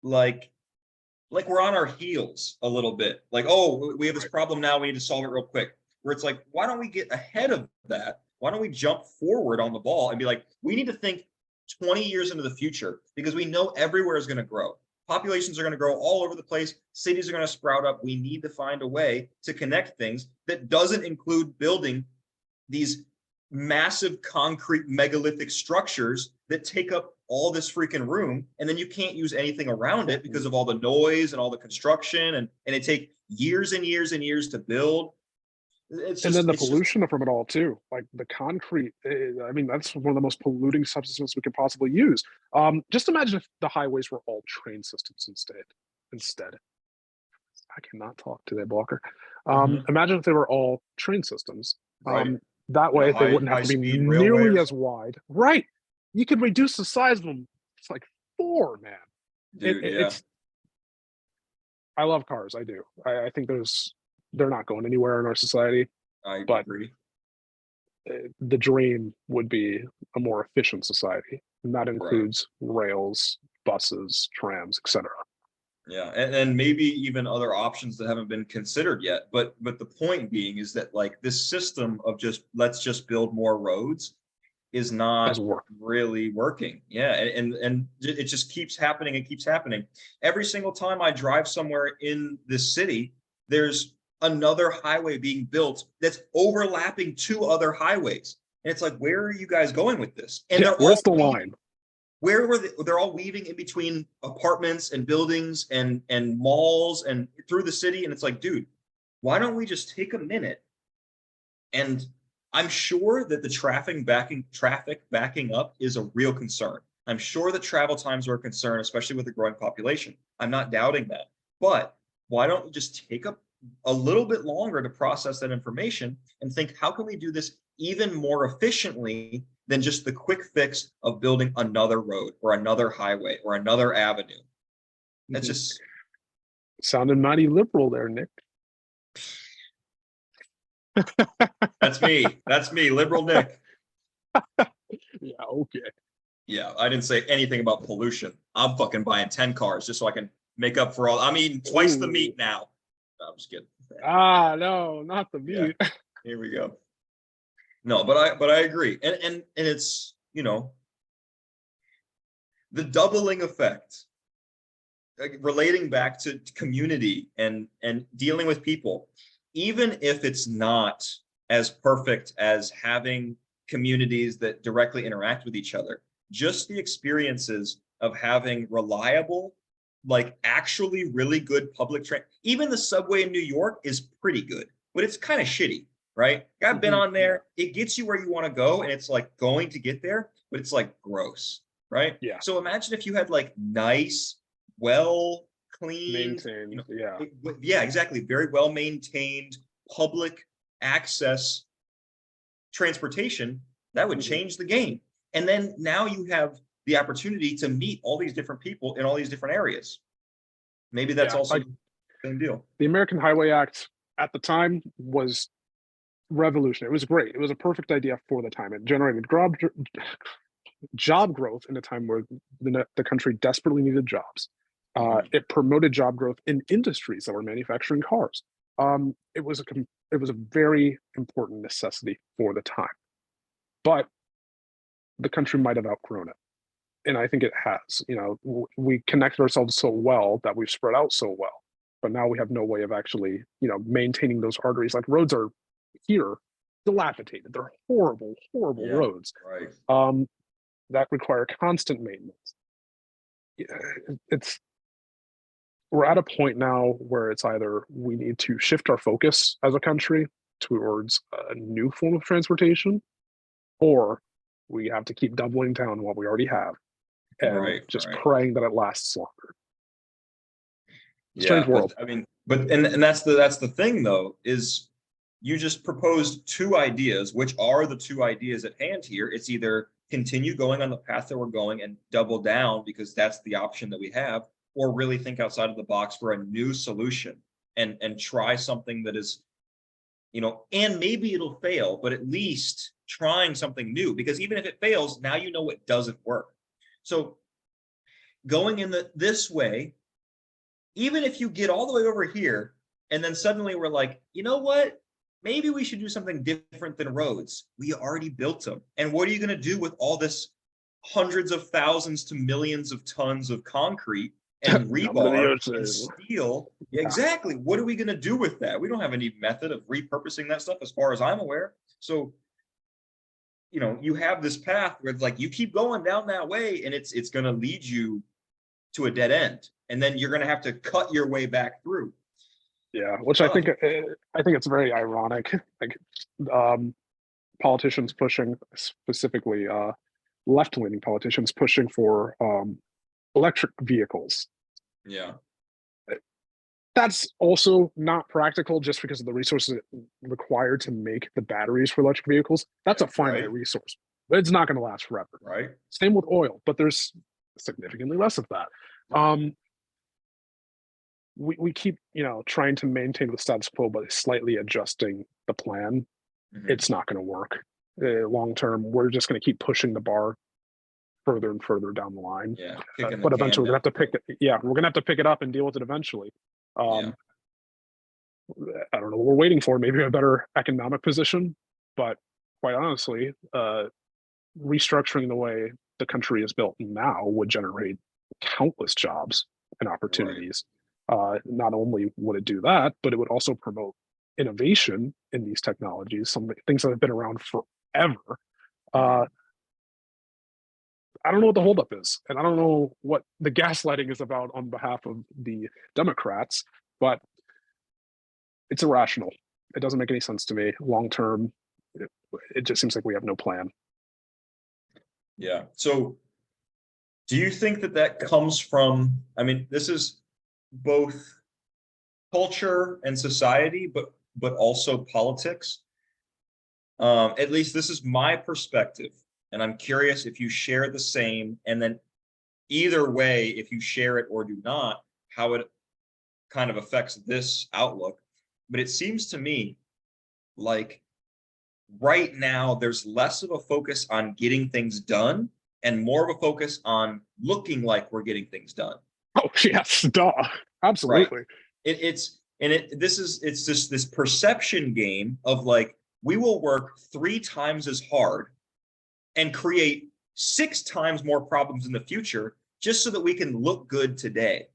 we're on our heels a little bit. Like, oh, we have this problem now, we need to solve it real quick. Where it's like, why don't we get ahead of that? Why don't we jump forward on the ball and be like, we need to think 20 years into the future because we know everywhere is going to grow. Populations are going to grow all over the place. Cities are going to sprout up. We need to find a way to connect things that doesn't include building these massive concrete megalithic structures that take up all this freaking room. And then you can't use anything around it because of all the noise and all the construction. And it take years and years and years to build. And then the pollution from it all too, like the concrete. That's one of the most polluting substances we could possibly use. Just imagine if the highways were all train systems instead. I cannot talk today, Blocker. Imagine if they were all train systems. Right. That way they wouldn't have to be nearly as wide. Right. You could reduce the size of them. It's like 4, man. Dude, I love cars. I do. I think they're not going anywhere in our society. I agree. The dream would be a more efficient society, and that includes rails, buses, trams, etc. Yeah, and maybe even other options that haven't been considered yet. But the point being is that like this system of let's just build more roads is not really working. Yeah, and it just keeps happening and keeps happening. Every single time I drive somewhere in this city, there's another highway being built that's overlapping 2 other highways. And it's like, where are you guys going with this? And where's the line? Where were they're all weaving in between apartments and buildings and malls and through the city. And it's like, dude, why don't we just take a minute? And I'm sure that the traffic backing up is a real concern. I'm sure that travel times are a concern, especially with the growing population. I'm not doubting that. But why don't we just take a little bit longer to process that information and think, how can we do this even more efficiently than just the quick fix of building another road or another highway or another avenue? That's just sounded mighty liberal there, Nick. That's me, liberal Nick. Yeah, okay. Yeah, I didn't say anything about pollution. I'm fucking buying 10 cars just so I can make up for all. I'm eating twice the meat now. No, I'm just kidding. No, not the meat. Yeah, here we go. No, but I agree. And it's, the doubling effect, like relating back to community and dealing with people, even if it's not as perfect as having communities that directly interact with each other, just the experiences of having reliable, like actually really good public train. Even the subway in New York is pretty good, but it's kind of shitty, right? I've been on there. It gets you where you want to go, and it's like going to get there, but it's like gross, right? Yeah. So imagine if you had like nice, well cleaned, maintained, yeah, exactly, very well maintained public access transportation. That would change the game. And then now you have the opportunity to meet all these different people in all these different areas. Maybe that's also Same deal. The American Highway Act at the time was revolutionary. It was great. It was a perfect idea for the time. It generated job growth in a time where the country desperately needed jobs. It promoted job growth in industries that were manufacturing cars. It was a very important necessity for the time, but the country might have outgrown it, and I think it has. We connected ourselves so well that we've spread out so well, but now we have no way of actually, maintaining those arteries. Like, roads are here dilapidated. They're horrible, horrible roads. Right. That require constant maintenance. We're at a point now where it's either we need to shift our focus as a country towards a new form of transportation, or we have to keep doubling down on what we already have and just praying that it lasts longer. Strange world. And that's the thing though, is you just proposed two ideas, which are the two ideas at hand here. It's either continue going on the path that we're going and double down because that's the option that we have, or really think outside of the box for a new solution and try something that is, and maybe it'll fail, but at least trying something new, because even if it fails, now you know it doesn't work. So going in this way, even if you get all the way over here and then suddenly we're like, you know what? Maybe we should do something different than roads. We already built them. And what are you going to do with all this hundreds of thousands to millions of tons of concrete and rebar and steel? Yeah. Exactly. What are we going to do with that? We don't have any method of repurposing that stuff as far as I'm aware. So, you have this path where it's like you keep going down that way and it's going to lead you to a dead end. And then you're going to have to cut your way back through. Yeah, which I think it's very ironic. Like, politicians pushing, specifically left-leaning politicians pushing for electric vehicles. Yeah, that's also not practical just because of the resources required to make the batteries for electric vehicles. That's a finite resource, but it's not going to last forever. Right. Same with oil, but there's significantly less of that. We keep, trying to maintain the status quo, but slightly adjusting the plan. It's not going to work long term. We're just going to keep pushing the bar further and further down the line. Yeah, but eventually we're going to have to pick it. Yeah, we're going to have to pick it up and deal with it eventually. I don't know what we're waiting for. Maybe a better economic position, but quite honestly, restructuring the way the country is built now would generate countless jobs and opportunities. Not only would it do that, but it would also promote innovation in these technologies, some things that have been around forever. I don't know what the holdup is, and I don't know what the gaslighting is about on behalf of the Democrats, but it's irrational. It doesn't make any sense to me. Long term, it just seems like we have no plan. Yeah. So do you think that comes from, this is both culture and society, but also politics? At least this is my perspective. And I'm curious if you share the same, and then either way, if you share it or do not, how it kind of affects this outlook. But it seems to me like right now there's less of a focus on getting things done and more of a focus on looking like we're getting things done. Oh yes, duh, absolutely. Right. It's just this perception game of like, we will work 3 times as hard and create 6 times more problems in the future just so that we can look good today.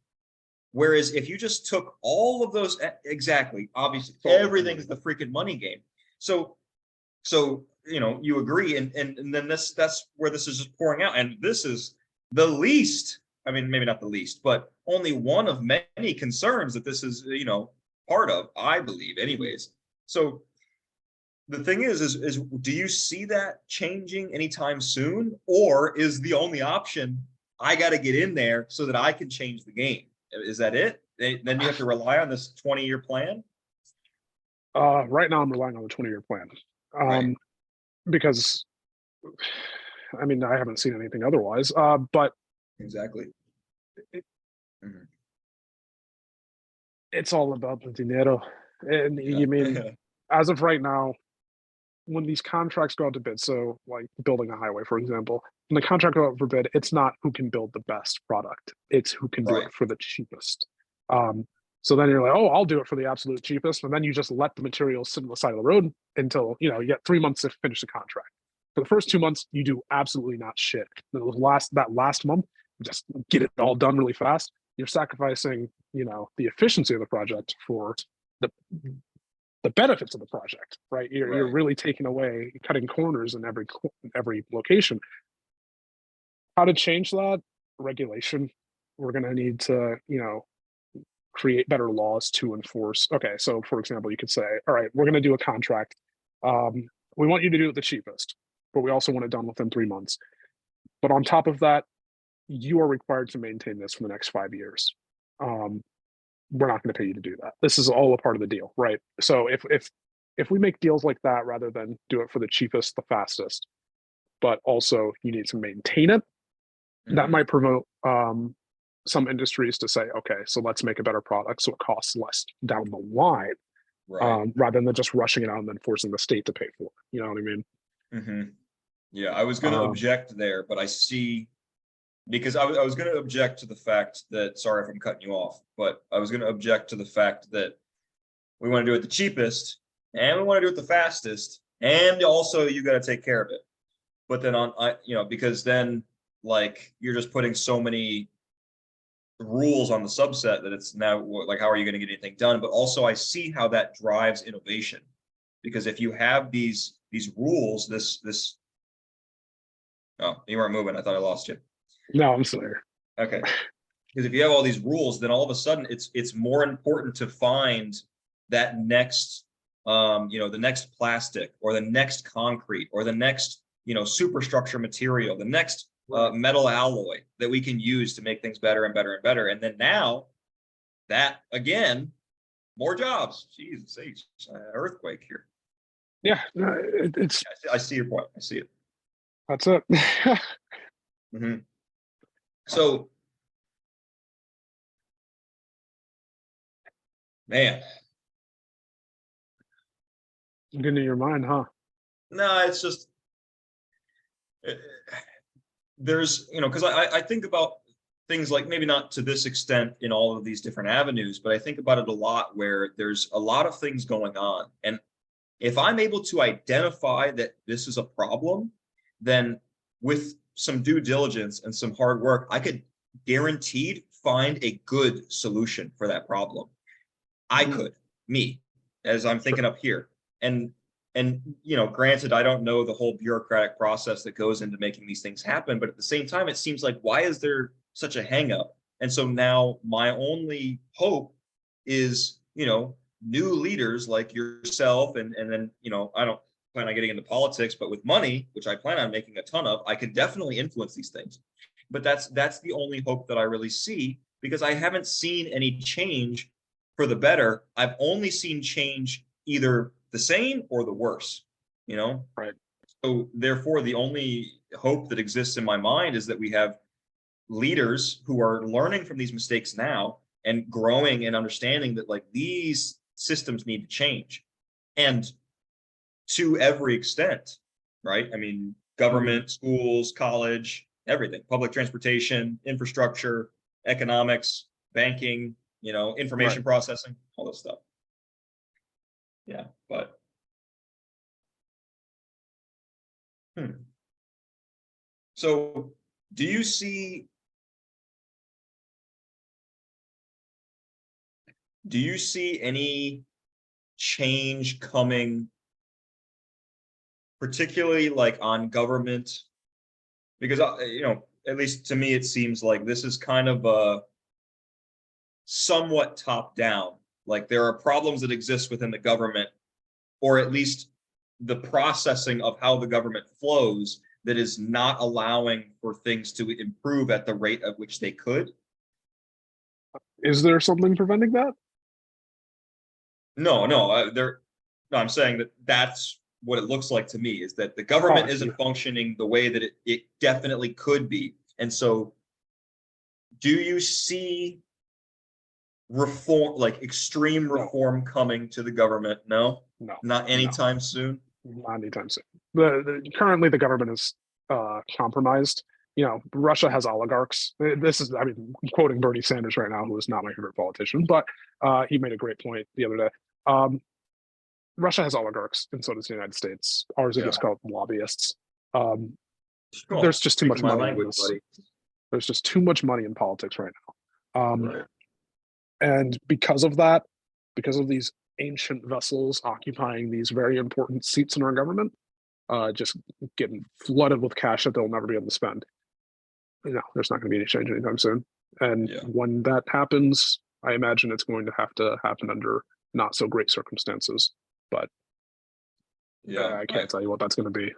Whereas if you just took all of those, exactly, obviously everything's the freaking money game. So you agree, and then that's where this is just pouring out. And this is the least, maybe not the least, but only one of many concerns that this is, part of, I believe anyways. So the thing is do you see that changing anytime soon? Or is the only option, I got to get in there so that I can change the game? Is that it? Then you have to rely on this 20-year plan? Right now I'm relying on the 20-year plan. Because, I haven't seen anything otherwise. But exactly. It's all about the dinero. And Yeah. you mean, as of right now, when these contracts go out to bid, so like building a highway, for example, when the contract go out for bid, it's not who can build the best product, it's who can do Right. it for the cheapest. Um, so then you're like, oh, I'll do it for the absolute cheapest, and then you just let the materials sit on the side of the road until you get 3 months to finish the contract. For the first 2 months, you do absolutely not shit. That last month, just get it all done really fast. You're sacrificing, the efficiency of the project for the the benefits of the project, right? You're Right. really taking away, cutting corners in every location. How to change that? Regulation. We're going to need to, create better laws to enforce. Okay, so for example, you could say, all right, we're going to do a contract. We want you to do it the cheapest, but we also want it done within 3 months. But on top of that, you are required to maintain this for the next 5 years. Um, we're not going to pay you to do that. This is all a part of the deal, right? So if we make deals like that rather than do it for the cheapest, the fastest, but also you need to maintain it, that Mhm. might promote some industries to say, okay, so let's make a better product so it costs less down the line, Right. rather than just rushing it out and then forcing the state to pay for it. You know what I mean? Hmm. Yeah, I was going to Um, object there, but I see because I was going to object to the fact that, sorry if I'm cutting you off, but I was going to object to the fact that we want to do it the cheapest and we want to do it the fastest, and also you got to take care of it. But then because then like you're just putting so many rules on the subset that it's now like, how are you going to get anything done? But also I see how that drives innovation, because if you have these rules, this oh, you weren't moving. I thought I lost you. no, I'm sorry. Okay. Because if you have all these rules, then all of a sudden it's more important to find that next the next plastic or the next concrete or the next superstructure material, the next Right. metal alloy that we can use to make things better and better and better. And then now that again, more jobs. Jesus H, earthquake here. Yeah, no, it's I see your point. I see it. that's it. Hmm. So, man, Getting in your mind, huh? no, it's just uh, there's because I think about things like, maybe not to this extent in all of these different avenues, but I think about it a lot where there's a lot of things going on. And if I'm able to identify that this is a problem, then with some due diligence and some hard work, I could guaranteed find a good solution for that problem. I Mm, could, me, as I'm sure. thinking up here. And granted, I don't know the whole bureaucratic process that goes into making these things happen, but at the same time, it seems like, why is there such a hangup? And so now my only hope is, new leaders like yourself, and then, I don't plan on getting into politics, but with money, which I plan on making a ton of, I can definitely influence these things. But that's the only hope that I really see, because I haven't seen any change for the better. I've only seen change either the same or the worse, you know? Right. So therefore, the only hope that exists in my mind is that we have leaders who are learning from these mistakes now and growing and understanding that, like, these systems need to change. And to every extent, right? I mean, Mhm. government, schools, college, everything, public transportation, infrastructure, economics, banking, Right. information processing, all this stuff. Yeah. But hmm. So do you see any change coming, particularly like on government? Because at least to me, it seems like this is kind of a somewhat top down. Like, there are problems that exist within the government, or at least the processing of how the government flows, that is not allowing for things to improve at the rate at which they could. Is there something preventing that? No, no, no, I'm saying that that's what it looks like to me, is that the Oh, I government see. isn't functioning the way that it definitely could be. And so do you see reform, like extreme reform coming to the government? No, No, not anytime soon. not anytime soon. Currently the government is compromised. Russia has oligarchs. This is, I mean, I'm quoting Bernie Sanders right now, who is not my favorite politician, but he made a great point the other day. Russia has oligarchs, and so does the United States. Ours are just called lobbyists. There's just too much money in this. There's just too much money in politics right now. Right. And because of that, because of these ancient vessels occupying these very important seats in our government, just getting flooded with cash that they'll never be able to spend. There's not going to be any change anytime soon. And when that happens, I imagine it's going to happen under not so great circumstances. But I can't tell you what that's going to be.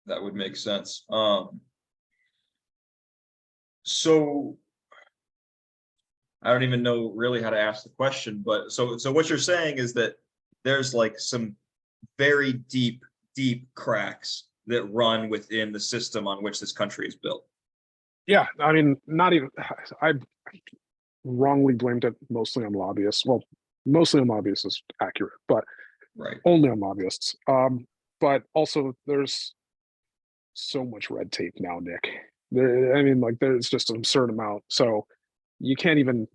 That would make sense. So I don't even know really how to ask the question, but so what you're saying is that there's like some very deep cracks that run within the system on which this country is built. Yeah, I mean, not even, I wrongly blamed it mostly on lobbyists. Well, mostly on lobbyists is accurate, but only on lobbyists. But also there's so much red tape now, Nick. There's just an absurd amount. So you can't even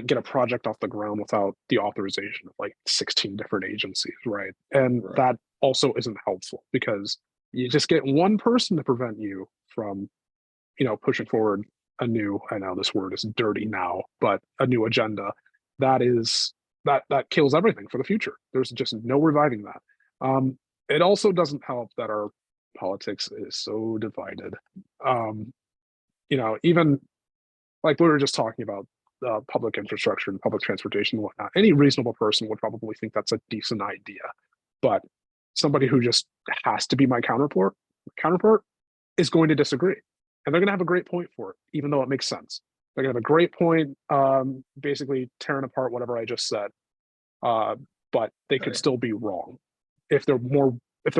get a project off the ground without the authorization of 16 different agencies, right? And that also isn't helpful, because you just get one person to prevent you from, pushing forward a new, I know this word is dirty now, but a new agenda that kills everything for the future. There's just no reviving that. It also doesn't help that our politics is so divided. Even like we were just talking about public infrastructure and public transportation and whatnot, any reasonable person would probably think that's a decent idea. But somebody who just has to be my counterpart is going to disagree. And they're going to have a great point for it, even though it makes sense. They're going to have a great point, basically tearing apart whatever I just said. But they could still be wrong. If they're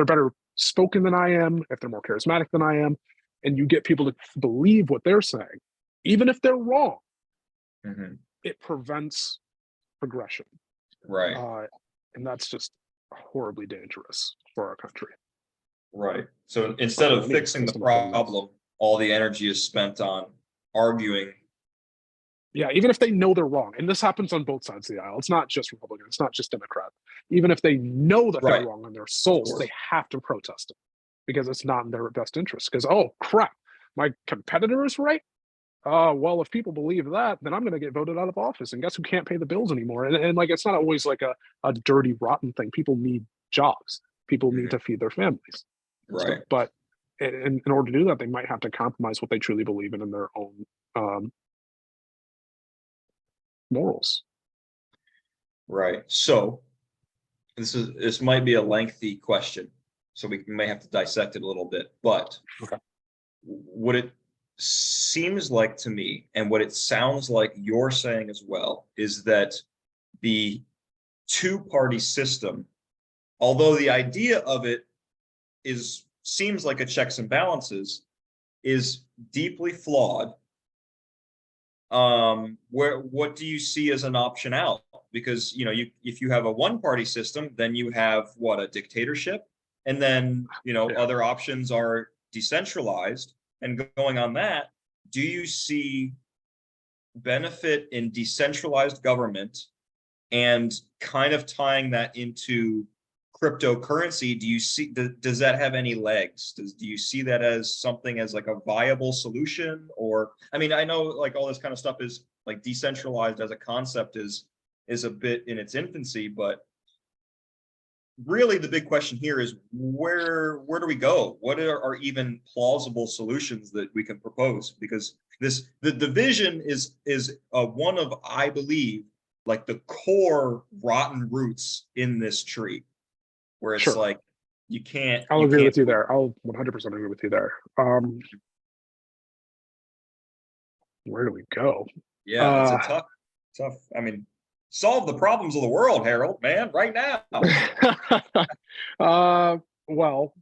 better spoken than I am, if they're more charismatic than I am, and you get people to believe what they're saying, even if they're wrong, it prevents progression. Right. And that's just horribly dangerous for our country. Right. So instead of fixing the problem, all the energy is spent on arguing. Yeah, even if they know they're wrong, and this happens on both sides of the aisle. It's not just Republican, it's not just Democrat. Even if they know that they're wrong on their souls, they have to protest it, because it's not in their best interest. Because, oh crap, my competitor is right. Well, if people believe that, then I'm going to get voted out of office, and guess who can't pay the bills anymore? And it's not always like a dirty, rotten thing. People need jobs. People need to feed their families. Right. So, but in order to do that, they might have to compromise what they truly believe in their own morals. Right. So this might be a lengthy question, so we may have to dissect it a little bit. But what it seems like to me, and what it sounds like you're saying as well, is that the two-party system, although the idea of it seems like a checks and balances, is deeply flawed. What do you see as an option out? Because if you have a one-party system, then you have a dictatorship, and then other options are decentralized. And going on that, do you see benefit in decentralized government and kind of tying that into cryptocurrency? Does that have any legs? Do you see that as something as a viable solution? Or, I mean, I know all this kind of stuff is decentralized as a concept is a bit in its infancy, but really the big question here is where do we go? What are even plausible solutions that we can propose? Because the division is one of, I believe, the core rotten roots in this tree, where it's you can't. I'll agree with you there. I'll 100% agree with you there. Where do we go? Yeah, it's a tough. I mean, solve the problems of the world, Harold, man, right now. Well,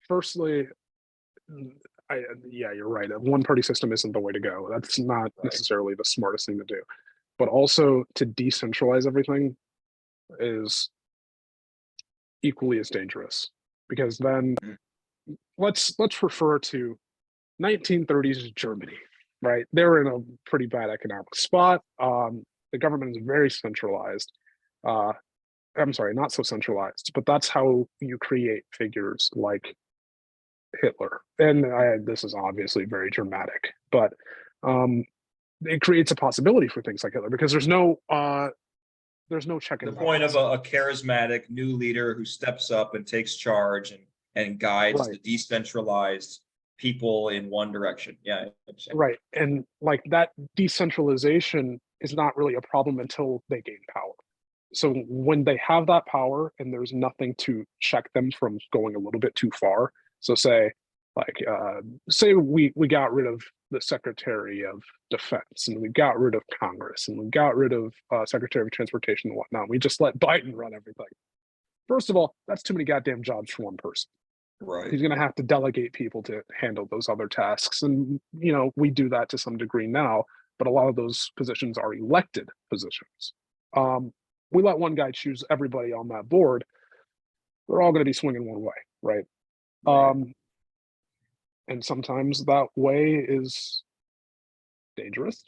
firstly, yeah, you're right. A one-party system isn't the way to go. That's not necessarily the smartest thing to do. But also to decentralize everything is equally as dangerous, because then Mhm. let's refer to 1930s Germany, right? They were in a pretty bad economic spot. The government is very centralized. Uh, I'm sorry, not so centralized, but that's how you create figures like Hitler. And this is obviously very dramatic, but um, it creates a possibility for things like Hitler, because there's no check The and point of balance. a charismatic new leader who steps up and takes charge and guides Right, the decentralized people in one direction. Yeah, I understand. right. And like that decentralization is not really a problem until they gain power. So when they have that power and there's nothing to check them from going a little bit too far. So say we got rid of the Secretary of Defense, and we got rid of Congress, and we got rid of Secretary of Transportation and whatnot. We just let Biden run everything. First of all, that's too many goddamn jobs for one person. Right. He's going to have to delegate people to handle those other tasks, and we do that to some degree now, but a lot of those positions are elected positions. um, we let one guy choose everybody on that board, they're all going to be swinging one way, right? Right. um, and sometimes that way is dangerous,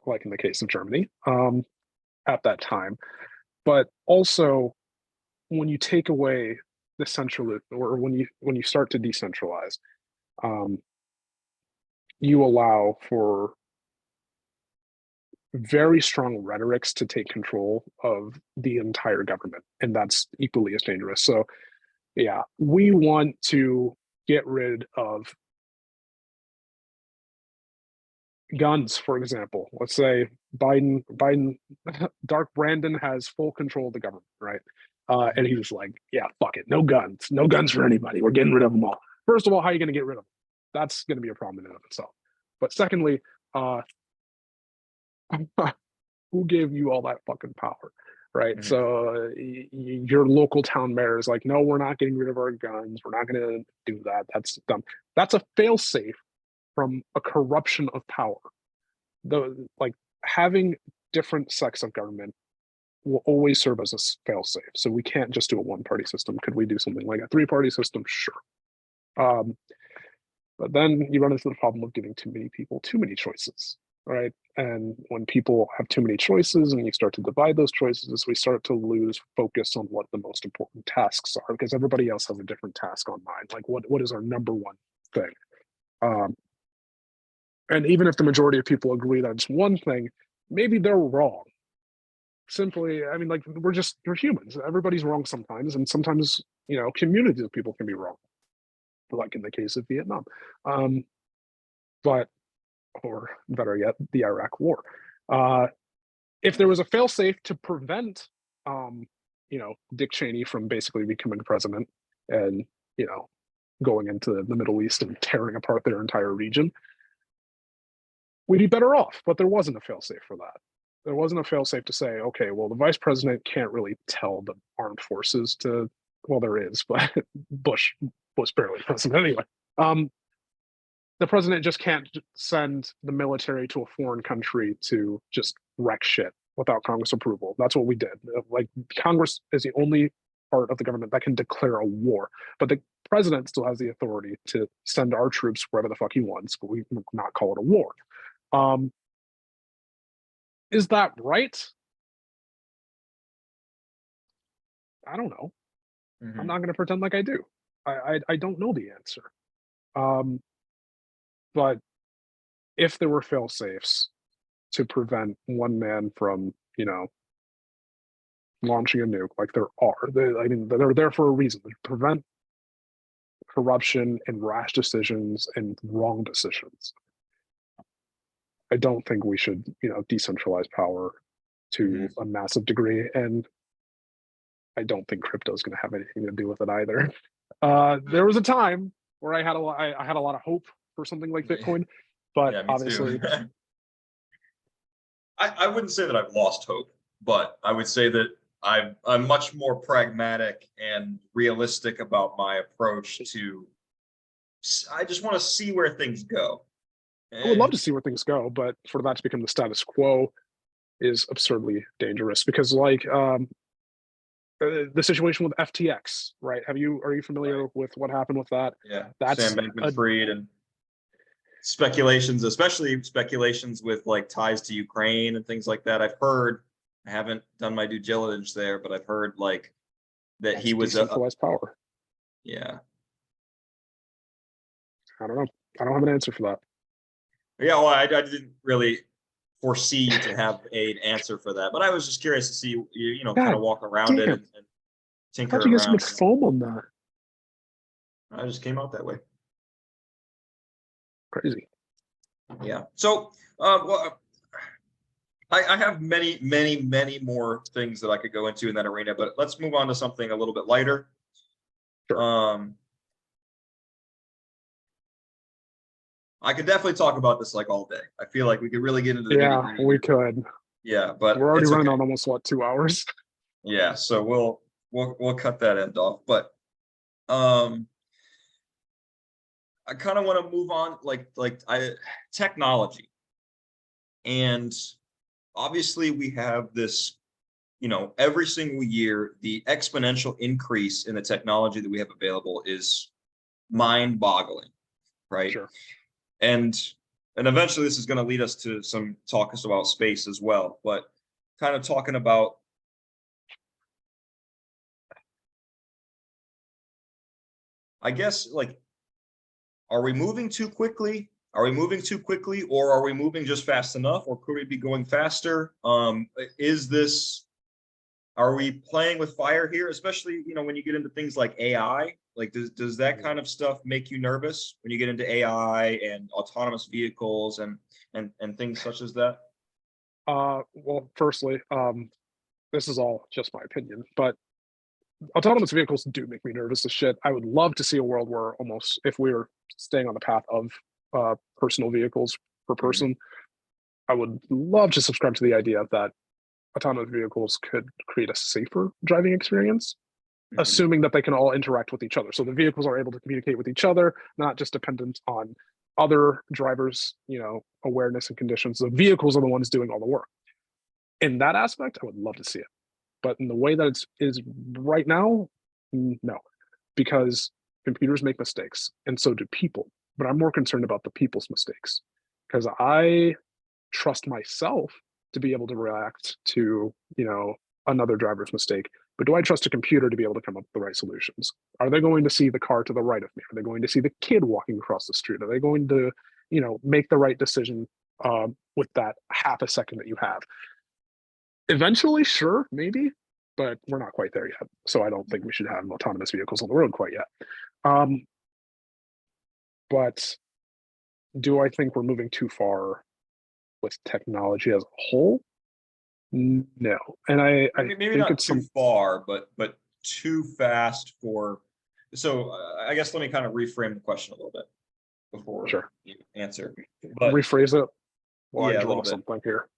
like in the case of Germany at that time. But also, when you take away the central, or when you start to decentralize, um, you allow for very strong rhetorics to take control of the entire government, and that's equally as dangerous. So yeah, we want to get rid of guns, for example. Let's say Biden Dark Brandon has full control of the government, right? And he was like, yeah, fuck it, no guns for anybody, we're getting rid of them all. First of all, how are you going to get rid of them? That's going to be a problem in and of itself. But secondly, uh who gave you all that fucking power, right? Mhm. So your local town mayor is like, no, we're not getting rid of our guns, we're not going to do that, that's dumb. That's a failsafe from a corruption of power. The like Having different sects of government will always serve as a failsafe. So we can't just do a one-party system. Could we do something like a three-party system? Sure. um, but then you run into the problem of giving too many people too many choices, right? And when people have too many choices and you start to divide those choices, we start to lose focus on what the most important tasks are, because everybody else has a different task on mind. Like what is our number one thing? um, and even if the majority of people agree that it's one thing, maybe they're wrong. Simply, I mean, like, we're humans, everybody's wrong sometimes, and sometimes communities of people can be wrong, like in the case of Vietnam. um, but or better yet, the Iraq War. Uh, if there was a failsafe to prevent, Dick Cheney from basically becoming president and going into the Middle East and tearing apart their entire region, we'd be better off. But there wasn't a failsafe for that. There wasn't a failsafe to say, okay, well, the vice president can't really tell the armed forces to. Well, there is, but Bush was barely president anyway. Um, the president just can't send the military to a foreign country to just wreck shit without Congress approval. That's what we did. Like, Congress is the only part of the government that can declare a war, but the president still has the authority to send our troops wherever the fuck he wants, but we not call it a war. Um, is that right? I don't know. I'm Mhm. not going to pretend like I do. I don't know the answer. Um, but if there were fail safes to prevent one man from, launching a nuke, like there are, I mean, they're there for a reason, to prevent corruption and rash decisions and wrong decisions. I don't think we should, decentralize power to Mhm. a massive degree, and I don't think crypto is going to have anything to do with it either. There was a time where I had a lot of hope for something like Bitcoin, but Yeah, me too. obviously, I wouldn't say that I've lost hope, but I would say that I'm much more pragmatic and realistic about my approach I just want to see where things go. I would love And to see where things go, but for that to become the status quo is absurdly dangerous because, like, the situation with FTX, right? Are you right, familiar with what happened with that? yeah, Sam That's a Bankman-Fried and speculations, especially speculations with like ties to Ukraine and things like that. I've heard, I haven't done my due diligence there, but I've heard like that he that's was decentralized power. yeah. I don't know. I don't have an answer for that. Yeah, well, I didn't really foresee you to have an answer for that, but I was just curious to see you know, kind of God walk around it damn! and How'd tinker you get so around. much foam on that? I just came out that way. Crazy. Yeah. So, well, I have many, many, many more things that I could go into in that arena, but let's move on to something a little bit lighter. Sure. I could definitely talk about this like all day. I feel like we could really get into the nitty Yeah, gritty we here. could. Yeah, but We're already it's running okay. on almost what 2 hours. Yeah, so we'll cut that end off. But um, I kind of want to move on, like I technology, and obviously we have this, you know, every single year the exponential increase in the technology that we have available is mind-boggling, right? Sure. And eventually this is going to lead us to some talks about space as well, but kind of talking about, I guess, like, are we moving too quickly? Are we moving too quickly, or are we moving just fast enough, or could we be going faster? Is this, are we playing with fire here, especially, you know, when you get into things like AI? Like, does that Mhm. kind of stuff make you nervous when you get into AI and autonomous vehicles and things such as that? Well, firstly, this is all just my opinion, but autonomous vehicles do make me nervous as shit. I would love to see a world where almost if we were staying on the path of personal vehicles per Mhm. person, I would love to subscribe to the idea that autonomous vehicles could create a safer driving experience, Mhm. assuming that they can all interact with each other. So the vehicles are able to communicate with each other, not just dependent on other drivers, awareness and conditions. The vehicles are the ones doing all the work. In that aspect, I would love to see it. But in the way that it is right now, no, because computers make mistakes and so do people. But I'm more concerned about the people's mistakes because I trust myself to be able to react to, another driver's mistake. But do I trust a computer to be able to come up with the right solutions? Are they going to see the car to the right of me? Are they going to see the kid walking across the street? Are they going to, make the right decision with that half a second that you have? Eventually, sure, maybe, but we're not quite there yet. So I don't think we should have autonomous vehicles on the road quite yet. Um, but do I think we're moving too far with technology as a whole? No, and I Maybe think not it's too some far, but too fast for. So I guess let me kind of reframe the question a little bit before sure. you answer. But Rephrase it while I yeah, a draw little bit. something here.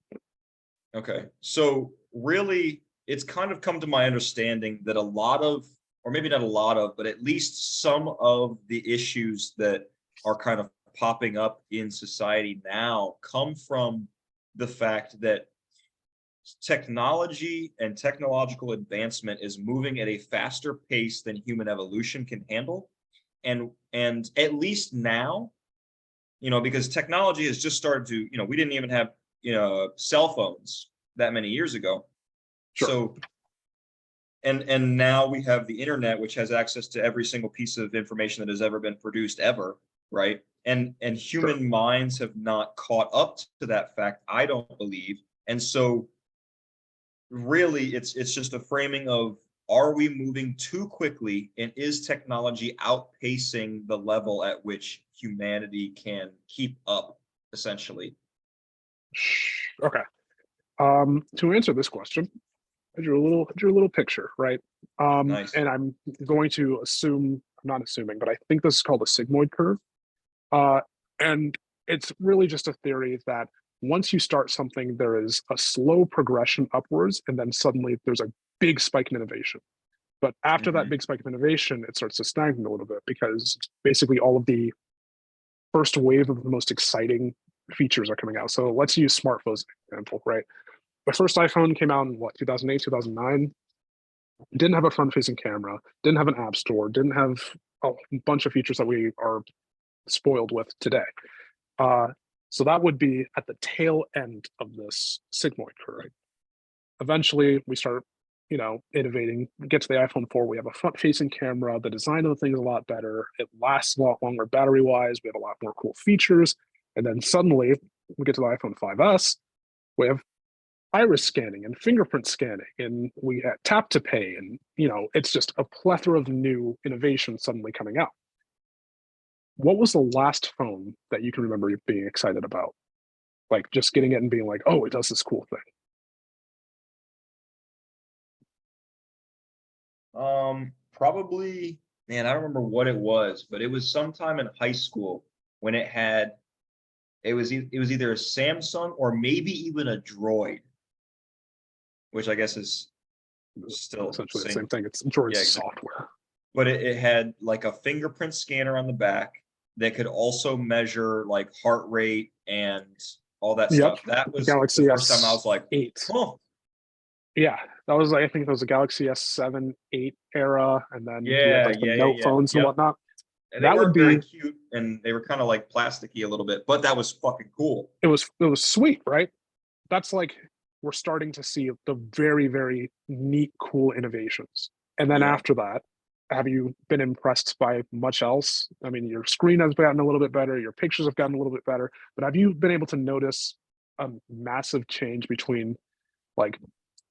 Okay. So really, it's kind of come to my understanding that a lot of, or maybe not a lot of, but at least some of the issues that are kind of popping up in society now come from the fact that technology and technological advancement is moving at a faster pace than human evolution can handle. And at least now, you know, because technology has just started to, you know, we didn't even have, you know, cell phones that many years ago. Sure, So and now we have the internet, which has access to every single piece of information that has ever been produced ever, right? And sure. human minds have not caught up to that fact, I don't believe. And so really it's just a framing of, are we moving too quickly, and is technology outpacing the level at which humanity can keep up, essentially? Okay. To answer this question, I drew a little picture, right? Nice. And I'm going to assume, I'm not assuming, but I think this is called a sigmoid curve. Uh, and it's really just a theory that once you start something, there is a slow progression upwards, and then suddenly there's a big spike in innovation. But after that Mhm. big spike of innovation, it starts to stagnate a little bit because basically all of the first wave of the most exciting features are coming out. So let's use smartphones as an example, right? The first iPhone came out in what, 2008, 2009? Didn't have a front facing camera, didn't have an app store, didn't have a bunch of features that we are spoiled with today. Uh, so that would be at the tail end of this sigmoid curve. Eventually, we start, innovating. We get to the iPhone 4. We have a front-facing camera. The design of the thing is a lot better. It lasts a lot longer battery-wise. We have a lot more cool features. And then suddenly, we get to the iPhone 5S. We have iris scanning and fingerprint scanning, and we had tap to pay, and it's just a plethora of new innovation suddenly coming out. What was the last phone that you can remember being excited about? Like just getting it and being like, oh, it does this cool thing. Probably, man, I don't remember what it was, but it was sometime in high school when it was either a Samsung or maybe even a Droid, which I guess is still Essentially the same. same thing. It's Android Yeah, exactly. software. But it had like a fingerprint scanner on the back that could also measure like heart rate and all that Yep. stuff. That was the Galaxy first time I was like, S8. oh, Yeah, that was I think that was the Galaxy S7, 8 era, and then we had yeah, like the yeah, yeah, Note yeah. phones and Yep. whatnot. And they That would weren't very be cute and they were kind of like plasticky a little bit, but that was fucking cool. it was sweet, right? That's like we're starting to see the very, very neat, cool innovations. And then Yeah. after that, have you been impressed by much else? I mean, your screen has gotten a little bit better, your pictures have gotten a little bit better, but have you been able to notice a massive change between, like,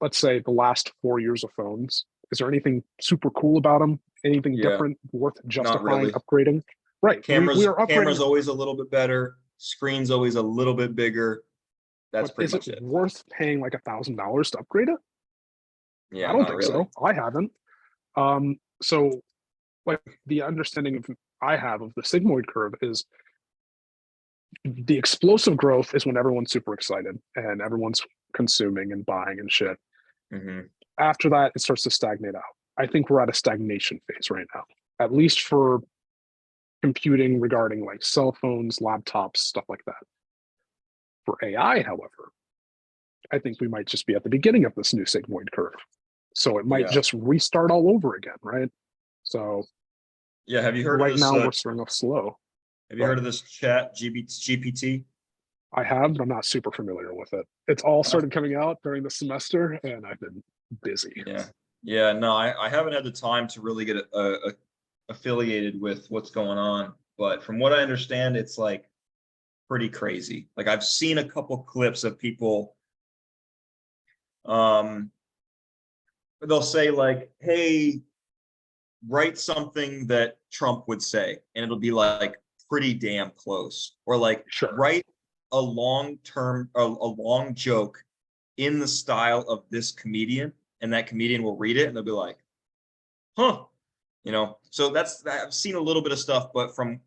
let's say the last 4 years of phones? Is there anything super cool about them? Anything Yeah. different worth Not justifying really. upgrading? Right. We Cameras, are upgrading. cameras always a little bit better. Screen's always a little bit bigger. That's But pretty is it much it. worth paying like $1,000 to upgrade it? I Yeah, don't not think really. so. I haven't. So like the understanding of I have of the sigmoid curve is the explosive growth is when everyone's super excited and everyone's consuming and buying and shit. Hmm. After that, it starts to stagnate out. I think we're at a stagnation phase right now, at least for computing regarding like cell phones, laptops, stuff like that. For AI, however, I think we might just be at the beginning of this new sigmoid curve. So it might Yeah. just restart all over again, right? So Yeah. Have you heard of right this? now we're starting off slow. Have you But heard of this chat GPT? I have, but I'm not super familiar with it. It's all started coming out during the semester, and I've been busy. Yeah. Yeah. No, I haven't had the time to really get affiliated with what's going on. But from what I understand, it's like pretty crazy. Like I've seen a couple clips of people, um, they'll say like, "Hey, write something that Trump would say," and it'll be like pretty damn close. Or like Sure. write a long joke in the style of this comedian, and that comedian will read it and they'll be like, huh. So that's I've seen a little bit of stuff, but from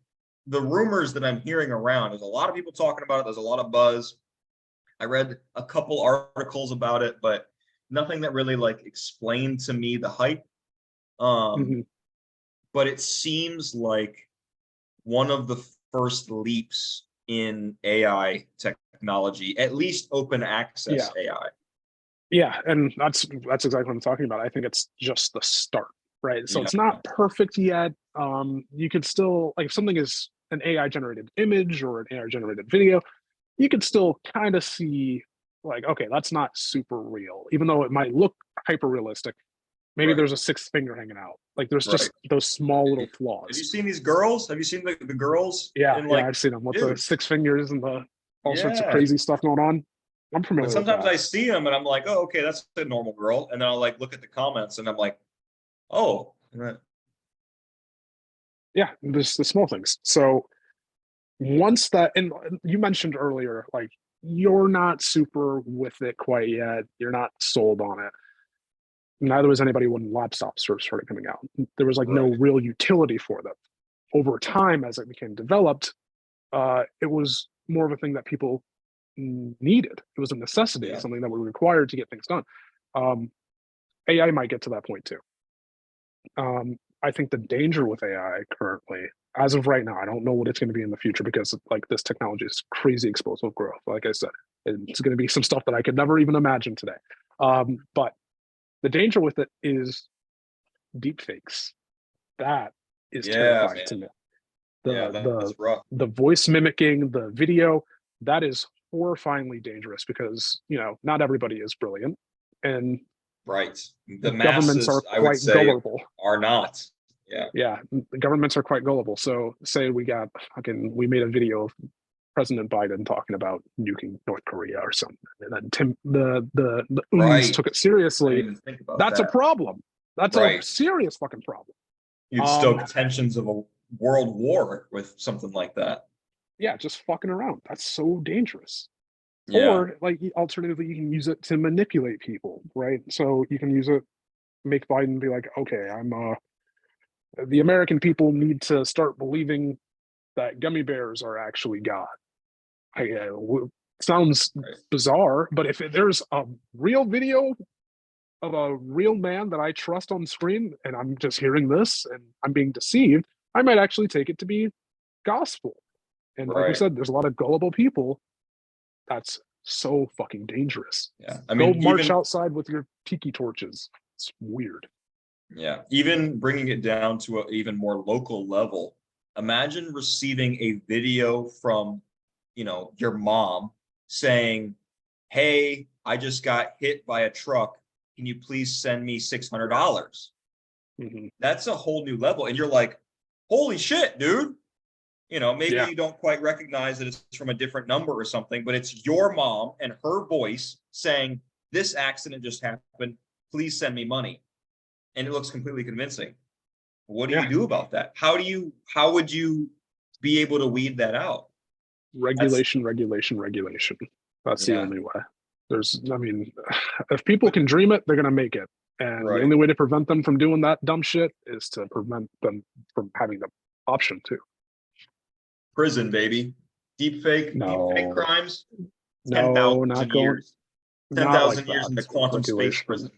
the rumors that I'm hearing around, there's a lot of people talking about it. There's a lot of buzz. I read a couple articles about it, but nothing that really like explained to me the hype. Um, Mhm. but it seems like one of the first leaps in AI technology, at least open access Yeah. AI. Yeah. And that's exactly what I'm talking about. I think it's just the start, right? So Yeah. it's not perfect yet. You could still, like, if something is an AI generated image or an AI generated video, you could still kind of see, like, okay, that's not super real, even though it might look hyper realistic. Maybe Right. there's a sixth finger hanging out. Like there's Right. just those small Have little you, have you flaws. seen these girls? Have you seen the girls Yeah, in yeah, like, I've seen them with the dude, 6 fingers and the all sorts of yeah. crazy stuff going on. I'm And familiar with sometimes that. I see them and I'm like, oh, okay, that's a normal girl. And then I'll like look at the comments and I'm like, oh, Yeah, there's the small things. So once that, and you mentioned earlier, like you're not super with it quite yet. You're not sold on it. Neither was anybody when laptops first started coming out. There was like no right. real utility for them. Over time, as it became developed, it was more of a thing that people needed. It was a necessity, Yeah. something that we required to get things done. AI might get to that point too. I think the danger with AI currently, as of right now, I don't know what it's going to be in the future because like this technology is crazy explosive growth. Like I said, it's going to be some stuff that I could never even imagine today. But the danger with it is deep fakes. That is Yeah, terrifying to man. me. Yeah, The that's rough. the voice mimicking, the video, that is horrifyingly dangerous because not everybody is brilliant, and Right. The governments are masses, I would quite say, gullible. are not. Yeah. Yeah, the governments are quite gullible. So say we made a video of President Biden talking about nuking North Korea or something, and then the oons Right. took it I didn't seriously. even think about That's a that. problem. That's a Right. serious fucking problem. You'd Um, stoke tensions of a world war with something like that. yeah, just fucking around. That's so dangerous. Yeah. Or like alternatively, you can use it to manipulate people, right? So you can use it, make Biden be like, okay, the American people need to start believing that gummy bears are actually God. Sounds Right. bizarre, but if there's a real video of a real man that I trust on screen and I'm just hearing this and I'm being deceived, I might actually take it to be gospel. And like we Right. said, there's a lot of gullible people. That's so fucking dangerous. Yeah. I Go mean, march even outside with your tiki torches. It's weird. yeah, even bringing it down to an even more local level. Imagine receiving a video from, your mom saying, "Hey, I just got hit by a truck. Can you please send me $600?" Hmm. That's a whole new level. And you're like, "Holy shit, dude." Maybe Yeah, you don't quite recognize that it's from a different number or something, but it's your mom and her voice saying, "This accident just happened. Please send me money." And it looks completely convincing. What do you yeah. do about that? How would you be able to weed that out? That's Regulation, regulation, regulation. That's the yeah, only way. I mean, if people but can dream it, they're gonna make it. And the right. only way to prevent them from doing that dumb shit is to prevent them from having the option to. Prison, baby. Deep fake No, crimes, no, not 10,000 going, years. not like 10,000 years that. into quantum space Regulation, prison.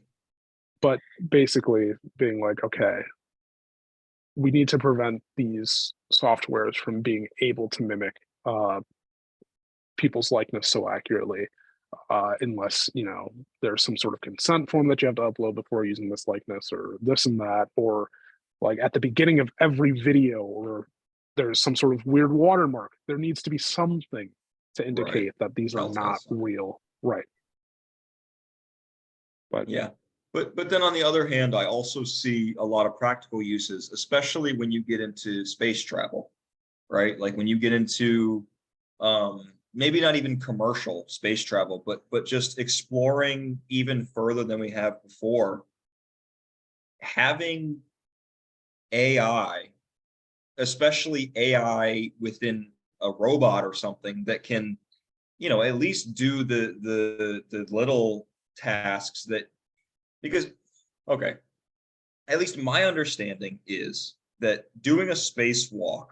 but basically being like, okay, we need to prevent these softwares from being able to mimic uh, people's likeness so accurately, unless there's some sort of consent form that you have to upload before using this likeness or this and that, or like at the beginning of every video, or there's some sort of weird watermark. There needs to be something to Right. indicate that these are Telltale not sign. real, right? But Yeah. But then on the other hand, I also see a lot of practical uses, especially when you get into space travel, right? Like when you get into maybe not even commercial space travel, but just exploring even further than we have before, having AI, especially AI within a robot or something that can, at least do the little tasks that because okay, at least my understanding is that doing a spacewalk,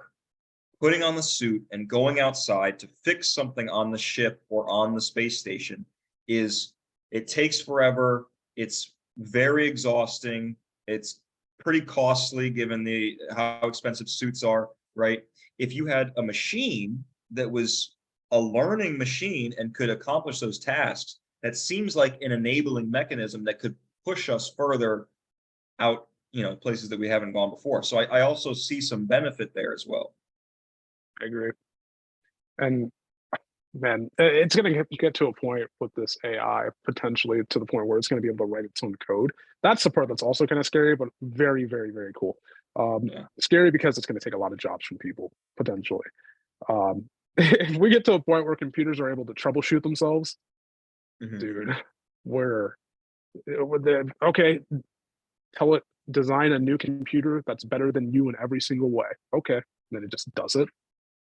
putting on the suit and going outside to fix something on the ship or on the space station is it takes forever. It's very exhausting. It's pretty costly given the how expensive suits are, right? If you had a machine that was a learning machine and could accomplish those tasks, that seems like an enabling mechanism that could push us further out, places that we haven't gone before. So I also see some benefit there as well. I agree. And man, it's going to get to a point with this AI potentially to the point where it's going to be able to write its own code. That's the part that's also kind of scary, but very, very, very cool. Yeah. Scary because it's going to take a lot of jobs from people potentially. If we get to a point where computers are able to troubleshoot themselves, Mhm. dude, where okay, tell it design a new computer that's better than you in every single way. Okay, and then it just does it.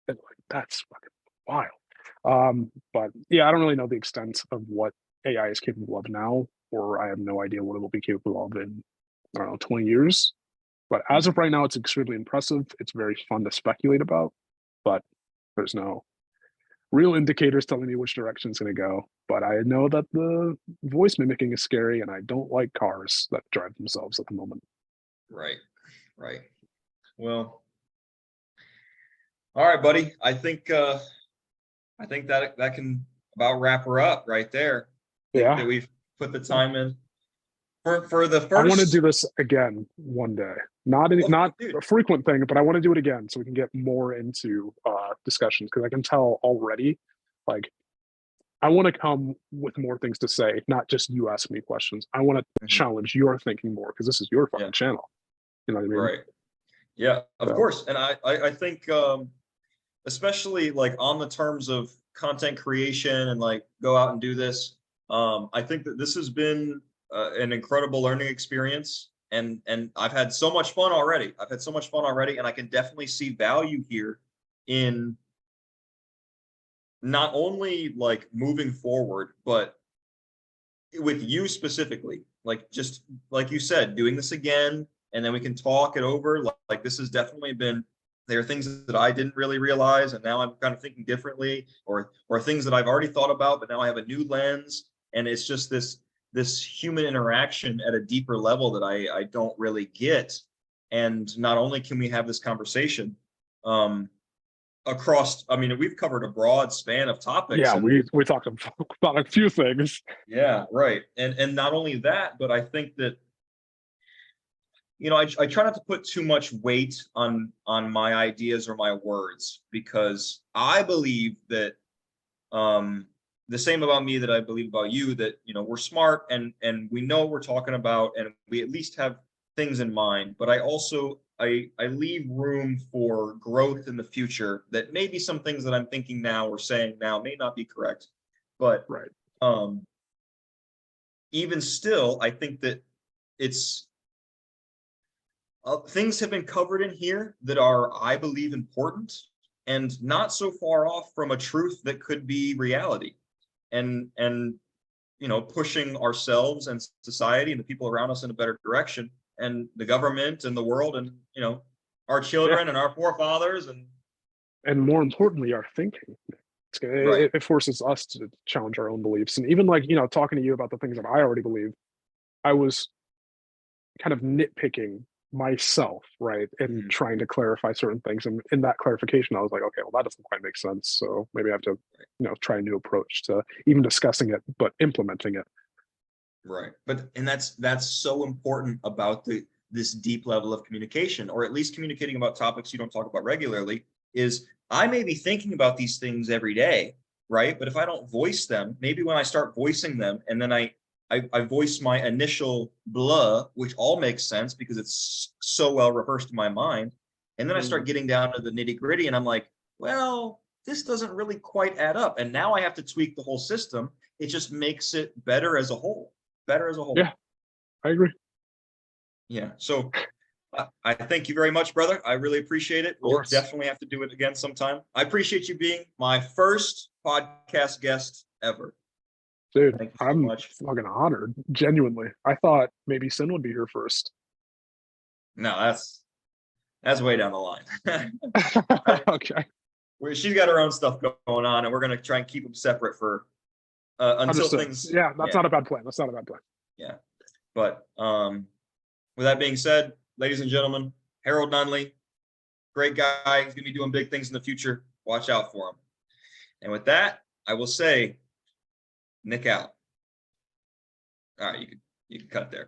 And like that's fucking wild. But yeah, I don't really know the extent of what AI is capable of now, or I have no idea what it will be capable of in, I don't know, 20 years. But as of Mhm. right now, it's extremely impressive. It's very fun to speculate about, but there's no real indicators telling me which direction it's going to go. But I know that the voice mimicking is scary, and I don't like cars that drive themselves at the moment. Right. Right. Well, all right, buddy. I think that can about wrap her up right there. I think Yeah. that we've put the time in for the I want to first. do this again one day. Not Oh, not dude. a frequent thing, but I want to do it again so we can get more into discussions, because I can tell already, like, I want to come with more things to say, not just you ask me questions. I want to Mhm. challenge your thinking more, because this is your Yeah. fucking channel. You know what I mean? Right. Yeah. Of So course. And I think especially like on the terms of content creation and like go out and do this. I think that this has been an incredible learning experience, and I've had so much fun already. And I can definitely see value here in not only like moving forward, but with you specifically, like just like you said, doing this again, and then we can talk it over. Like this has definitely been. There are things that I didn't really realize, and now I'm kind of thinking differently, or things that I've already thought about, but now I have a new lens, and it's just this human interaction at a deeper level that I don't really get. And not only can we have this conversation, um, across, I mean, we've covered a broad span of topics, yeah, and we talked about a few things. yeah, right. And not only that, but I think that, I try not to put too much weight on my ideas or my words, because I believe that the same about me that I believe about you, that we're smart, and we know what we're talking about, and we at least have things in mind. But I also I leave room for growth in the future, that maybe some things that I'm thinking now or saying now may not be correct. But Right. um even still, I think that it's things have been covered in here that are, I believe, important, and not so far off from a truth that could be reality. And pushing ourselves and society and the people around us in a better direction, and the government and the world, and our Yeah. children and our forefathers, and And more importantly, our thinking. right. It forces us to challenge our own beliefs. And even, like, talking to you about the things that I already believe, I was kind of nitpicking myself, right? And Mhm. trying to clarify certain things. And in that clarification, I was like, okay, well, that doesn't quite make sense. So maybe I have to, try a new approach to even discussing it, but implementing it. Right. And that's so important about this deep level of communication, or at least communicating about topics you don't talk about regularly. Is I may be thinking about these things every day, right? But if I don't voice them, maybe when I start voicing them, and then I voice my initial blah, which all makes sense because it's so well rehearsed in my mind. And then I start Mm. getting down to the nitty-gritty, and I'm like, well, this doesn't really quite add up. And now I have to tweak the whole system. It just makes it better as a whole. Better as a whole. Yeah, I agree. Of Yeah. So I thank you very much, brother. I really appreciate it. We'll course. definitely have to do it again sometime. I appreciate you being my first podcast guest ever. Dude, Thank you so I'm much. fucking honored. Genuinely. I thought maybe Sin would be here first. No, that's way down the line. Okay. She's got her own stuff going on, and we're gonna try and keep them separate for until Understood. things. Yeah, that's Yeah, not a bad plan. That's not a bad plan. yeah. But with that being said, ladies and gentlemen, Harold Nunlee, great guy. He's gonna be doing big things in the future. Watch out for him. And with that, I will say, Nick out. All right, you can cut there.